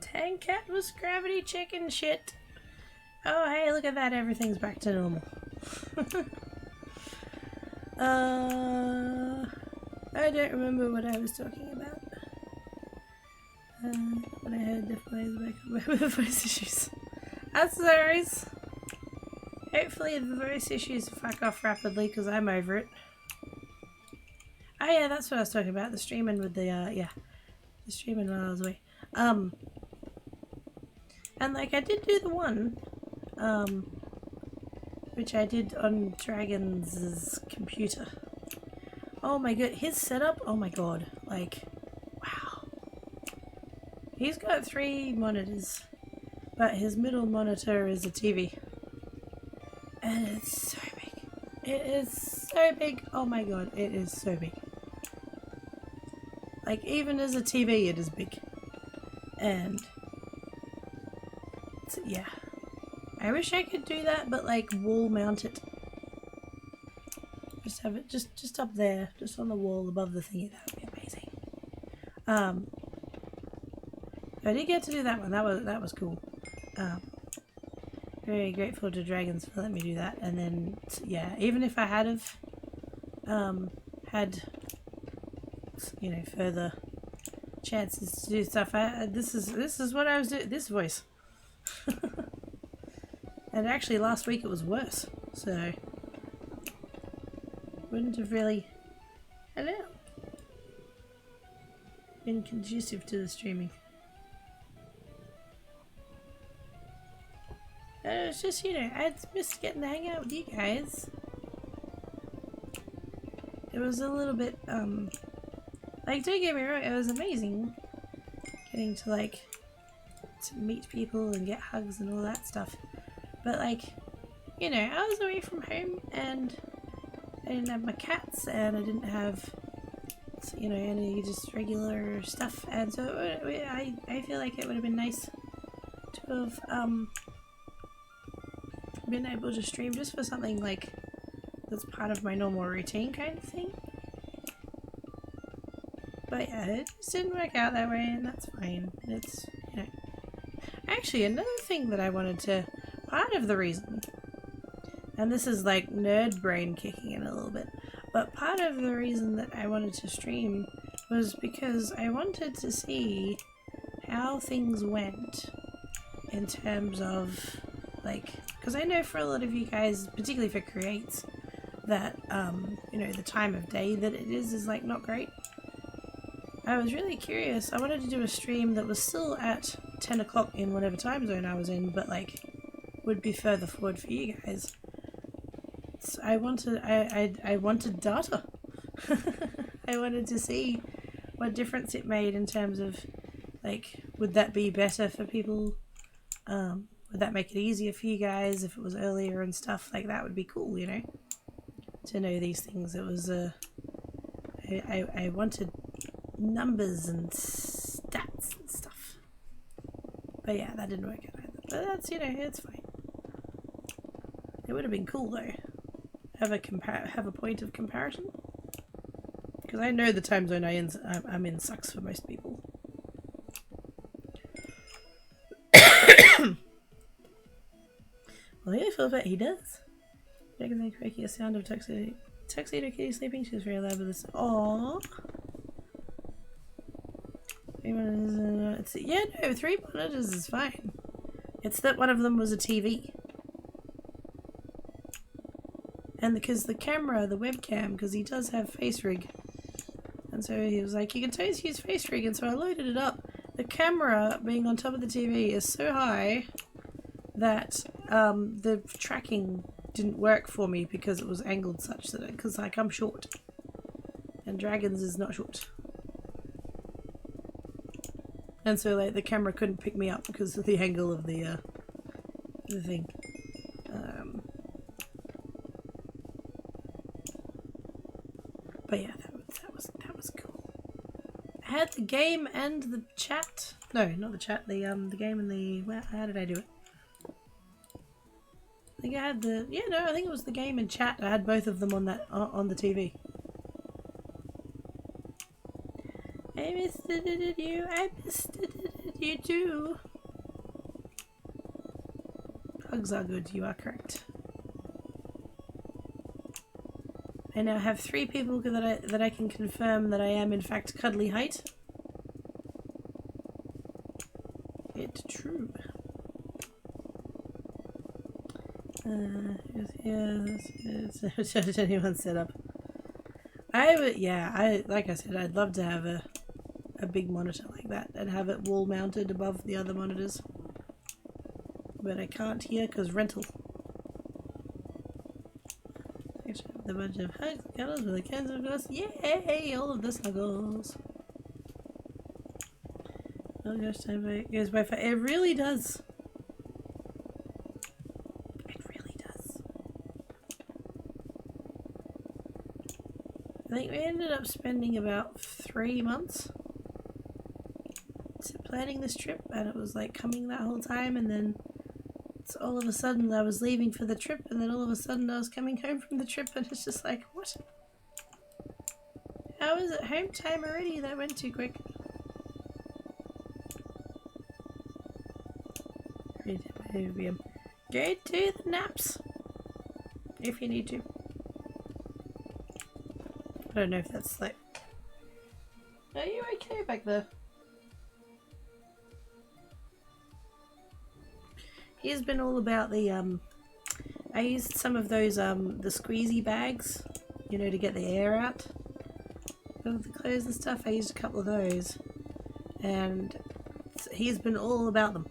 Tank cat was gravity chicken shit. Oh, hey, look at that. Everything's back to normal. I don't remember what I was talking about. But I heard definitely back up with voice issues. That's worries. Hopefully the voice issues fuck off rapidly because I'm over it. Oh yeah, that's what I was talking about. The streaming with the, yeah. The streaming while I was away. And like I did do the one, which I did on Dragon's computer. Oh my god, his setup, oh my god, like, wow. He's got 3 monitors, but his middle monitor is a TV. And it's so big. It is so big, oh my god, it is so big. Like, even as a TV, it is big. And yeah, I wish I could do that, but like wall mount it. Just have it just up there, just on the wall above the thingy. That would be amazing. I did get to do that one. That was cool. very grateful to Dragons for letting me do that. And then, yeah, even if I had have had, you know, further chances to do stuff, this is what I was doing. This voice. And actually, last week it was worse, so wouldn't have really, hello, been conducive to the streaming. It was just, you know, I missed getting to hang out with you guys. It was a little bit, like, don't get me wrong, it was amazing getting to, like, to meet people and get hugs and all that stuff. But, like, you know, I was away from home and I didn't have my cats and I didn't have, you know, any just regular stuff. And so I feel like it would have been nice to have been able to stream just for something like that's part of my normal routine kind of thing. But yeah, it just didn't work out that way, and that's fine. It's, you know. Actually, another thing that I wanted to, part of the reason, and this is like nerd brain kicking in a little bit, but part of the reason that I wanted to stream was because I wanted to see how things went in terms of, like, because I know for a lot of you guys, particularly for creates, that, you know, the time of day that it is like not great. I was really curious. I wanted to do a stream that was still at 10 o'clock in whatever time zone I was in, but like would be further forward for you guys. So I wanted data. I wanted to see what difference it made in terms of, like, would that be better for people? Would that make it easier for you guys if it was earlier and stuff? Like, that would be cool, you know, to know these things. It was I wanted numbers and stats and stuff. But yeah, that didn't work out either. But that's, you know, it's fine. It would have been cool though. Have a point of comparison. Because I know the time zone I'm in sucks for most people. Well, yeah, I feel that he does. Dragon then making a sound of Tuxedo Kitty sleeping. She was very loud with this. Aww. Yeah, no, 3 monitors is fine. It's that one of them was a TV. And because the camera, the webcam, because he does have face rig. And so he was like, you can totally use face rig. And so I loaded it up. The camera being on top of the TV is so high that the tracking didn't work for me because it was angled such that, because like I'm short. And Dragons is not short. And so like the camera couldn't pick me up because of the angle of the thing. But yeah, that was cool. I had the game and the chat. No, not the chat. The game and the. How did I do it? I think I had the. Yeah, no, I think it was the game and chat. I had both of them on that on the TV. I missed you. I missed you too. Hugs are good. You are correct. I now have 3 people that I can confirm that I am in fact cuddly height. It's true. Did anyone set up? I would, yeah. Like I said, I'd love to have a big monitor like that and have it wall mounted above the other monitors. But I can't here because rental. The bunch of hugs, cuddles with a cans of ghosts. Yay! All of the snuggles. Oh gosh, time goes by fast. It really does. It really does. I think we ended up spending about 3 months planning this trip, and it was like coming that whole time, and then all of a sudden I was leaving for the trip, and then all of a sudden I was coming home from the trip, and it's just like, what? How is it home time already? That went too quick. Go to the naps. If you need to. I don't know if that's like... Are you okay back there? He's been all about the, I used some of those, the squeezy bags, you know, to get the air out of the clothes and stuff. I used a couple of those. And he's been all about them.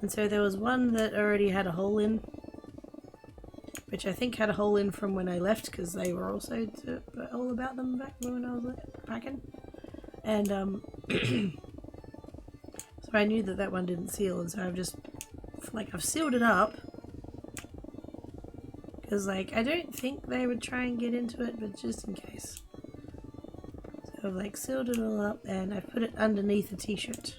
And so there was one that already had a hole in, which I think had a hole in from when I left, because they were also all about them back when I was packing. And so I knew that that one didn't seal, and so I've just, like, I've sealed it up, because, like, I don't think they would try and get into it, but just in case. So I've, like, sealed it all up, and I've put it underneath the t-shirt.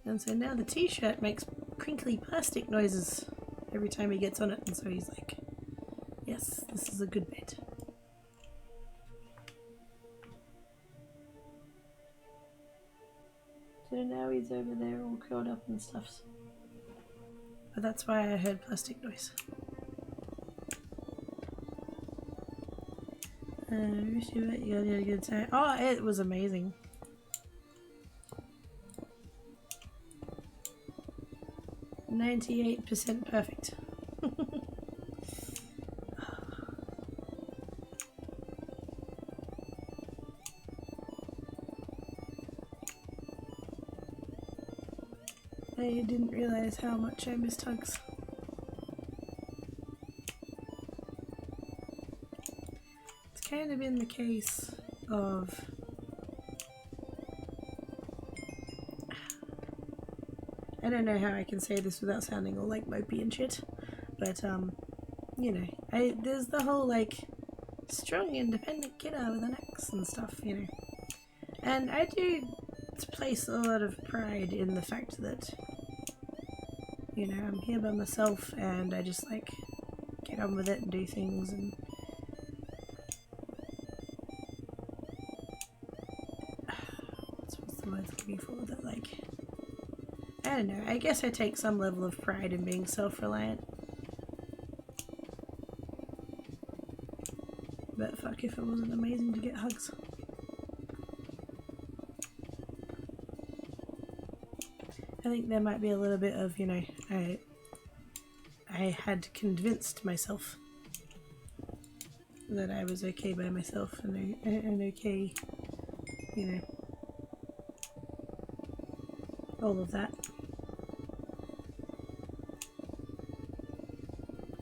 And so now the t-shirt makes crinkly plastic noises every time he gets on it, and so he's like, yes, this is a good bed. So now he's over there all curled up and stuff. But that's why I heard plastic noise. You had a good time. Oh, it was amazing. %98 perfect. I didn't realize how much I missed hugs. It's kind of been the case of I don't know how I can say this without sounding all like mopey and shit, but you know, there's the whole like strong independent kiddo with an axe and stuff, you know. And I do place a lot of pride in the fact that, you know, I'm here by myself and I just like get on with it and do things, and what's the word I'm looking for, that like, I don't know, I guess I take some level of pride in being self-reliant. But fuck if it wasn't amazing to get hugs. I think there might be a little bit of, you know, I had convinced myself that I was okay by myself and okay, you know, all of that.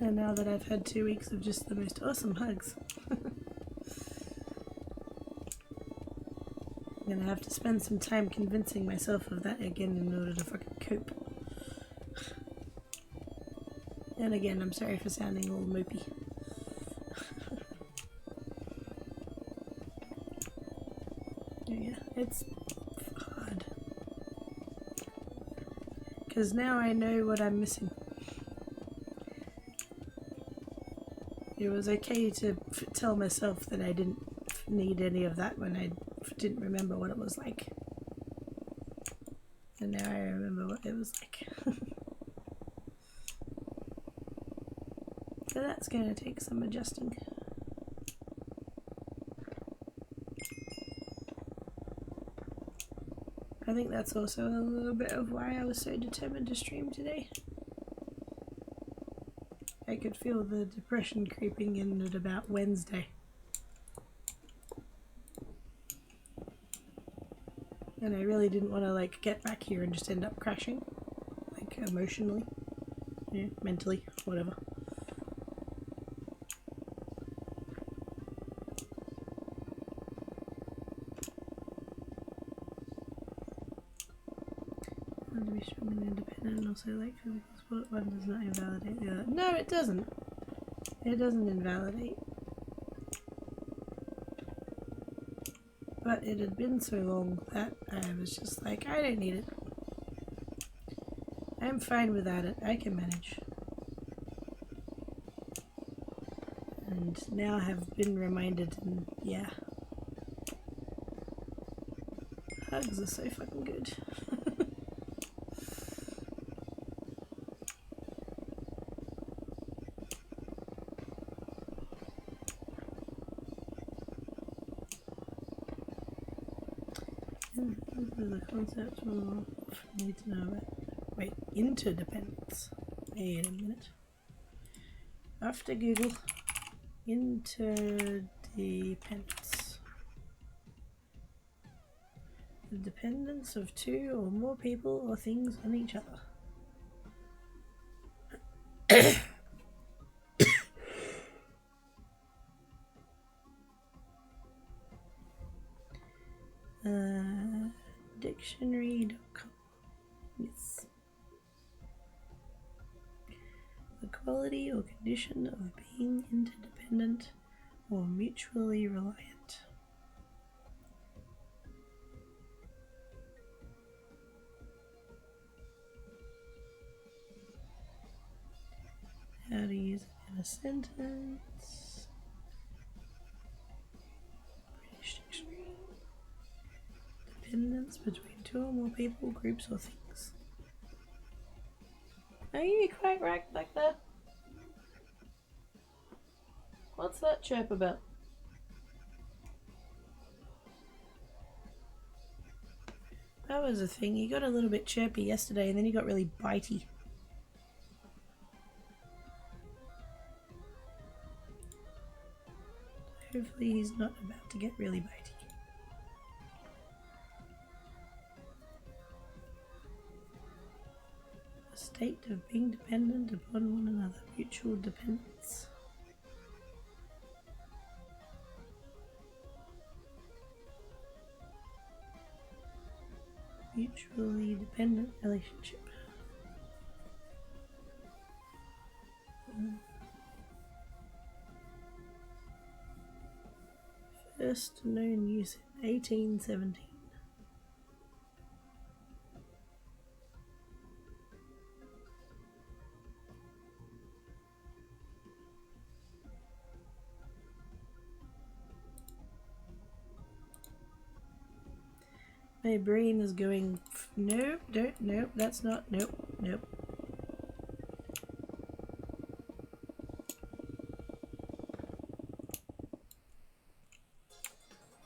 And now that I've had 2 weeks of just the most awesome hugs, I'm gonna have to spend some time convincing myself of that again in order to fucking cope. And again, I'm sorry for sounding all mopey. Yeah, it's hard. Because now I know what I'm missing. It was okay to tell myself that I didn't need any of that when I didn't remember what it was like. And now I remember what it was like. So that's going to take some adjusting. I think that's also a little bit of why I was so determined to stream today. I could feel the depression creeping in at about Wednesday. And I really didn't want to like get back here and just end up crashing. Like emotionally. Yeah, mentally, whatever. I want to be strong and independent and also like physical sport. One does not invalidate the other. No, it doesn't. It doesn't invalidate. But it had been so long that I was just like, I don't need it. I'm fine without it. I can manage. And now I have been reminded, and yeah. Hugs are so fucking good. The concept we'll need to know about. Wait, interdependence. Wait a minute. After Google, interdependence. The dependence of two or more people or things on each other. Dictionary.com. Yes. The quality or condition of being interdependent or mutually reliant. How to use it in a sentence. British Dictionary. Dependence between two or more people, groups, or things. Are you quite right back there? What's that chirp about? That was a thing. You got a little bit chirpy yesterday and then you got really bitey. Hopefully he's not about to get really bitey. A state of being dependent upon one another. Mutual dependence. Mutually dependent relationship. First known use in 1817. My brain is going, nope, nope, that's not, nope, nope.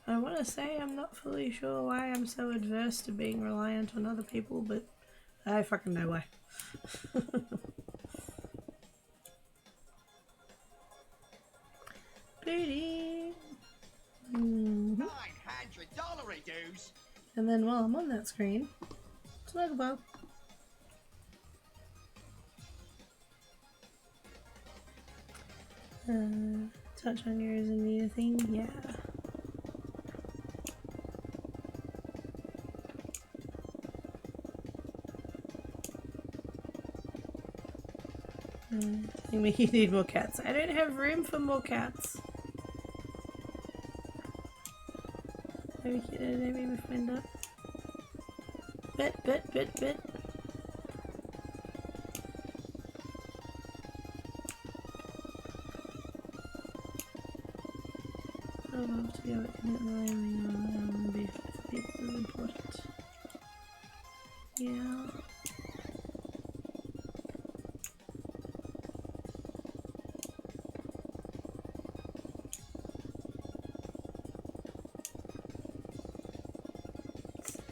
I want to say I'm not fully sure why I'm so adverse to being reliant on other people, but I fucking know why. Booty. $900 dues. And then while I'm on that screen, Snugglebug. Touch on yours and the thing, yeah. I think you need more cats. I don't have room for more cats. Maybe we find out. Bit. I love to go in it and be people is important. Yeah.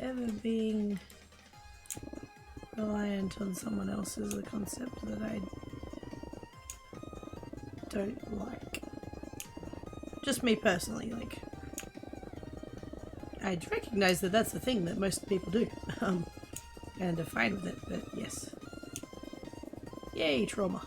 Ever being reliant on someone else is a concept that I don't like. Just me personally, like, I recognize that that's a thing that most people do, and are fine with it, but yes. Yay, trauma.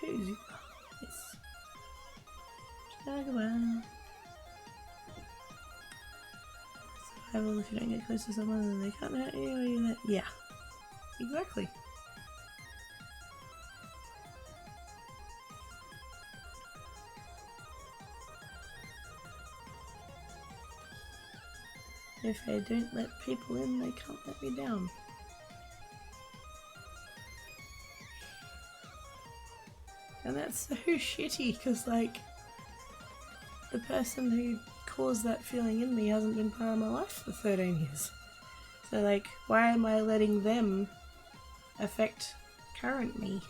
Who's you? Yes. Survival. If you don't get close to someone, then they can't hurt you. Or you yeah. Exactly. If I don't let people in, they can't let me down. And that's so shitty, because, like, the person who caused that feeling in me hasn't been part of my life for 13 years. So, like, why am I letting them affect current me?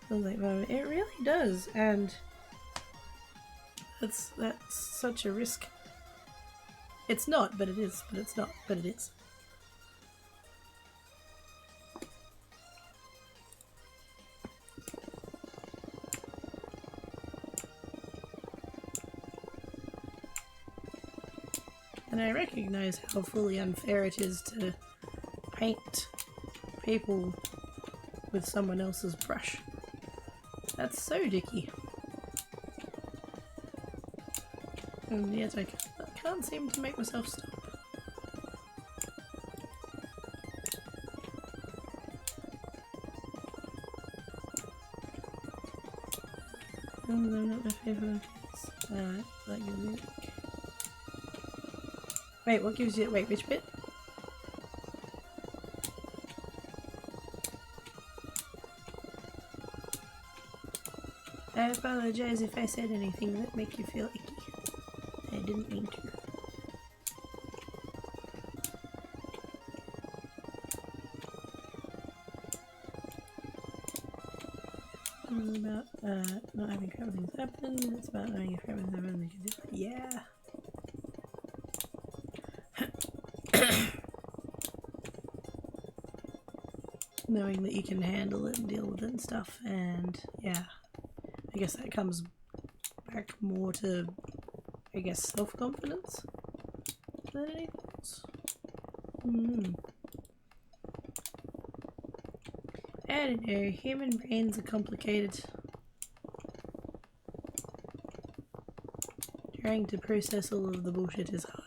I was like, well, it really does, and that's such a risk. It's not, but it is. But it's not, but it is. And I recognize how fully unfair it is to paint people with someone else's brush. That's so dicky. And yet I can't seem to make myself stop. Oh, they're not my favourite kids. Like your music. Wait, what gives you... Wait, which bit? I apologize if I said anything that make you feel icky. I didn't mean to. It's about not having crap things happen. It's about knowing if crap things happen. Yeah. Knowing that you can handle it and deal with it and stuff, and yeah, I guess that comes back more to, I guess, self-confidence than anything else. I don't know, human brains are complicated. Trying to process all of the bullshit is hard.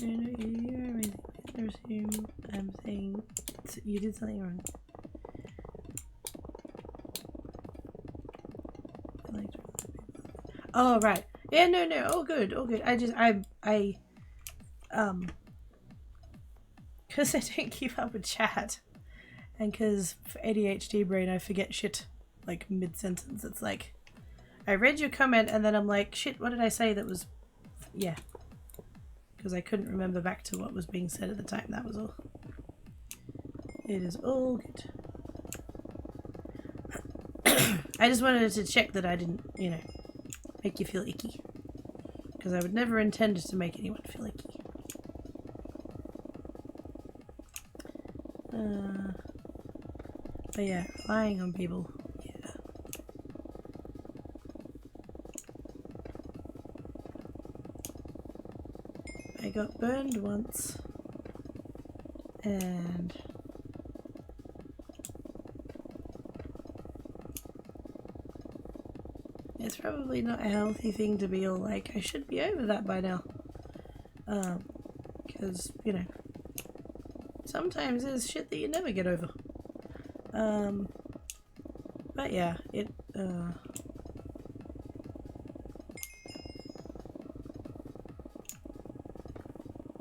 You're amazing. I assume I'm saying you did something wrong. Oh right. Yeah, no, all good. Because I don't keep up with chat, and because for ADHD brain I forget shit like mid-sentence. It's like, I read your comment and then I'm like, shit, what did I say that was... Yeah. Because I couldn't remember back to what was being said at the time, that was all. It is all good. I just wanted to check that I didn't, you know, make you feel icky. Because I would never intend to make anyone feel icky. But yeah, relying on people, yeah. I got burned once, and it's probably not a healthy thing to be all like, I should be over that by now. Because, you know, sometimes there's shit that you never get over. But yeah, it,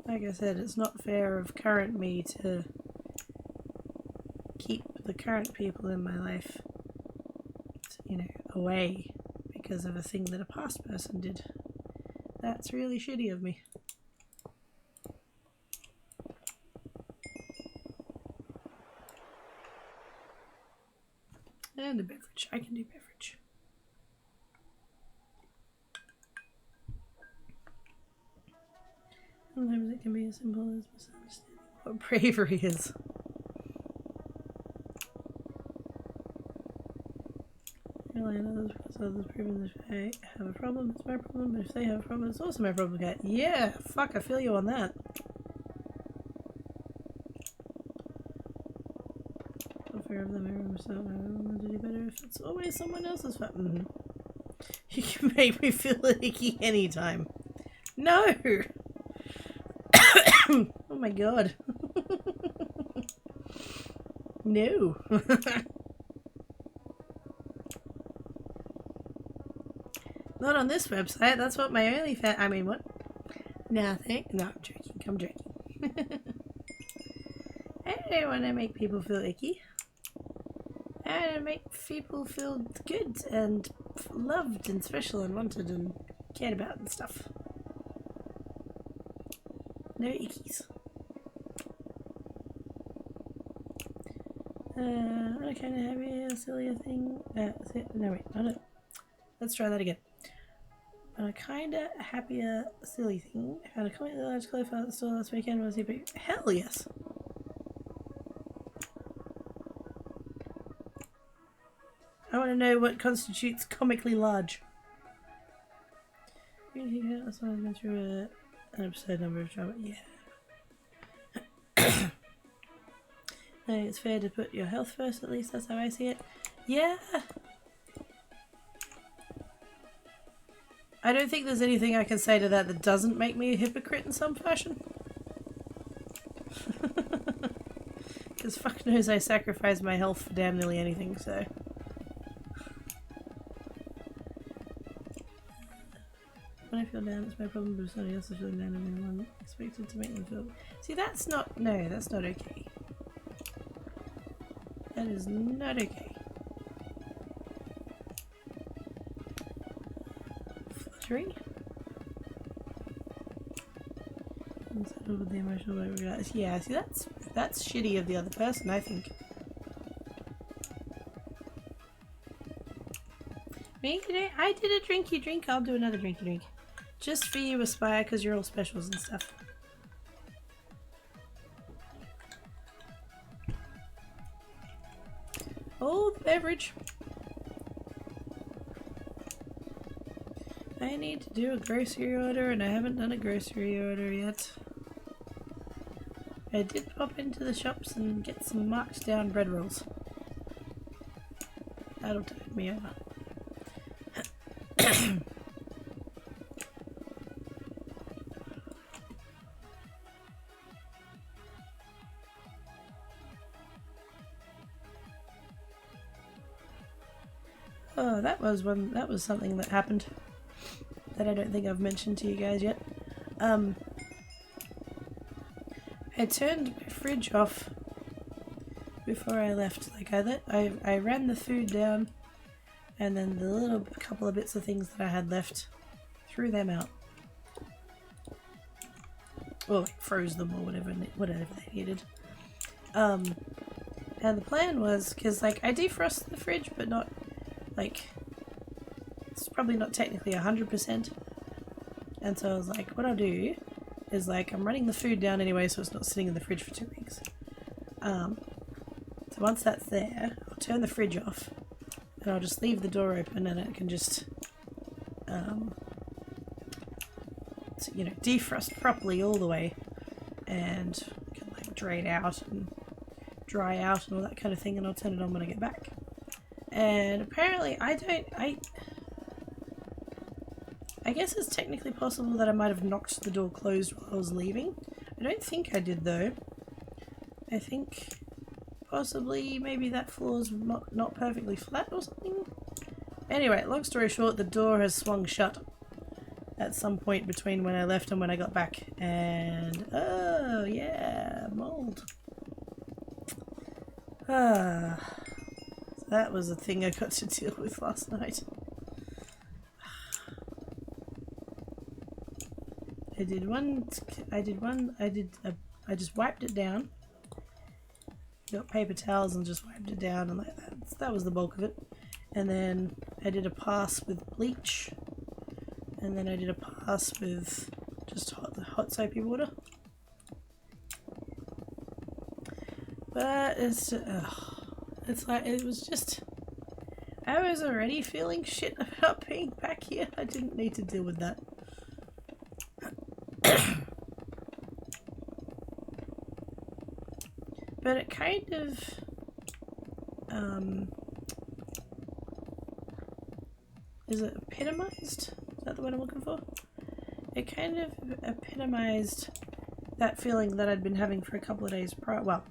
like I said, it's not fair of current me to keep the current people in my life, you know, away because of a thing that a past person did. That's really shitty of me. And a beverage. I can do beverage. Sometimes it can be as simple as misunderstanding what bravery is. Rely on others because others proven that if I have a problem, it's my problem, but if they have a problem, it's also my problem. Okay. Yeah, fuck, I feel you on that. I'll fear of them, I remember myself. I don't want to do better if it's always someone else's fault. You can make me feel icky anytime. No! Oh my god. No. Not on this website. That's what my OnlyFans. I mean, what? Nothing. No, I'm joking. I'm joking. I don't want to make people feel icky. I want to make people feel good and loved and special and wanted and cared about and stuff. No ickies. I kind of happy, a silly thing. No, wait, no. Let's try that again. On a kinda happier, silly thing, I found a comic that large clothes at the store last weekend. Was he? Hell yes! I want to know what constitutes comically large. That's why I've been through an absurd number of drama. Yeah. I think it's fair to put your health first, at least that's how I see it. Yeah! I don't think there's anything I can say to that doesn't make me a hypocrite in some fashion. Because fuck knows I sacrifice my health for damn nearly anything, so... When I feel down, it's my problem, but if somebody else is feeling down, I'm expected to make them feel... See, that's not... No, that's not okay. That is not okay. Fluttering? Over the emotional overreaction. Yeah, see, that's shitty of the other person, I think. Me today? I did a drinky drink. I'll do another drinky drink. Just for you, Aspire, because you're all specials and stuff. Oh, the beverage. I need to do a grocery order, and I haven't done a grocery order yet. I did pop into the shops and get some marked down bread rolls. That'll tide me over. Oh, that was something that happened that I don't think I've mentioned to you guys yet. I turned my fridge off before I left. Like I ran the food down, and then the little couple of bits of things that I had left, threw them out. Or like froze them or whatever they needed. And the plan was, because like I defrosted the fridge, but not like, it's probably not technically 100%. And so I was like, what I'll do is like, I'm running the food down anyway, so it's not sitting in the fridge for 2 weeks. So once that's there, I'll turn the fridge off, and I'll just leave the door open, and it can just, you know, defrost properly all the way, and can like drain out and dry out and all that kind of thing, and I'll turn it on when I get back. And apparently I guess it's technically possible that I might have knocked the door closed while I was leaving. I don't think I did though. I think possibly maybe that floor's not perfectly flat or something. Anyway, long story short, the door has swung shut at some point between when I left and when I got back. And oh yeah, mold. So that was a thing I got to deal with last night. I just wiped it down. Got paper towels and just wiped it down, and like that was the bulk of it. And then I did a pass with bleach, and then I did a pass with just hot soapy water. But it's like, it was just, I was already feeling shit about being back here. I didn't need to deal with that. But it kind of, Is it epitomized? Is that the word I'm looking for? It kind of epitomized that feeling that I'd been having for a couple of days prior. Well,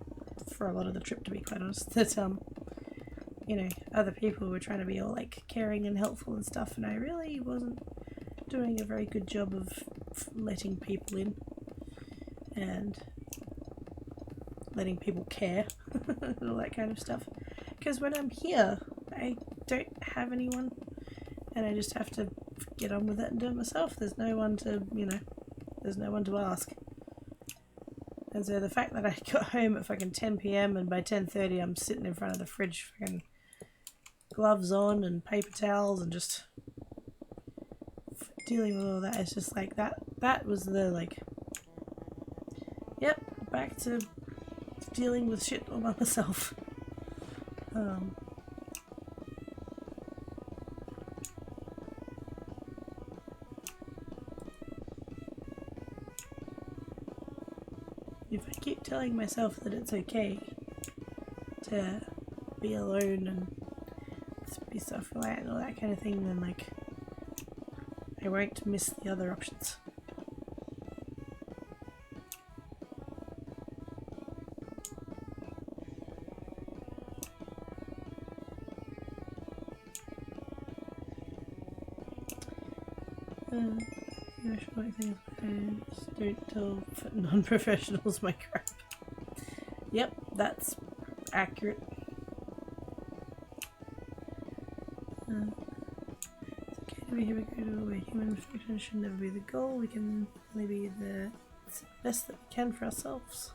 for a lot of the trip, to be quite honest. That you know, other people were trying to be all like caring and helpful and stuff, and I really wasn't doing a very good job of letting people in and letting people care and all that kind of stuff. Because when I'm here, I don't have anyone, and I just have to get on with it and do it myself. There's no one to, you know, there's no one to ask. And so the fact that I got home at fucking 10 p.m. and by 10:30 I'm sitting in front of the fridge, fucking gloves on and paper towels and just dealing with all that, it's just like that was the like, yep, back to dealing with shit all by myself. If I keep telling myself that it's okay to be alone and to be self-reliant and all that kind of thing, then like I won't miss the other options. Don't tell non-professionals my crap. Yep, that's accurate. It's okay to be hypocritical where human perfection should never be the goal. We can only be the best that we can for ourselves.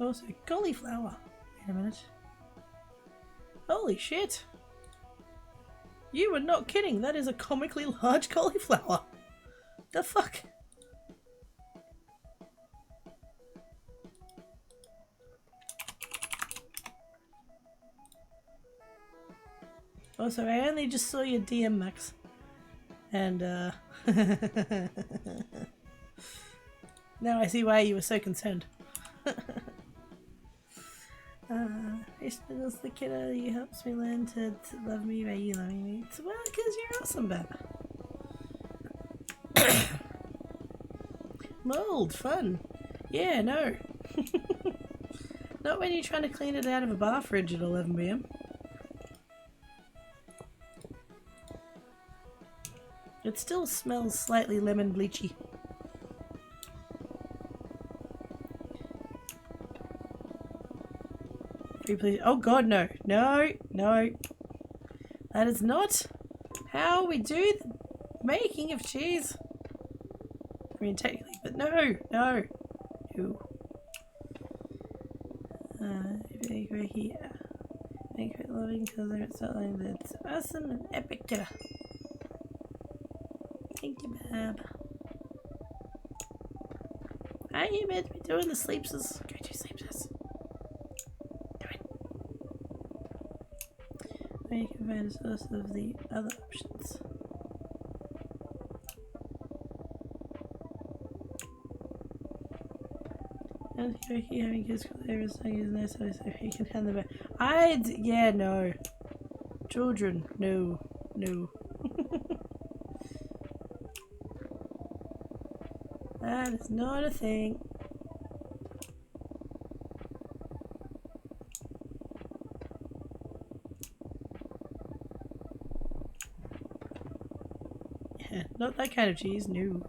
Also, cauliflower. Wait a minute. Holy shit! You were not kidding, that is a comically large cauliflower. The fuck? Also, I only just saw your DM, Max. And, now I see why you were so concerned. It was the kiddo who helps me learn to love me by you loving me. It's well, because you're awesome, babe. Mold, fun. Yeah, no. Not when you're trying to clean it out of a bar fridge at 11 p.m. It still smells slightly lemon bleachy. Please. Oh god, no. No, no. That is not how we do the making of cheese. I mean, technically, but no, no. Ew. If we're here. Make it loving because it's something that's awesome and epic. Thank you, Bab. Aren't you meant to be doing the sleepses? Go do sleepses. You can find a source of the other options. And Yoki having kids because everything is necessary so he can hand them back. Yeah, no. Children, no. No. That is not a thing. Not that kind of cheese, no.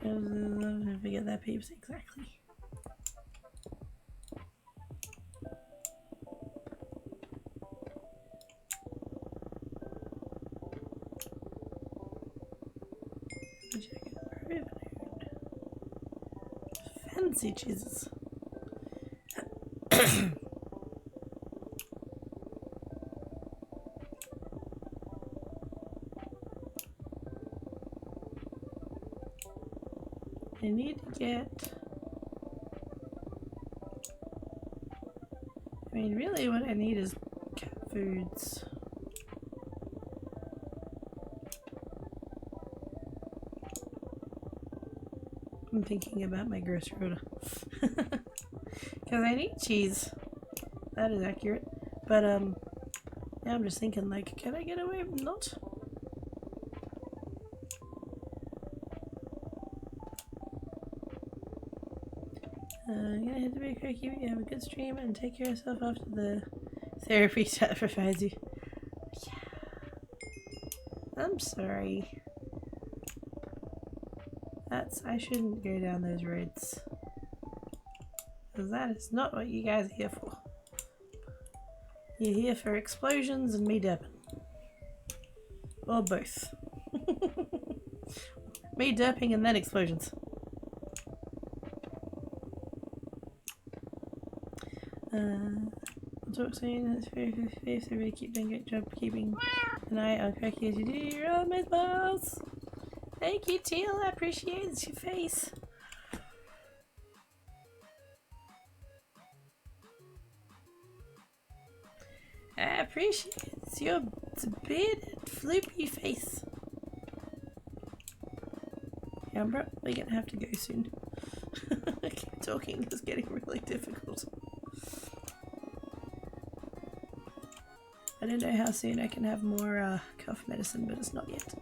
I forget that, peeps, exactly. Fancy cheeses. I need to get... I mean, really what I need is cat foods. I'm thinking about my grocery order. Because I need cheese. That is accurate. But now I'm just thinking, like, can I get away from not? I'm gonna hit the big cookie, have a good stream, and take care of yourself after the therapy chat provides you. Yeah. I'm sorry. I shouldn't go down those roads. Because that is not what you guys are here for. You're here for explosions and me derping. Or both. Me derping and then explosions. I'll talk soon. It's very face. I really keep doing a great job keeping an eye on Cracky as you do. You're all my balls. Thank you, Teal. I appreciate your face. I appreciate your bearded, floopy face. Yeah, I'm probably gonna have to go soon. Talking is getting really difficult. I don't know how soon I can have more cough medicine, but it's not yet.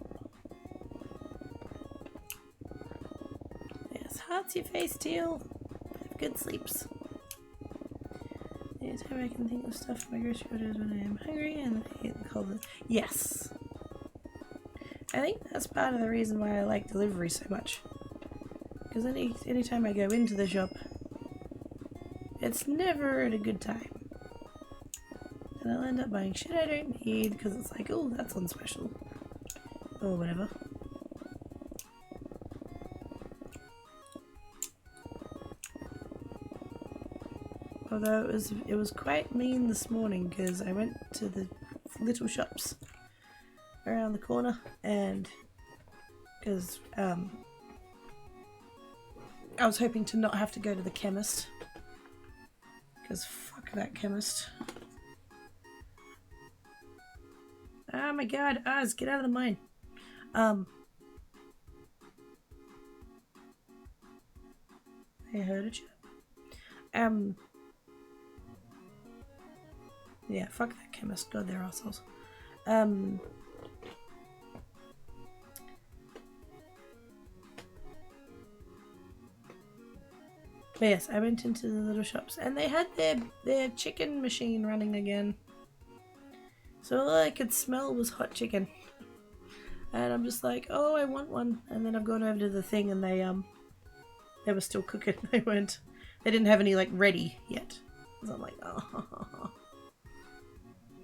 Yes, hearts your face, Teal. Have good sleeps. Anytime I can think of stuff for my grocery orders when I am hungry and I eat the cold. Yes! I think that's part of the reason why I like delivery so much. Because anytime I go into the shop, it's never at a good time. And I'll end up buying shit I don't need because it's like, oh, that's on special. Or whatever. Although it was quite mean this morning because I went to the little shops around the corner and because I was hoping to not have to go to the chemist because fuck that chemist. Oh my god, Oz, get out of the mine. I heard it. Yeah, fuck that chemist. God, they're assholes. But yes, I went into the little shops and they had their chicken machine running again. So all I could smell was hot chicken. And I'm just like, oh, I want one. And then I've gone over to the thing and they were still cooking. They didn't have any like ready yet. So I'm like, oh.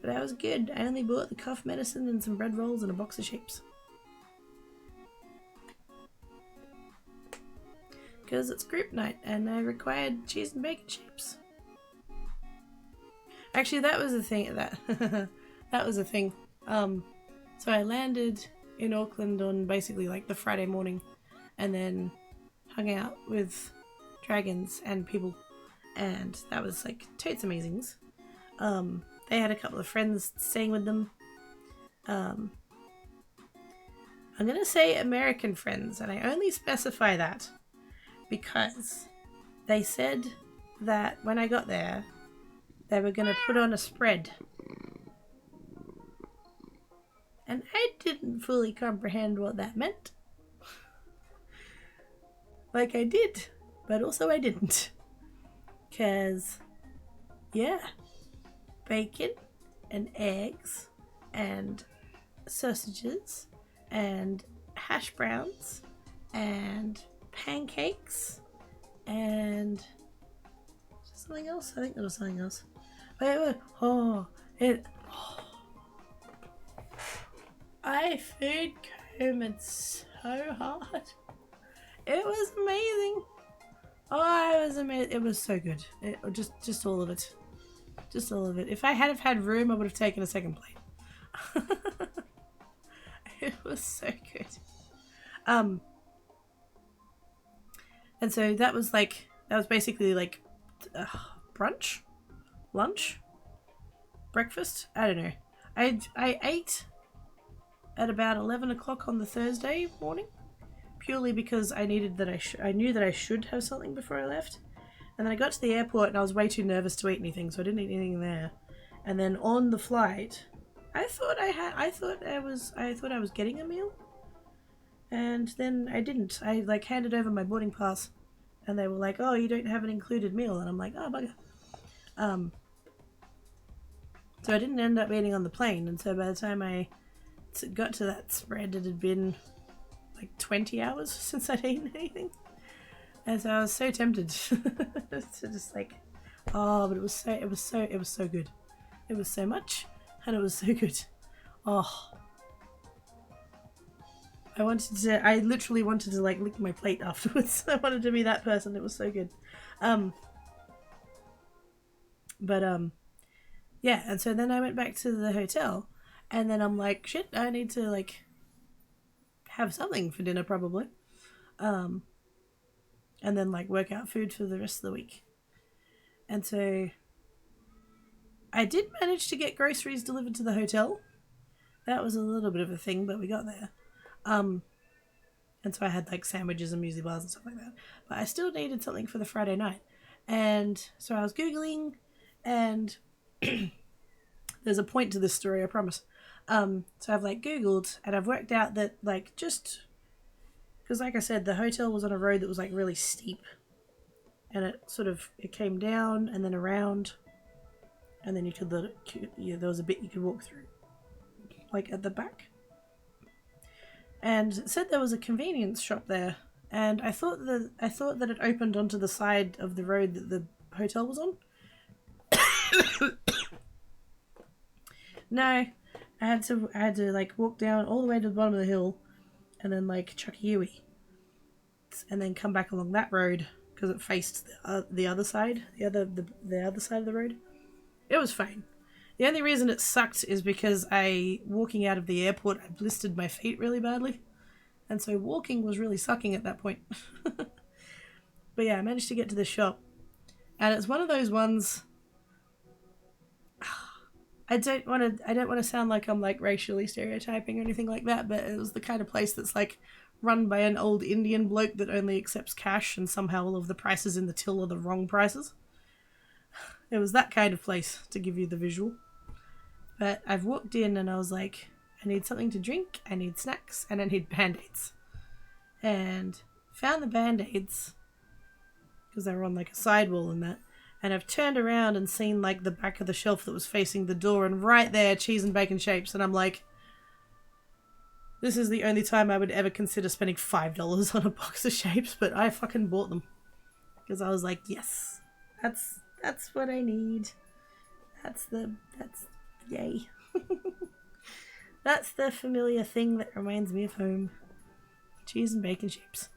But that was good. I only bought the cough medicine and some bread rolls and a box of shapes. Because it's group night and I required cheese and bacon shapes. Actually, that was the thing. That was a thing. So I landed in Auckland on basically like the Friday morning and then hung out with dragons and people. And that was like totes amazings. They had a couple of friends staying with them. I'm gonna say American friends, and I only specify that because they said that when I got there, they were gonna put on a spread. And I didn't fully comprehend what that meant. Like I did, but also I didn't. 'Cause, yeah. Bacon and eggs and sausages and hash browns and pancakes and something else. I think there was something else. But I food comed so hard. It was amazing. Oh, it was amazing. It was so good. Just all of it. Just all of it. If I had had room, I would have taken a second plate. It was so good. And so that was basically like brunch, lunch, breakfast. I don't know. I ate at about 11 o'clock on the Thursday morning, purely because I knew that I should have something before I left. And then I got to the airport and I was way too nervous to eat anything, so I didn't eat anything there. And then on the flight, I thought I was getting a meal, and then I didn't. I like handed over my boarding pass, and they were like, "Oh, you don't have an included meal," and I'm like, "Oh, bugger." So I didn't end up eating on the plane, and so by the time I got to that spread, it had been like 20 hours since I'd eaten anything, and so I was so tempted to just like, oh, but it was so good. It was so much, and it was so good. Oh, I literally wanted to like lick my plate afterwards. I wanted to be that person. It was so good. Yeah, and so then I went back to the hotel, and then I'm like, shit, I need to like have something for dinner probably. And then like work out food for the rest of the week. And so I did manage to get groceries delivered to the hotel. That was a little bit of a thing, but we got there. And so I had like sandwiches and muesli bars and stuff like that. But I still needed something for the Friday night. And so I was Googling, and there's a point to this story, I promise. So I've like Googled, and I've worked out that like just because like I said, the hotel was on a road that was like really steep, and it came down and then around, and then there was a bit you could walk through, like at the back. And it said there was a convenience shop there, and I thought that it opened onto the side of the road that the hotel was on. No, I had to like walk down all the way to the bottom of the hill, and then like chuck a Yui, and then come back along that road because it faced the other side, the other side of the road. It was fine. The only reason it sucked is because walking out of the airport, I blistered my feet really badly, and so walking was really sucking at that point. But yeah, I managed to get to the shop, and it's one of those ones. I don't want to sound like I'm like racially stereotyping or anything like that, but it was the kind of place that's like run by an old Indian bloke that only accepts cash, and somehow all of the prices in the till are the wrong prices. It was that kind of place, to give you the visual. But I've walked in and I was like, I need something to drink, I need snacks, and I need Band-Aids. And found the Band-Aids because they were on like a sidewall and that. And I've turned around and seen like the back of the shelf that was facing the door, and right there, cheese and bacon shapes. And I'm like, this is the only time I would ever consider spending $5 on a box of shapes, but I fucking bought them. Because I was like, yes, that's what I need. That's yay. That's the familiar thing that reminds me of home. Cheese and bacon shapes.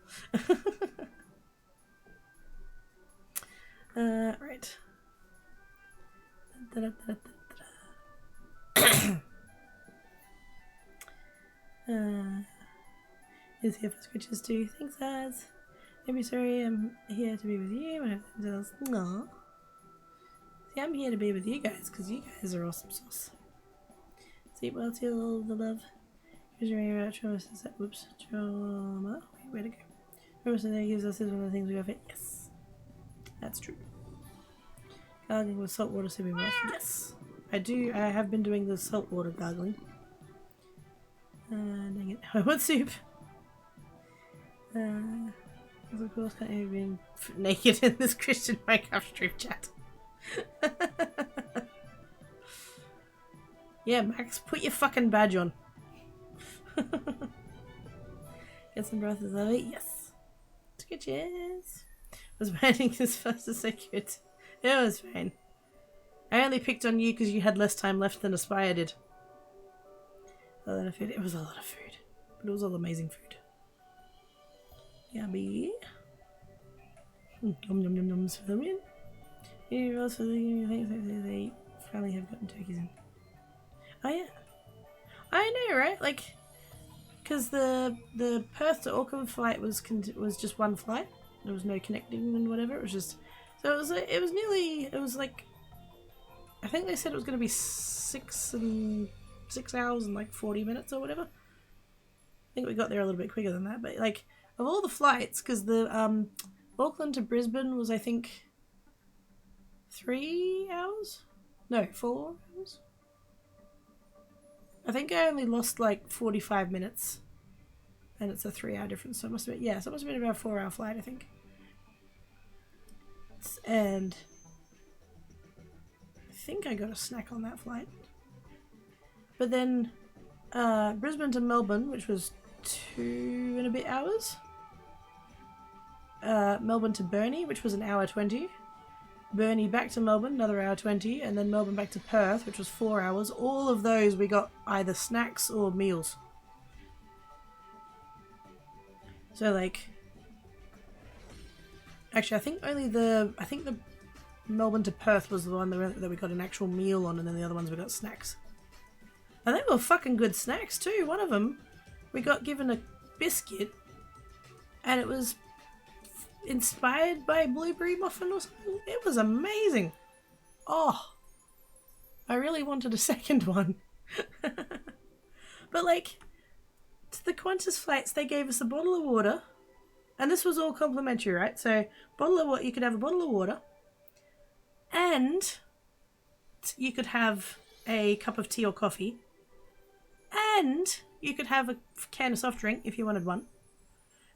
Right. Is here for scratches too. Thanks, Az. Don't be sorry, I'm here to be with you. No. See, I'm here to be with you guys because you guys are awesome sauce. Sleep well till all the love. Here's your about trauma. Oops, trauma. Wait, where to go? Trauma that gives us is one of the things we have. Yes, that's true. Gargling with salt water sipping bath. Yes, I do. I have been doing the salt water gargling. Dang it! I want soup. Of course, can't even be naked in this Christian Minecraft stream chat. Yeah, Max, put your fucking badge on. Get some breath of it. Yes. Sketches. Was writing this first is so cute. It was fine. I only picked on you because you had less time left than Aspire did. A lot of food. It was a lot of food. But it was all amazing food. Yummy. Nom nom nom noms for the win. You also think they finally have gotten turkeys in. Oh yeah. I know, right? Like, because the Perth to Auckland flight was just one flight. There was no connecting and whatever. It was just so it was like I think they said it was going to be 6 hours and like 40 minutes or whatever. I think we got there a little bit quicker than that, but like of all the flights, because the Auckland to Brisbane was I think 3 hours. No, 4 hours? I think I only lost like 45 minutes. And it's a 3-hour difference, so it must have been, yeah, so it must have been about a 4-hour flight, I think. And I think I got a snack on that flight. But then Brisbane to Melbourne, which was 2 and a bit hours. Melbourne to Burnie, which was 1 hour 20. Burnie back to Melbourne, another hour 20, and then Melbourne back to Perth, which was 4 hours. All of those we got either snacks or meals. So like, actually, I think the Melbourne to Perth was the one that we got an actual meal on, and then the other ones we got snacks. And they were fucking good snacks too. One of them, we got given a biscuit, and it was inspired by blueberry muffin or something. It was amazing. Oh, I really wanted a second one. But like, to the Qantas flights, they gave us a bottle of water, and this was all complimentary, right? So, bottle of water, you could have a bottle of water, and you could have a cup of tea or coffee, and you could have a can of soft drink if you wanted one.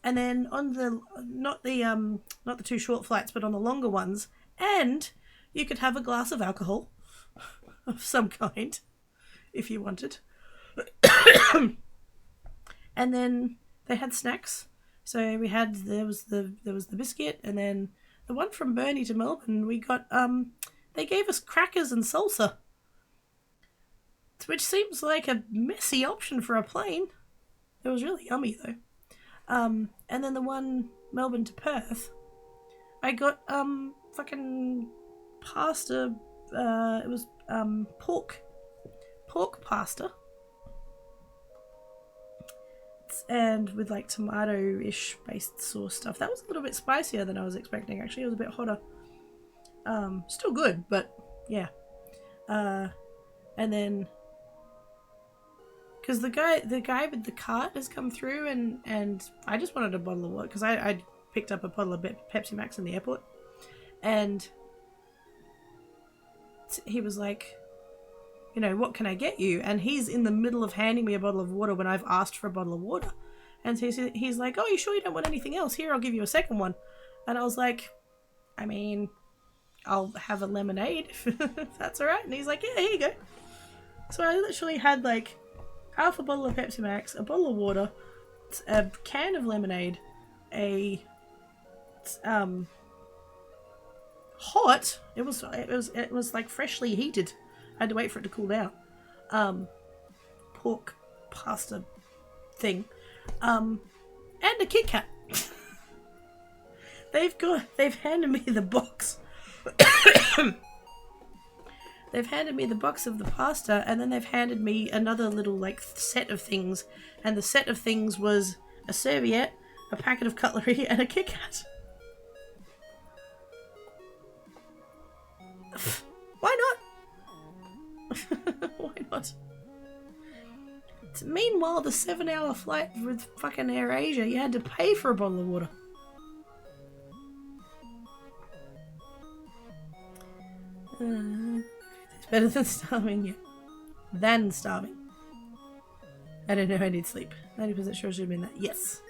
And then on the not the 2 short flights, but on the longer ones, and you could have a glass of alcohol of some kind if you wanted. And then they had snacks. So there was the biscuit, and then the one from Burnie to Melbourne, we got they gave us crackers and salsa, which seems like a messy option for a plane. It was really yummy though. And then the one Melbourne to Perth, I got fucking pasta. It was pork pasta, and with like tomato-ish based sauce stuff. That was a little bit spicier than I was expecting. Actually, it was a bit hotter. Still good, but yeah. And then, because the guy with the cart has come through, and I just wanted a bottle of water because I picked up a bottle of Pepsi Max in the airport, and he was like, you know, what can I get you? And he's in the middle of handing me a bottle of water when I've asked for a bottle of water, and so he's like, oh, you sure you don't want anything else? Here, I'll give you a second one. And I was like, I mean, I'll have a lemonade if that's all right. And he's like, yeah, here you go. So I literally had like half a bottle of Pepsi Max, a bottle of water, a can of lemonade, a hot. It was like freshly heated. I had to wait for it to cool down. Pork pasta thing, and a Kit Kat. They've handed me the box. They've handed me the box of the pasta, and then they've handed me another little like set of things, and the set of things was a serviette, a packet of cutlery, and a Kit Kat. Why not? Why not? Meanwhile, the 7-hour flight with fucking AirAsia, you had to pay for a bottle of water. It's better than starving, yeah. Than starving. I don't know, I need sleep. 90% sure it should have been that. Yes.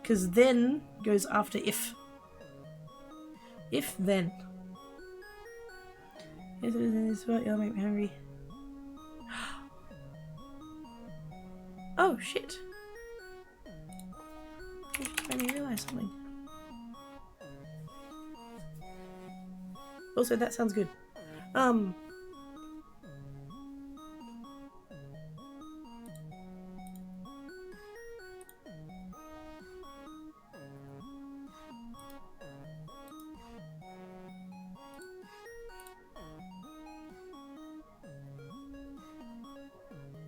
Because then goes after if. If then. Yes, it is what you'll make me hungry. Oh shit. It just made me realise something. Also, that sounds good.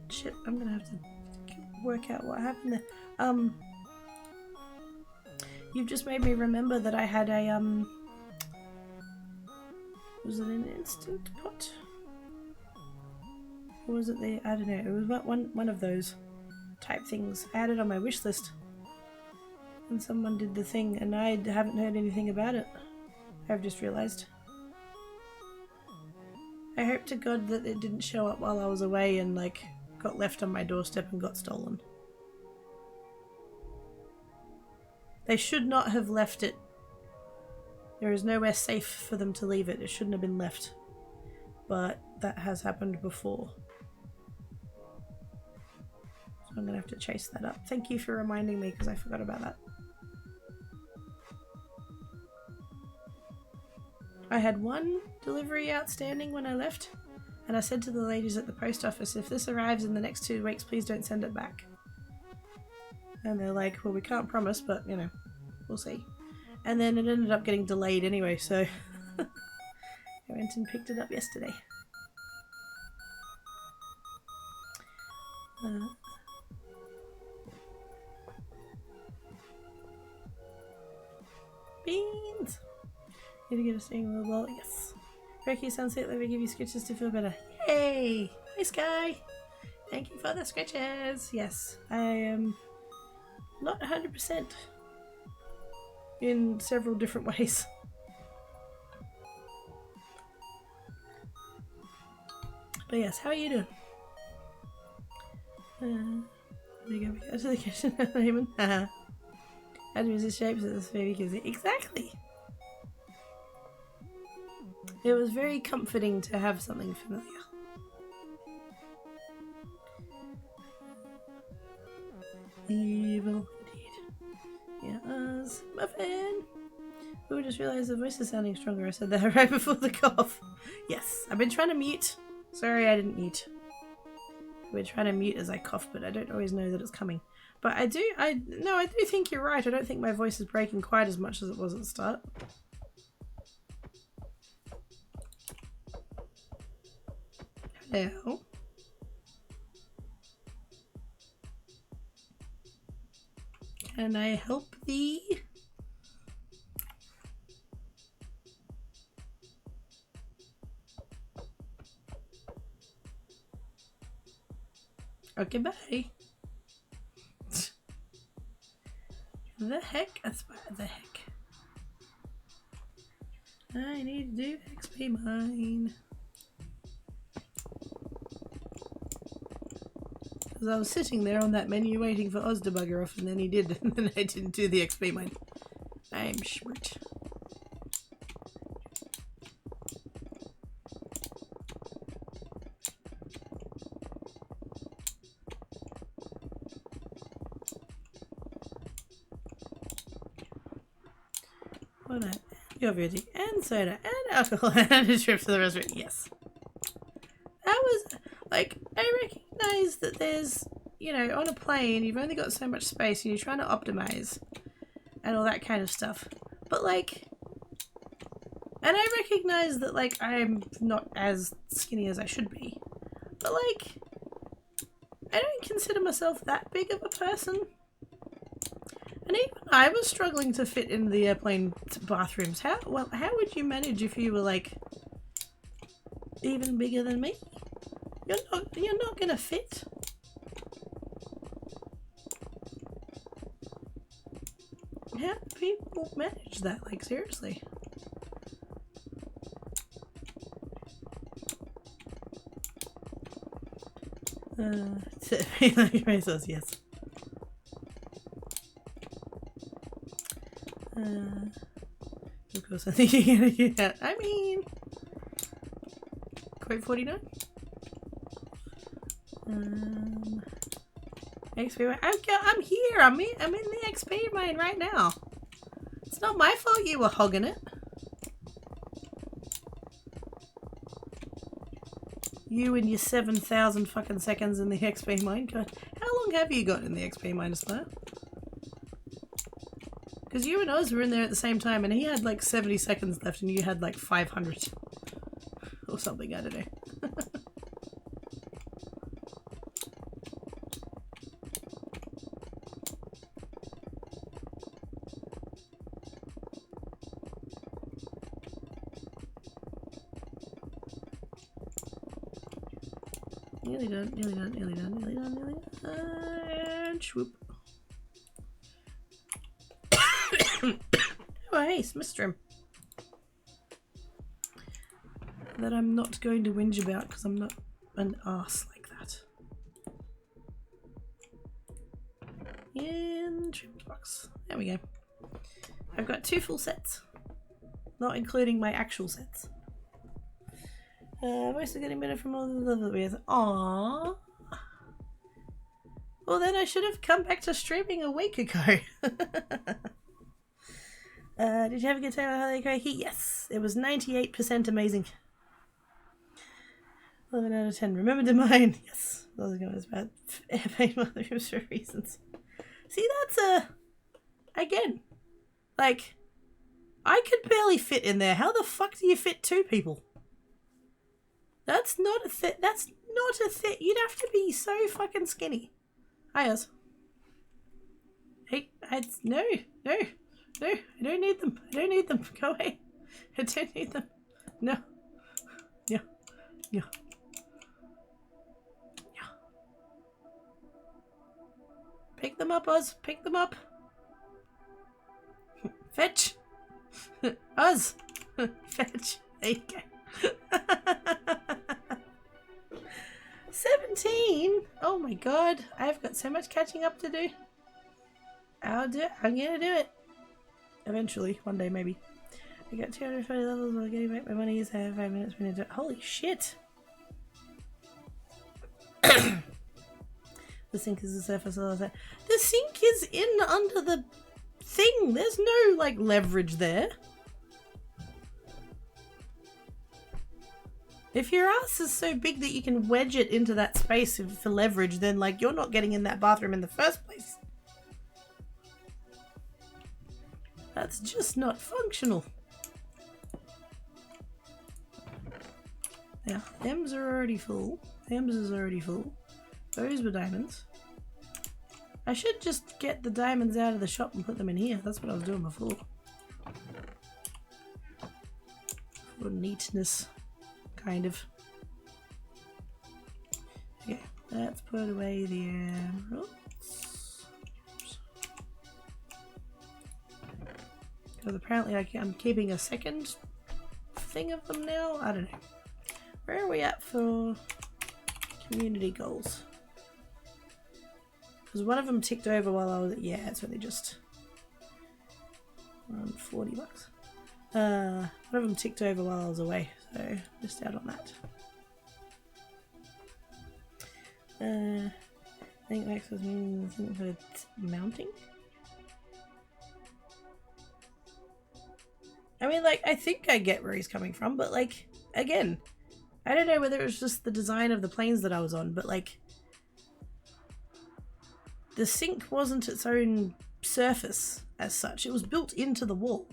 Shit, I'm gonna have to work out what happened there. You've just made me remember that I had a, was it an Instant Pot? Or was it the, I don't know, it was one of those type things. I had it on my wish list. And someone did the thing, and I haven't heard anything about it. I've just realised. I hope to God that it didn't show up while I was away and like got left on my doorstep and got stolen. They should not have left it. There is nowhere safe for them to leave it. It shouldn't have been left. But that has happened before. So I'm going to have to chase that up. Thank you for reminding me because I forgot about that. I had one delivery outstanding when I left. And I said to the ladies at the post office, if this arrives in the next 2 weeks, please don't send it back. And they're like, well, we can't promise, but, you know, we'll see. And then it ended up getting delayed anyway, so I went and picked it up yesterday. Beans! Need to get a steering wheel ball? Yes. Reiki sounds like we give you sketches to feel better. Yay! Hi, Sky! Thank you for the sketches! Yes, I am not 100% in several different ways. But yes, how are you doing? There you go, we go to the kitchen. Haha. How do you use the shapes of this baby gives it? Exactly! It was very comforting to have something familiar. Evil, indeed. Yes, muffin! Oh, I just realized the voice is sounding stronger. I said that right before the cough. Yes, I've been trying to mute. Sorry I didn't mute. I've been trying to mute as I cough, but I don't always know that it's coming. But I do think you're right. I don't think my voice is breaking quite as much as it was at the start. Hello. Can I help thee? Okay, bye. The heck? That's what the heck. I need to do XP mine. Because I was sitting there on that menu waiting for Oz to bugger off, and then he did, and then I didn't do the XP mine. I'm smart. What a yogurt and soda and alcohol and a trip to the restaurant. Yes. That was, like, I recognize that there's, you know, on a plane, you've only got so much space and you're trying to optimize and all that kind of stuff. But, like, and I recognize that, like, I'm not as skinny as I should be. But, like, I don't consider myself that big of a person. And even I was struggling to fit in the airplane bathrooms. How would you manage if you were, like, even bigger than me? You're not gonna fit. How do people manage that? Like, seriously. Yes. Of course, I think you're gonna get that. I mean, quote 49. XP mine. I'm here. I'm in the XP mine right now. It's not my fault you were hogging it. You and your 7,000 fucking seconds in the XP mine. God, how long have you got in the XP mine, Aspire? Because you and Oz were in there at the same time, and he had like 70 seconds left, and you had like 500 or something. I don't know. Nearly done, nearly done, nearly done, nearly done, nearly done. And swoop. Oh, hey, Smithstrom. that I'm not going to whinge about because I'm not an arse like that. In trimmed box. There we go. I've got 2 full sets, not including my actual sets. Mostly getting better from all the other videos. Aww. Well, then I should have come back to streaming a week ago. Did you have a good time on Holiday Karaoke? Yes, it was 98% amazing. 11 out of 10. Remember to mine. Yes, I was going about airplane bathrooms for reasons. See, that's again, like, I could barely fit in there. How the fuck do you fit 2 people? That's not a fit. That's not a fit. You'd have to be so fucking skinny. Hi, Oz. Hey, no. I don't need them. I don't need them. Go away. I don't need them. No. Yeah. Pick them up, Oz. Pick them up. Fetch. Oz. Fetch. There you go. 17? Oh my god. I've got so much catching up to do. I'll do it. I'm gonna do it. Eventually. One day, maybe. I got 240 levels while getting back my money. I have 5 minutes for me to do it. Holy shit. The sink is the surface of the... The sink is in under the thing. There's no, like, leverage there. If your ass is so big that you can wedge it into that space for leverage, then, like, you're not getting in that bathroom in the first place. That's just not functional. Now, M's are already full. M's is already full. Those were diamonds. I should just get the diamonds out of the shop and put them in here. That's what I was doing before. For neatness, kind of. Okay, let's put away the emeralds. Because apparently I'm keeping a second thing of them now. I don't know. Where are we at for community goals? Because one of them ticked over while I was... Yeah, it's really just... around 40 bucks. One of them ticked over while I was away, so missed out on that. I think Max was meaning for mounting. I mean, like, I think I get where he's coming from, but, like, again, I don't know whether it was just the design of the planes that I was on, but, like, the sink wasn't its own surface as such. It was built into the wall.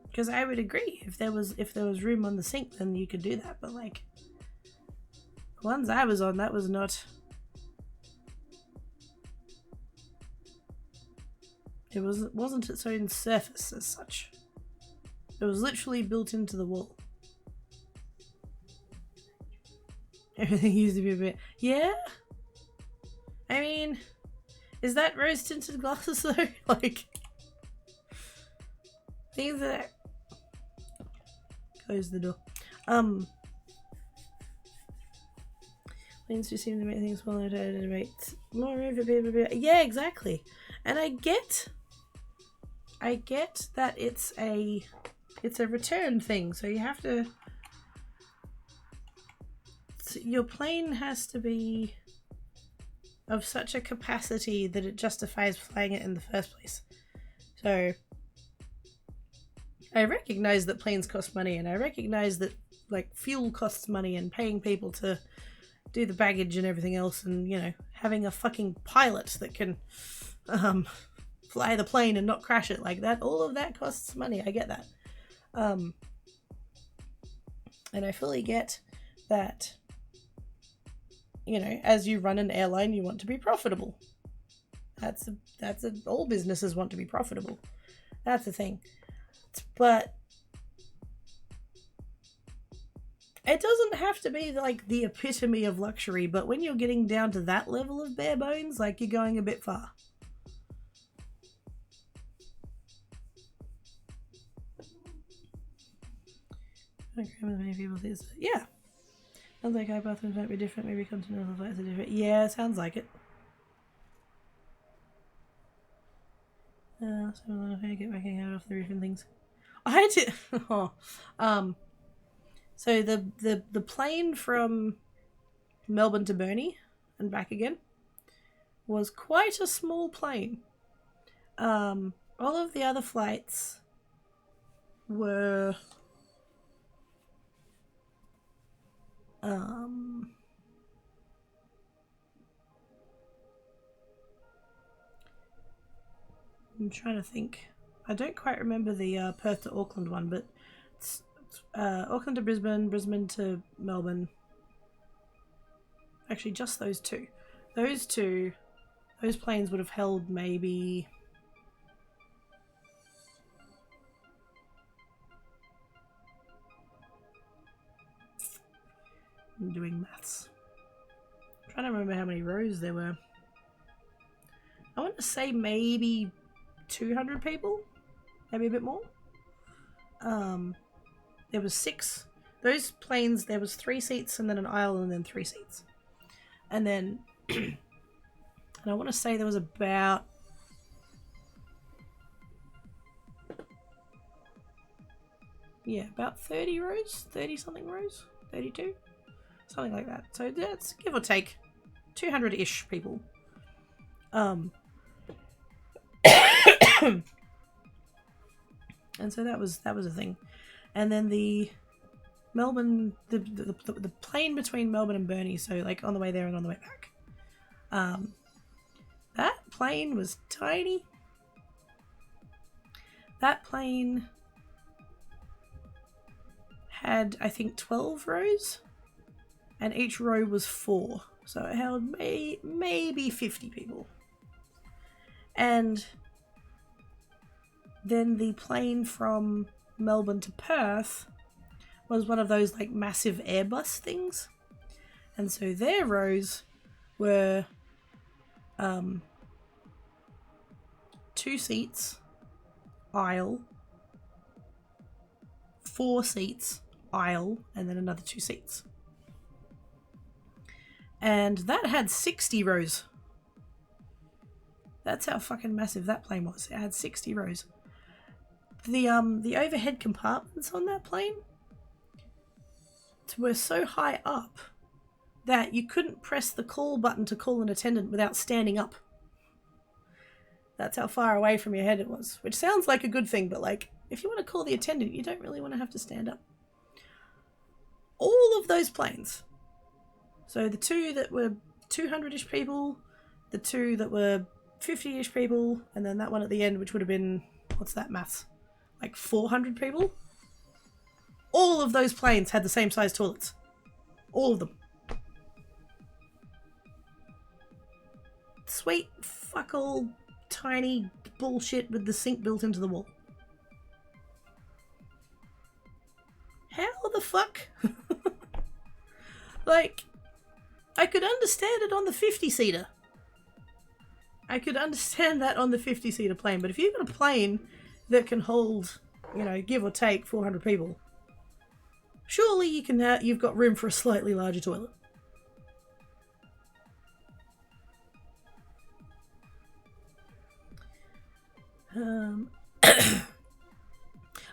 Because I would agree, if there was room on the sink, then you could do that. But, like, the ones I was on, that was not. It wasn't its own surface as such. It was literally built into the wall. Everything used to be a bit... Yeah? I mean, is that rose-tinted glasses though? Like, things that... Close the door. Planes do seem to make things smaller to make more room for people. Yeah, exactly. And I get that it's a return thing, so you have to... Your plane has to be of such a capacity that it justifies flying it in the first place. So I recognize that planes cost money, and I recognize that, like, fuel costs money, and paying people to do the baggage and everything else, and, you know, having a fucking pilot that can fly the plane and not crash it like that, all of that costs money. I get that. And I fully get that, you know, as you run an airline, you want to be profitable. All businesses want to be profitable. That's the thing. But It doesn't have to be like the epitome of luxury, but when you're getting down to that level of bare bones, like you're going a bit far. I don't remember many people say this. Yeah. Sounds like our bathrooms might be different, maybe continental flights are different. Yeah, sounds like it. So I don't know if I get my hand off the roof and things. I had to so the plane from Melbourne to Burnie and back again was quite a small plane. All of the other flights were I'm trying to think. I don't quite remember the Perth to Auckland one, but it's Auckland to Brisbane, Brisbane to Melbourne. Actually, just those two. Those planes would have held maybe... I'm doing maths. I'm trying to remember how many rows there were. I want to say maybe 200 people, maybe a bit more. There was 6. Those planes, there was 3 seats and then an aisle and then 3 seats. And then, and I want to say there was about... yeah, about 30 rows, 30 something rows, 32, something like that. So that's give or take 200-ish people. And so that was a thing. And then the Melbourne, the plane between Melbourne and Burnie, so like on the way there and on the way back. That plane was tiny. That plane had, I think, 12 rows, and each row was 4, so it held maybe 50 people. And then the plane from Melbourne to Perth was one of those like massive Airbus things, and so their rows were 2 seats, aisle, 4 seats, aisle, and then another 2 seats. And that had 60 rows. That's how fucking massive that plane was. It had 60 rows. The overhead compartments on that plane were so high up that you couldn't press the call button to call an attendant without standing up. That's how far away from your head it was. Which sounds like a good thing, but like, if you want to call the attendant, you don't really want to have to stand up. All of those planes. So the 2 that were 200-ish people, the 2 that were 50-ish people, and then that one at the end, which would have been, what's that maths? Like 400 people? All of those planes had the same size toilets. All of them. Sweet, fuck all, tiny bullshit with the sink built into the wall. How the fuck? Like, I could understand it on the 50-seater. I could understand that on the 50-seater plane, but if you've got a plane that can hold, you know, give or take 400 people, surely you can you've got room for a slightly larger toilet.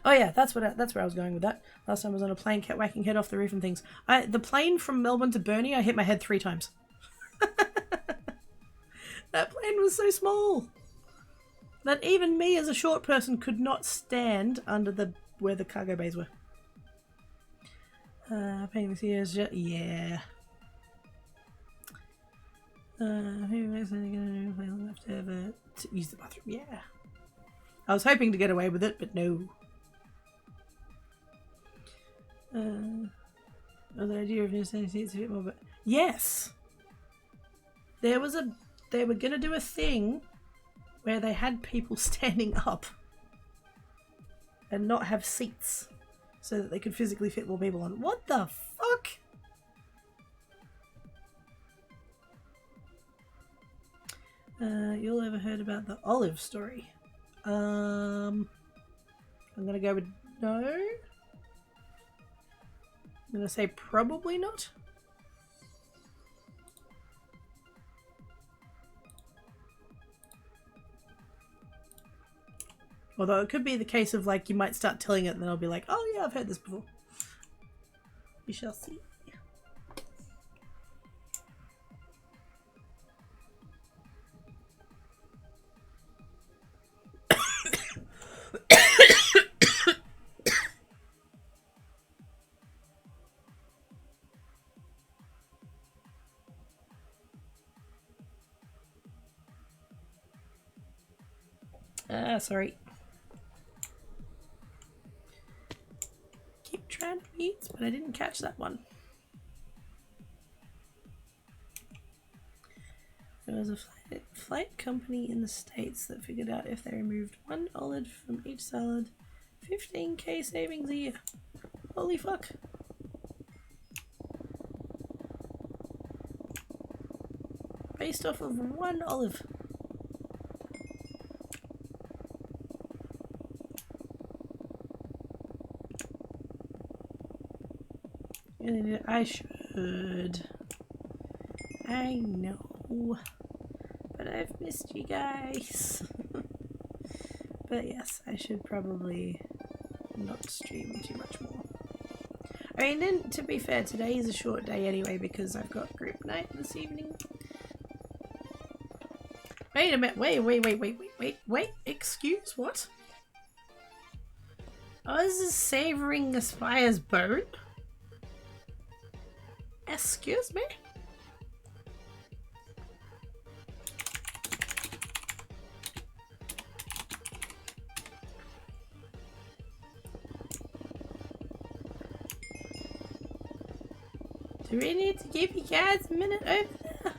Oh yeah, that's where I was going with that. Last time I was on a plane, kept whacking head off the roof and things. The plane from Melbourne to Burnie, I hit my head 3 times. That plane was so small that even me as a short person could not stand under where the cargo bays were. Paying this year's just, yeah. Who is going to have to ever use the bathroom? Yeah. I was hoping to get away with it, but no. The idea of understanding seats a bit more, but yes, they were going to do a thing where they had people standing up and not have seats so that they could physically fit more people on. What the fuck? You all ever heard about the Olive story? I'm gonna go with no. I'm gonna say probably not. Although it could be the case of like you might start telling it and then I'll be like, oh yeah, I've heard this before. We shall see. Sorry. Keep trying to mute, but I didn't catch that one. There was a flight company in the States that figured out if they removed one olive from each salad, 15k savings a year. Holy fuck. Based off of one olive. I should. I know. But I've missed you guys. But yes, I should probably not stream too much more. I mean, then, to be fair, today is a short day anyway because I've got group night this evening. Wait a minute. Wait. Excuse what? I was just savoring Aspire's bone? Excuse me? Do we need to give you guys a minute over there?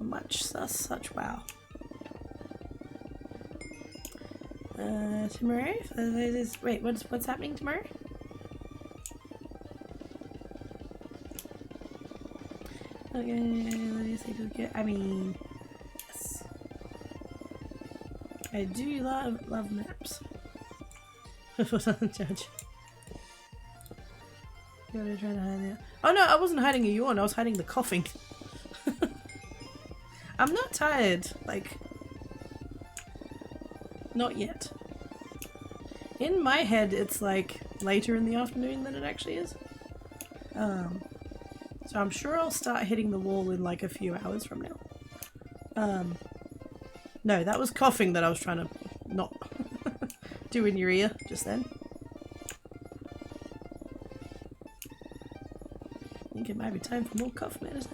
Much sus, such wow. Tomorrow? Wait, what's happening tomorrow? Okay, let me see. I mean, yes. I do love maps. Judge. You're trying to hide it. Oh no, I wasn't hiding a yawn, I was hiding the coughing. I'm not tired, like, not yet. In my head, it's like later in the afternoon than it actually is. So I'm sure I'll start hitting the wall in like a few hours from now. No, that was coughing that I was trying to not do in your ear just then. I think it might be time for more cough medicine.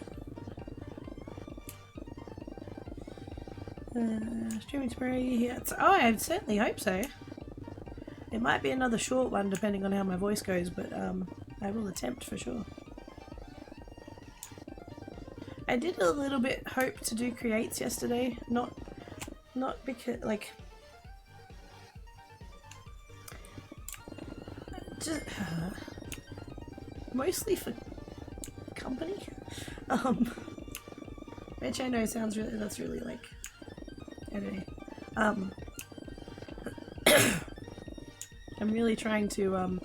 Streaming tomorrow, yeah. Oh, I certainly hope so. It might be another short one depending on how my voice goes, but I will attempt for sure. I did a little bit hope to do creates yesterday, not because like just mostly for company, which I know sounds really, that's really like, I don't know. I'm really trying to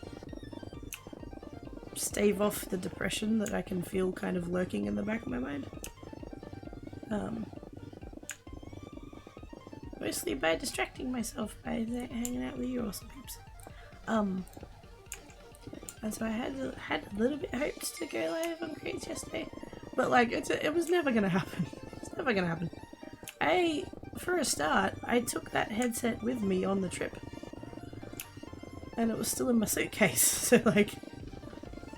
stave off the depression that I can feel kind of lurking in the back of my mind. Mostly by distracting myself by hanging out with you awesome peeps. And so I had a little bit hoped to go live on Creates yesterday, but like it was never gonna happen. It's never gonna happen. For a start, I took that headset with me on the trip, and it was still in my suitcase. So like,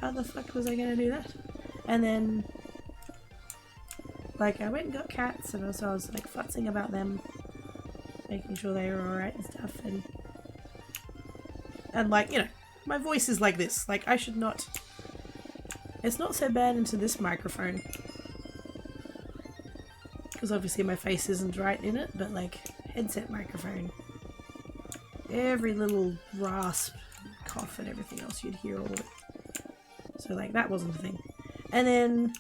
how the fuck was I gonna do that? And then, like, I went and got cats, and also I was like futzing about them, making sure they were alright and stuff, and And like, you know, my voice is like this. Like, I should not... It's not so bad into this microphone. Because obviously my face isn't right in it, but like, headset microphone. Every little rasp, cough and everything else, you'd hear all of it. So like, that wasn't a thing. And then,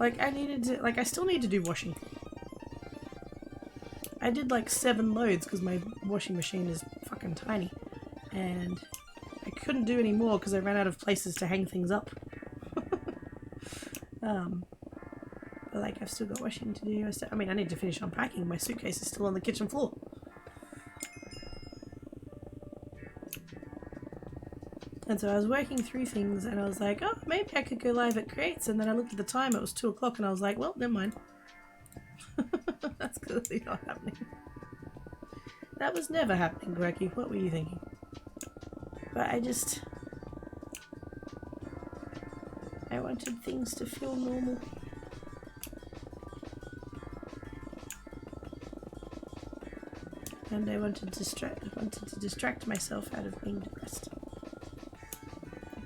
like, I still need to do washing. I did like 7 loads because my washing machine is fucking tiny. And I couldn't do any more because I ran out of places to hang things up. But like, I've still got washing to do. I mean, I need to finish unpacking. My suitcase is still on the kitchen floor. And so I was working through things and I was like, oh, maybe I could go live at Creates. And then I looked at the time, it was 2 o'clock, and I was like, well, never mind. That's clearly not happening. That was never happening, Quirky. What were you thinking? But I wanted things to feel normal. And I wanted to distract myself out of being depressed.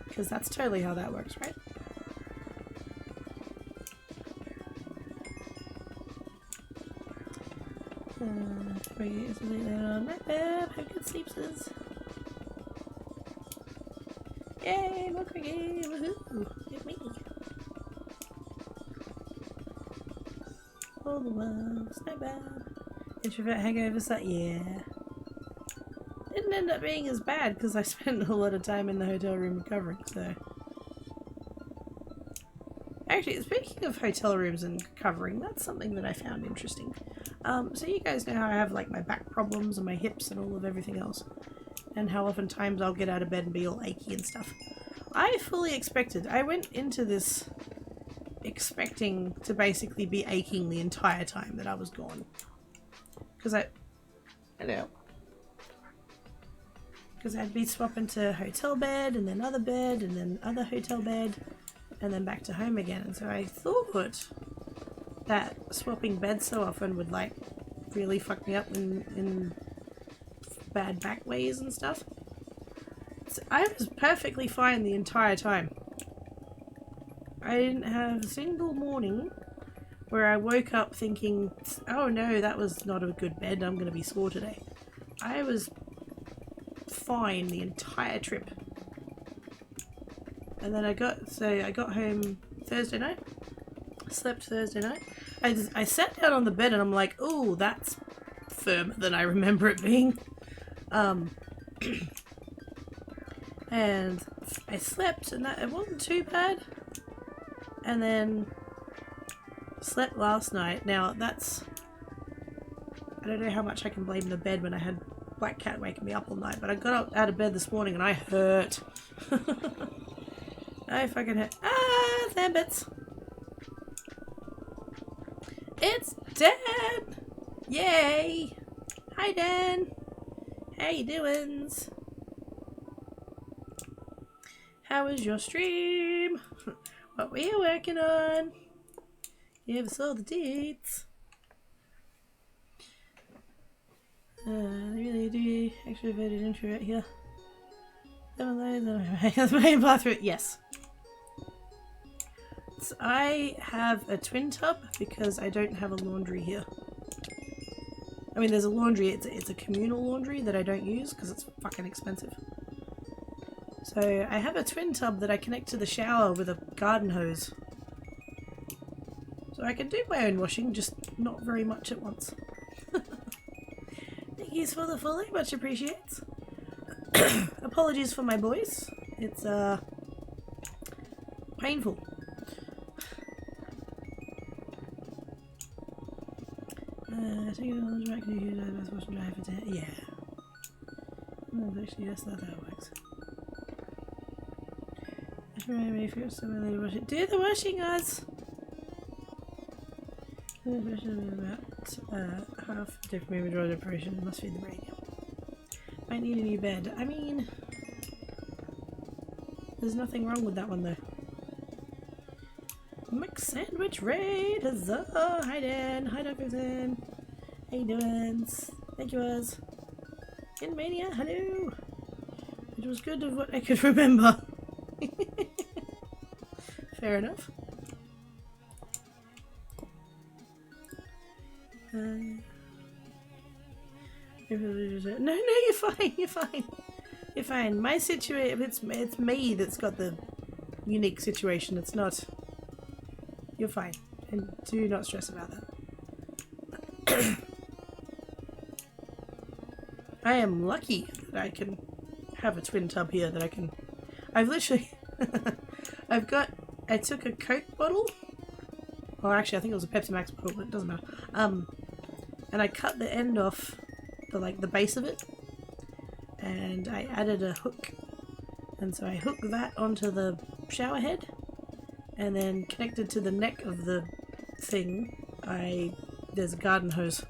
Because that's totally how that works, right? Not bad. Have good sleepses. Yay, more cricket! Woohoo! Get me! All the world's not bad. Introvert hangovers, that yeah. Didn't end up being as bad because I spent a lot of time in the hotel room recovering, so. Actually, speaking of hotel rooms and recovering, that's something that I found interesting. So you guys know how I have like my back problems and my hips and all of everything else. And how oftentimes I'll get out of bed and be all achy and stuff. I fully expected. I went into this expecting to basically be aching the entire time that I was gone. Because I'd be swapping to hotel bed and then other bed and then other hotel bed and then back to home again. And so I thought that swapping beds so often would like really fuck me up in bad back ways and stuff. So I was perfectly fine the entire time. I didn't have a single morning where I woke up thinking, oh no, that was not a good bed, I'm going to be sore today. I was fine the entire trip. And then I got home Thursday night, slept Thursday night. I sat down on the bed and I'm like, oh, that's firmer than I remember it being. And I slept and it wasn't too bad. And then slept last night. Now that's, I don't know how much I can blame the bed when I had Black Cat waking me up all night, but I got out of bed this morning and I hurt. I fucking hurt. Ah, Thambits. It's Dan! Yay! Hi Dan! How you doings? How was your stream? What were you working on? Give us all the deets. I really do extroverted introvert here. 7 loads of my bathroom. Yes. So I have a twin tub because I don't have a laundry here. I mean, there's a laundry, it's a communal laundry that I don't use because it's fucking expensive. So I have a twin tub that I connect to the shower with a garden hose. So I can do my own washing, just not very much at once. Thank you for the follow, much appreciates. Apologies for my voice. It's painful. Yeah. No, actually, that's not how it works. If you're similar washing, do the washing, guys. About half different movie draw operation. Must feed the radio. Might need a new bed. I mean, there's nothing wrong with that one though. McSandwich Raid! Huzzah! Hi Dan! Hi Dr. Zen! How you doing? Thank you, Uz. In Mania, hello! was good of what I could remember. Fair enough. No, you're fine. You're fine. You're fine. My situation, it's me that's got the unique situation. It's not. You're fine, and do not stress about that. I am lucky that I can have a twin tub here that I can. I've literally. I took a Coke bottle. Or actually, I think it was a Pepsi Max bottle, but it doesn't matter. And I cut the end off, the base of it, and I added a hook, and so I hooked that onto the shower head, and then connected to the neck of the thing. There's a garden hose,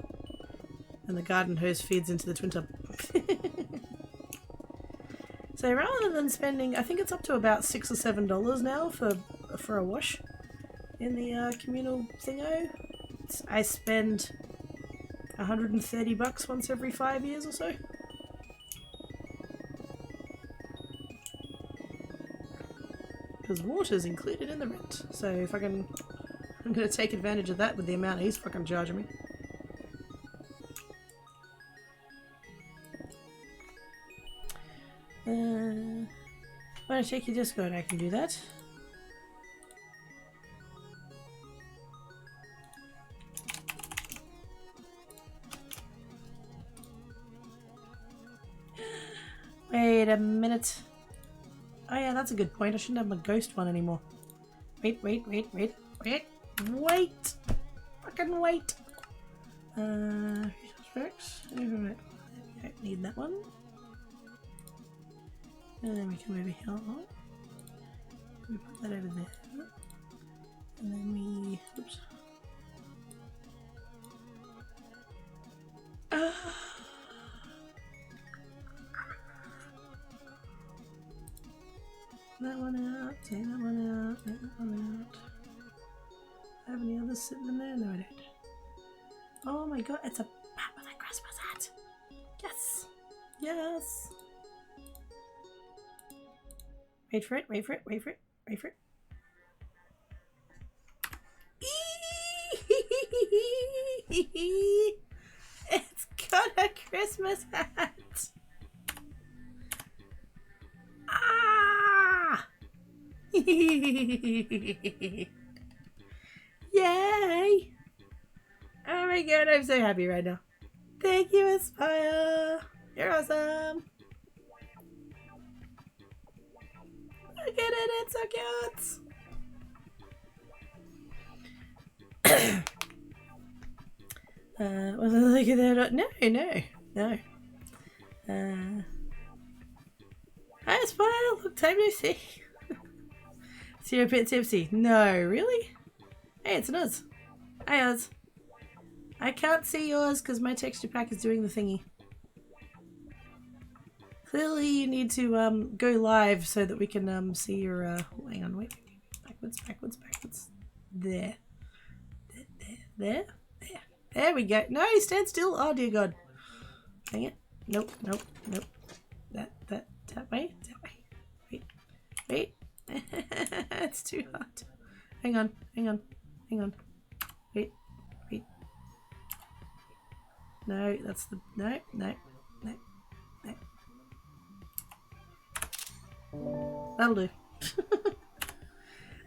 and the garden hose feeds into the twin tub. So rather than spending, I think it's up to about $6 or $7 now for a wash in the communal thingo. I spend $130 once every 5 years or so. Because water's included in the rent. So if I'm going to take advantage of that with the amount he's fucking charging me. Want to check your Discord? I can do that. Wait a minute. Oh yeah, that's a good point. I shouldn't have my ghost one anymore. Wait. Fucking wait. Specs. I don't need that one. And then we can maybe help. We put that over there. And then we. Oops. That one out, take that one out, take that one out. I have any others sitting in there? No, I don't. Oh my god, it's a bat with a Christmas hat! Yes! Yes! Wait for it. It's got a Christmas hat! Ah! Yay! Oh my god, I'm so happy right now. Thank you, Aspire! You're awesome! Look at it, it's so cute! Was I looking there? No. Hi, Aspire! Look, time no see. 0 bit tipsy. No, really? Hey, it's an Oz. Hi, Oz. I can't see yours because my texture pack is doing the thingy. Clearly, you need to go live so that we can see your. Hang on, wait. Backwards. There. There we go. No, stand still. Oh dear God. Dang it. Nope. That way. Wait. It's too hard. Hang on. Wait. No, that's the no. That'll do.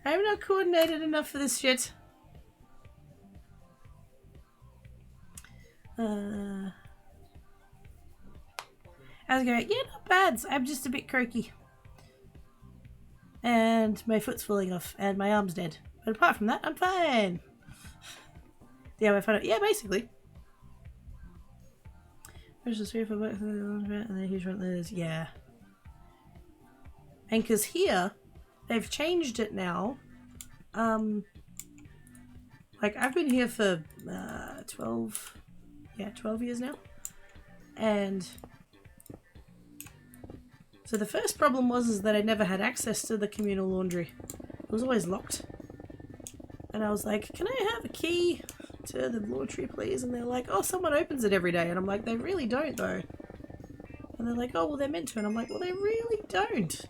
I'm not coordinated enough for this shit. How's it going? Yeah, not bad. I'm just a bit croaky. And my foot's falling off and my arm's dead. But apart from that, I'm fine. Yeah, I found it. Yeah, basically. There's a sphere for work and then huge front there's yeah. And because here, they've changed it now. Like I've been here for 12 years now. And so the first problem was that I never had access to the communal laundry. It was always locked. And I was like, can I have a key to the laundry, please? And they're like, oh, someone opens it every day. And I'm like, they really don't, though. And they're like, oh, well, they're meant to. And I'm like, well, they really don't.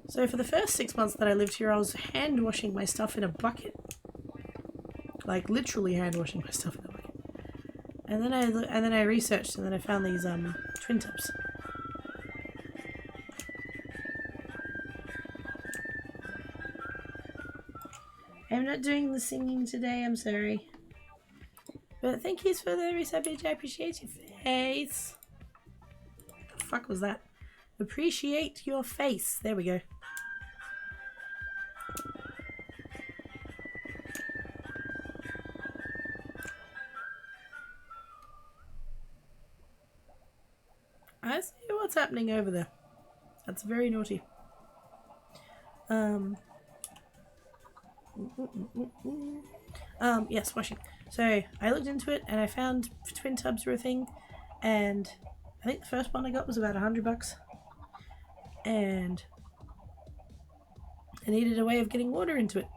So for the first 6 months that I lived here, I was hand washing my stuff in a bucket. Like literally hand washing my stuff in a bucket. And then I researched, and then I found these twin tubs. I'm not doing the singing today, I'm sorry. But thank you for the resub, bitch. I appreciate your face. What the fuck was that? Appreciate your face. There we go. I see what's happening over there. That's very naughty. Yes, washing. So I looked into it and I found twin tubs were a thing, and I think the first one I got was about $100, and I needed a way of getting water into it,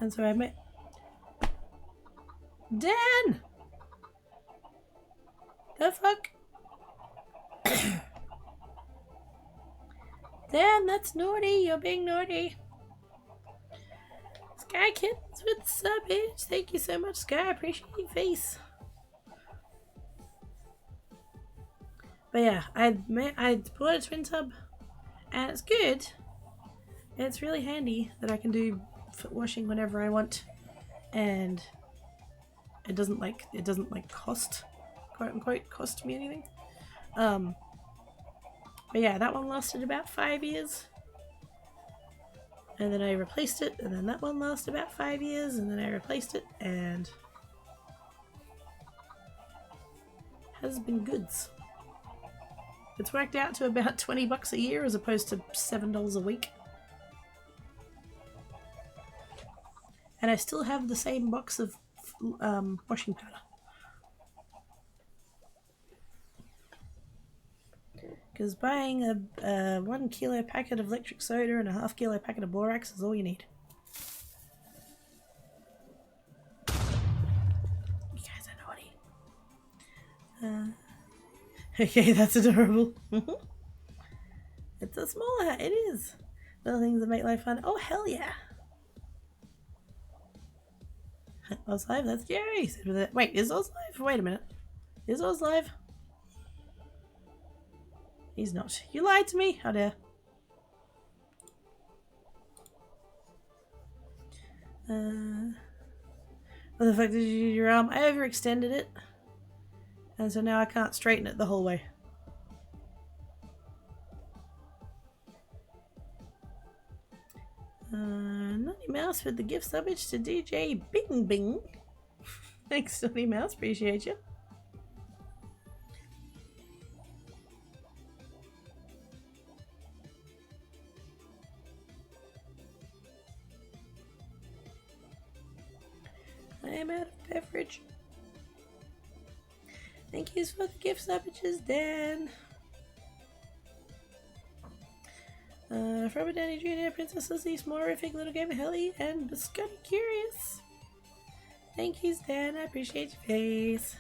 and so I made. Dan, the fuck, Dan, that's naughty. You're being naughty. Sky Kittens with the sub, bitch. Thank you so much, Sky. I appreciate your face. But yeah, I bought a twin tub, and it's good. It's really handy that I can do foot washing whenever I want, and it doesn't cost, quote unquote, cost me anything. But yeah, that one lasted about 5 years. And then I replaced it, and then that one lasted about 5 years, and then I replaced it, and has been goods. It's worked out to about $20 a year as opposed to $7 a week. And I still have the same box of washing powder. Because buying a 1 kilo packet of electric soda and a ½ kilo packet of borax is all you need. You guys are naughty. Okay, that's adorable. It's a small hat, it is. Little things that make life fun. Oh, hell yeah. Oz live, that's scary. Wait, is Oz live? Wait a minute. Is Oz live? He's not. You lied to me? How dare. What the fuck did you do to your arm? I overextended it. And so now I can't straighten it the whole way. Nutty Mouse with the gift subbage to DJ Bing Bing. Thanks, Nutty Mouse. Appreciate you. I am out of beverage. Thank you for the gift subbages, Dan. Robert Downey Jr., Princess Lizzie, Smorific, Little Gamer Helly, and Biscotti Curious. Thank you, Dan. I appreciate your face.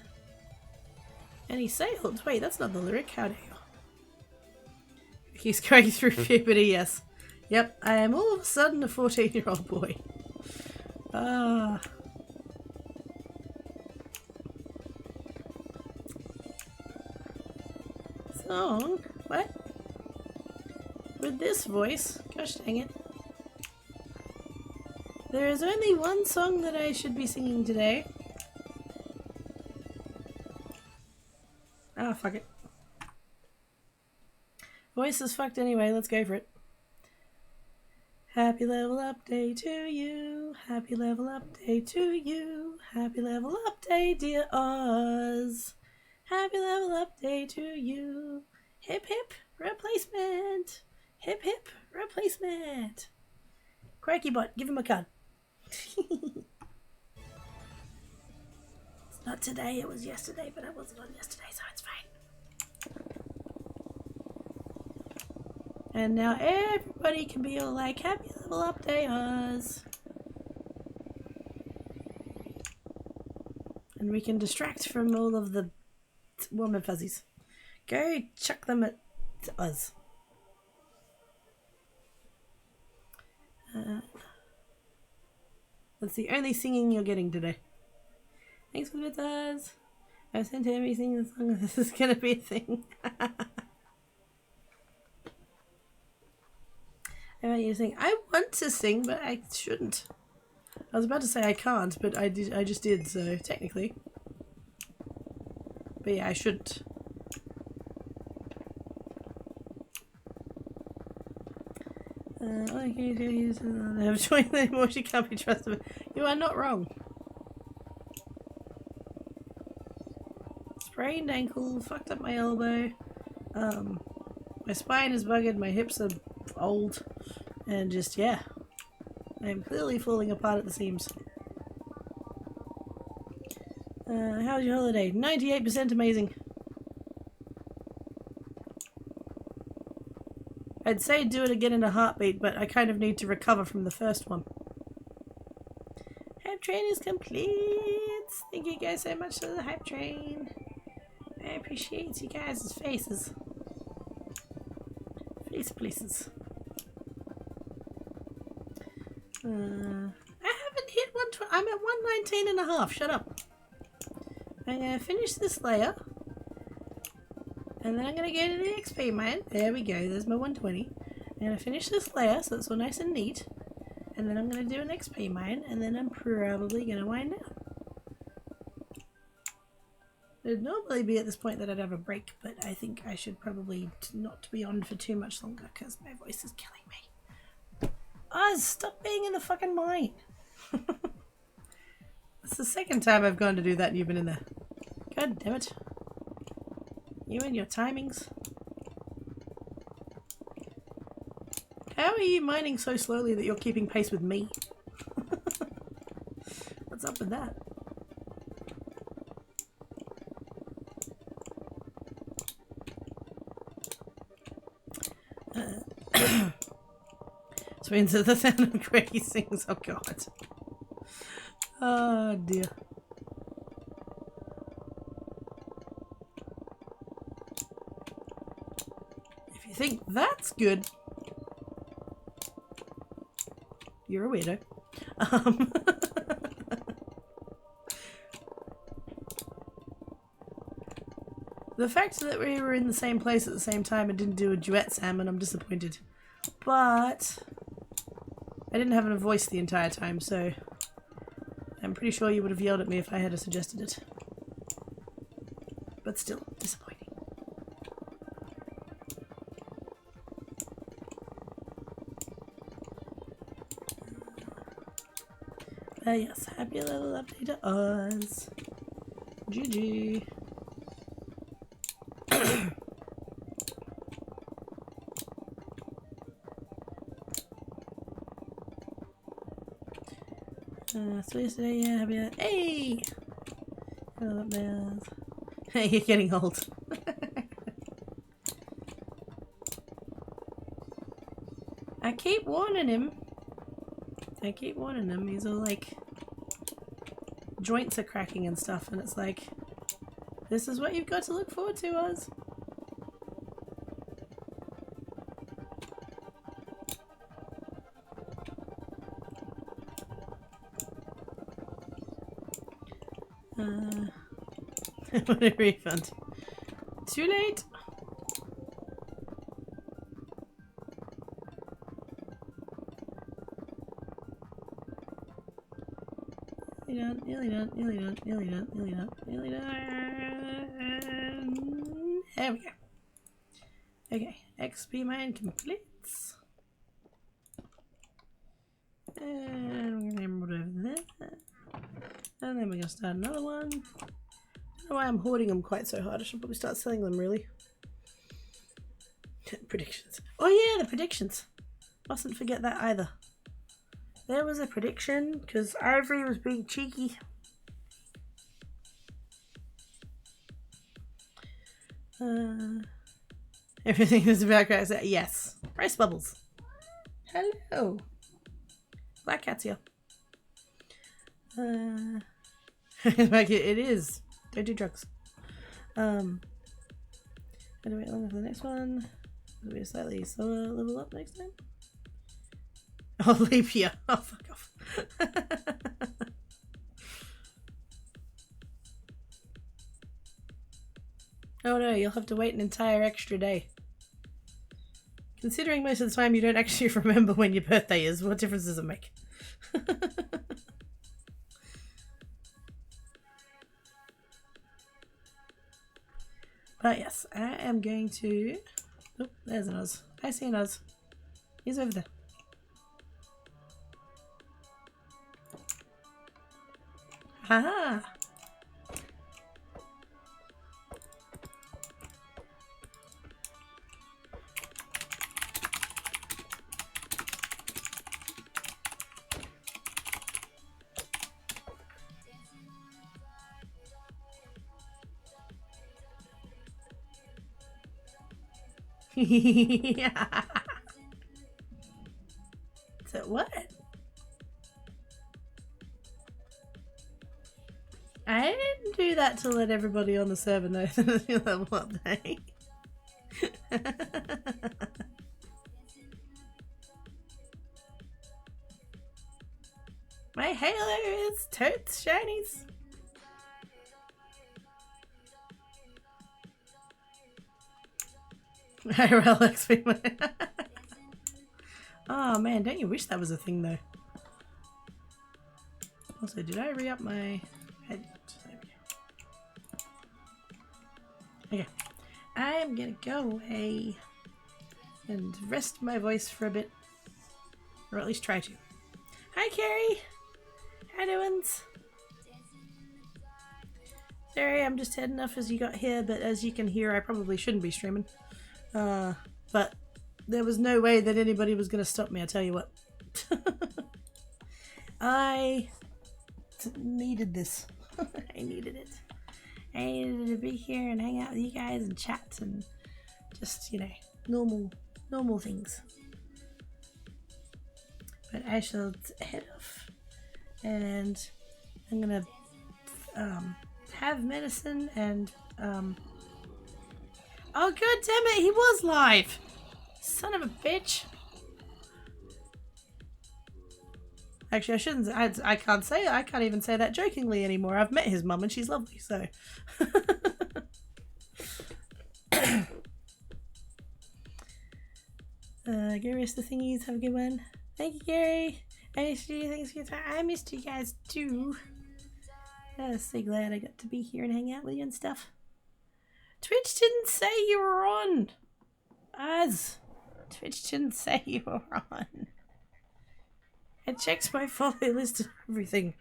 And he sailed. Wait, that's not the lyric. How dare you? He's going through puberty, yes. Yep, I am all of a sudden a 14-year-old boy. Song? What? With this voice? Gosh dang it. There is only one song that I should be singing today. Ah, fuck it. Voice is fucked anyway, let's go for it. Happy level up day to you. Happy level up day to you. Happy level up day, dear Oz. Happy level up day to you. Hip hip replacement. Hip hip replacement. Cracky bot, give him a card. It's not today, it was yesterday, but I wasn't on yesterday, so it's fine. And now everybody can be all like, happy level up day, Oz. And we can distract from all of the warm and fuzzies. Go chuck them at us. That's the only singing you're getting today. Thanks for the bits. I was sent to me singing the song. This is gonna be a thing. I want you to sing. I want to sing, but I shouldn't. I was about to say I can't, but I did. I just did. So technically, but yeah, I shouldn't. All I can do is have joined anymore. She can't be trusted. You are not wrong. Sprained ankle, fucked up my elbow. My spine is buggered. My hips are old, and just yeah, I'm clearly falling apart at the seams. How was your holiday? 98% amazing. I'd say do it again in a heartbeat, but I kind of need to recover from the first one. Hype train is complete. Thank you guys so much for the hype train. I appreciate you guys' faces. Face places. I haven't hit 120. I'm at 119 and a half. Shut up. I'm going to finish this layer. And then I'm going to go to the XP mine. There we go. There's my 120. I'm going to finish this layer so it's all nice and neat. And then I'm going to do an XP mine. And then I'm probably going to wind down. It'd normally be at this point that I'd have a break. But I think I should probably not be on for too much longer. Because my voice is killing me. Oz, stop being in the fucking mine. It's the second time I've gone to do that and you've been in there. God damn it. You and your timings. How are you mining so slowly that you're keeping pace with me? What's up with that? This means that the sound of Greggy sings. Oh god. Oh dear. If you think that's good, you're a weirdo. The fact that we were in the same place at the same time and didn't do a duet, Sam, and I'm disappointed. But I didn't have a voice the entire time, so I'm pretty sure you would have yelled at me if I had suggested it. But still, disappointing. Yes, happy little update to us. GG. So yesterday, yeah, happy. Hey! Hello, bells. Hey, you're getting old. I keep warning him. He's all like, joints are cracking and stuff, and it's like, this is what you've got to look forward to, Oz. What a refund. Too late. Nearly done. There we go. Okay, XP mine completes. And we're gonna put over there. And then we're gonna start another one. I don't know why I'm hoarding them quite so hard. I should probably start selling them, really. Predictions. Oh yeah, the predictions. Mustn't forget that either. There was a prediction, because Ivory was being cheeky. Everything is about cracks. Yes. Price bubbles. Hello. Black cat's here. It is. Don't do drugs. Had to wait longer for the next one. It'll be a slightly slower level up next time. Oh, leap year. Oh, fuck off. Oh no, you'll have to wait an entire extra day. Considering most of the time you don't actually remember when your birthday is, what difference does it make? But yes, I am going to... Oh, there's an Oz. I see an Oz. He's over there. Haha! So what? I didn't do that to let everybody on the server know that it's level up day. My halo is totes shinies. IRL XP. Oh man, don't you wish that was a thing though? Also, did I re-up my head? Okay. I am gonna go away and rest my voice for a bit. Or at least try to. Hi Carrie! How doings? Sorry, I'm just heading off as you got here, but as you can hear, I probably shouldn't be streaming. But there was no way that anybody was going to stop me, I tell you what. I needed this. I needed it. I needed to be here and hang out with you guys and chat and just, you know, normal things. But I shall head off and I'm going to have medicine and oh god damn it, he was live! Son of a bitch. Actually, I shouldn't. I can't say. I can't even say that jokingly anymore. I've met his mum and she's lovely. So. Go rest the thingies. Have a good one. Thank you, Gary. I missed you. Thanks for your time. I missed you guys too. I was so glad I got to be here and hang out with you and stuff. Twitch didn't say you were on. Az. Twitch didn't say you were on. I checked my follow list and everything.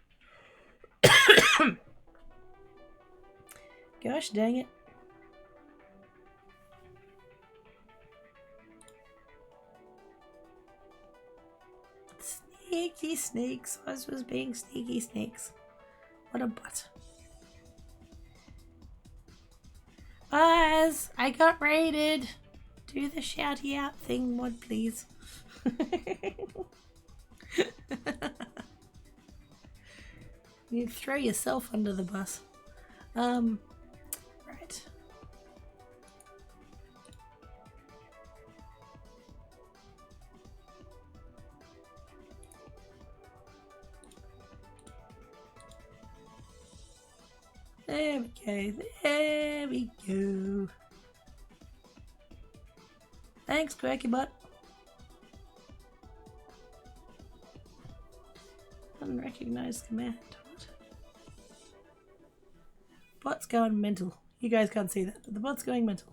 Gosh dang it. Sneaky snakes. Oz was being sneaky snakes. What a butt. Oz, I got raided. Do the shouty out thing, mod, please. You throw yourself under the bus. Right. There we go. There we go. Thanks, Quacky Butt. Unrecognized command. What? Bot's going mental. You guys can't see that, but the bot's going mental.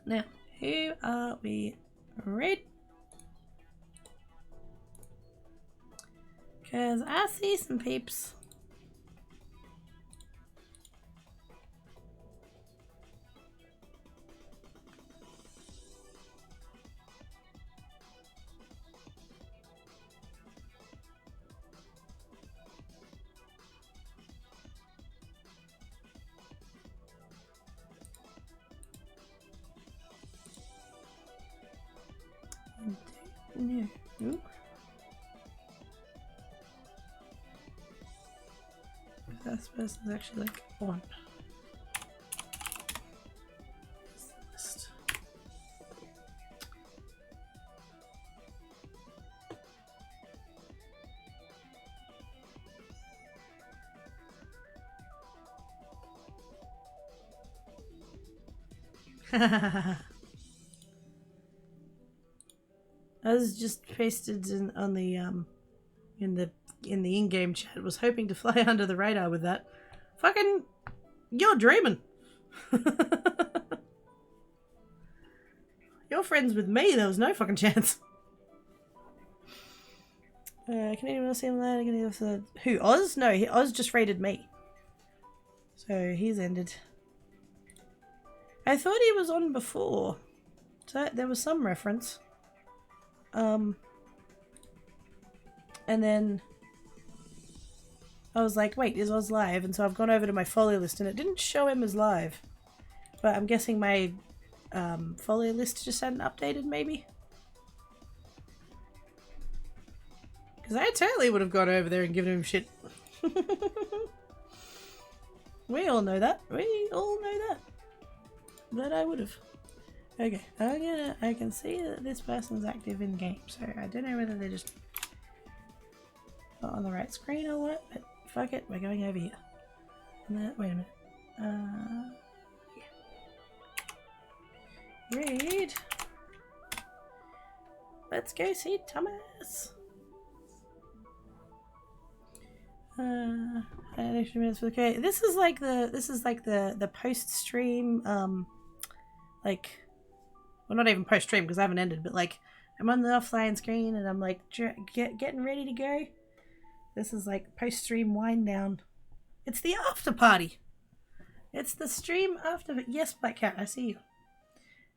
Now, who are we? Red. Because I see some peeps. No. Ooh. First person's actually like on. List. I was just pasted on the in the in-game chat. Was hoping to fly under the radar with that. Fucking, you're dreaming. You're friends with me. There was no fucking chance. Can anyone else see him there? Who? Oz? No, Oz just raided me. So he's ended. I thought he was on before. So there was some reference. And then I was like, wait, is Oz live? And so I've gone over to my follow list and it didn't show him as live. But I'm guessing my follow list just hadn't updated, maybe? Because I totally would have gone over there and given him shit. We all know that. We all know that. But I would have. Okay, I can see that this person's active in game, so I don't know whether they're just not on the right screen or what, but fuck it, we're going over here. Wait a minute. Yeah. Read. Let's go see Thomas. Okay, this is like the post stream like, well, not even post stream because I haven't ended, but like I'm on the offline screen and I'm like getting ready to go. This is like post stream wind down. It's the after party. It's the stream after. Yes, Black Cat, I see you.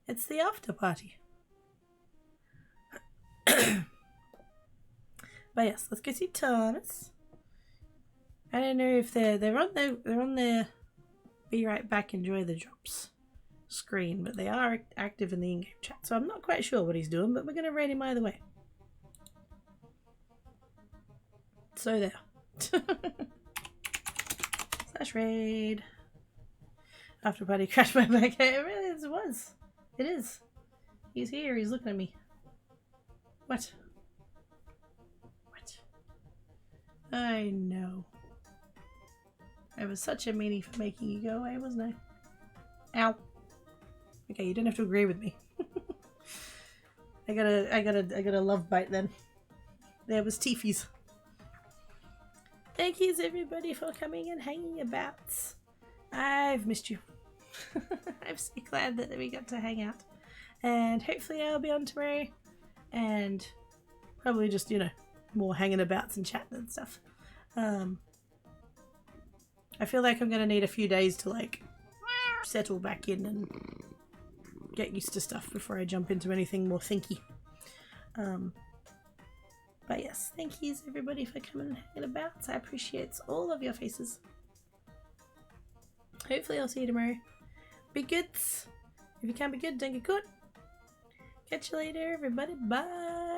It's the after party. But yes, let's go see Thomas. I don't know if they're on their be right back, enjoy the drops screen, but they are active in the in-game chat, so I'm not quite sure what he's doing, but we're gonna raid him either way. So there. Slash raid. After party crashed my back. It really was. It is. He's here, he's looking at me. What? What? I know. I was such a meanie for making you go away, wasn't I? Ow. Okay, you don't have to agree with me. I got a love bite then. There was Tiffy's. Thank yous everybody for coming and hanging about. I've missed you. I'm so glad that we got to hang out. And hopefully I'll be on tomorrow. And probably just, you know, more hanging about and chatting and stuff. I feel like I'm going to need a few days to like settle back in and get used to stuff before I jump into anything more thinky. But yes, thank yous everybody for coming and hanging about. I appreciate all of your faces. Hopefully I'll see you tomorrow. Be good. If you can't be good, don't get good. Catch you later, everybody. Bye.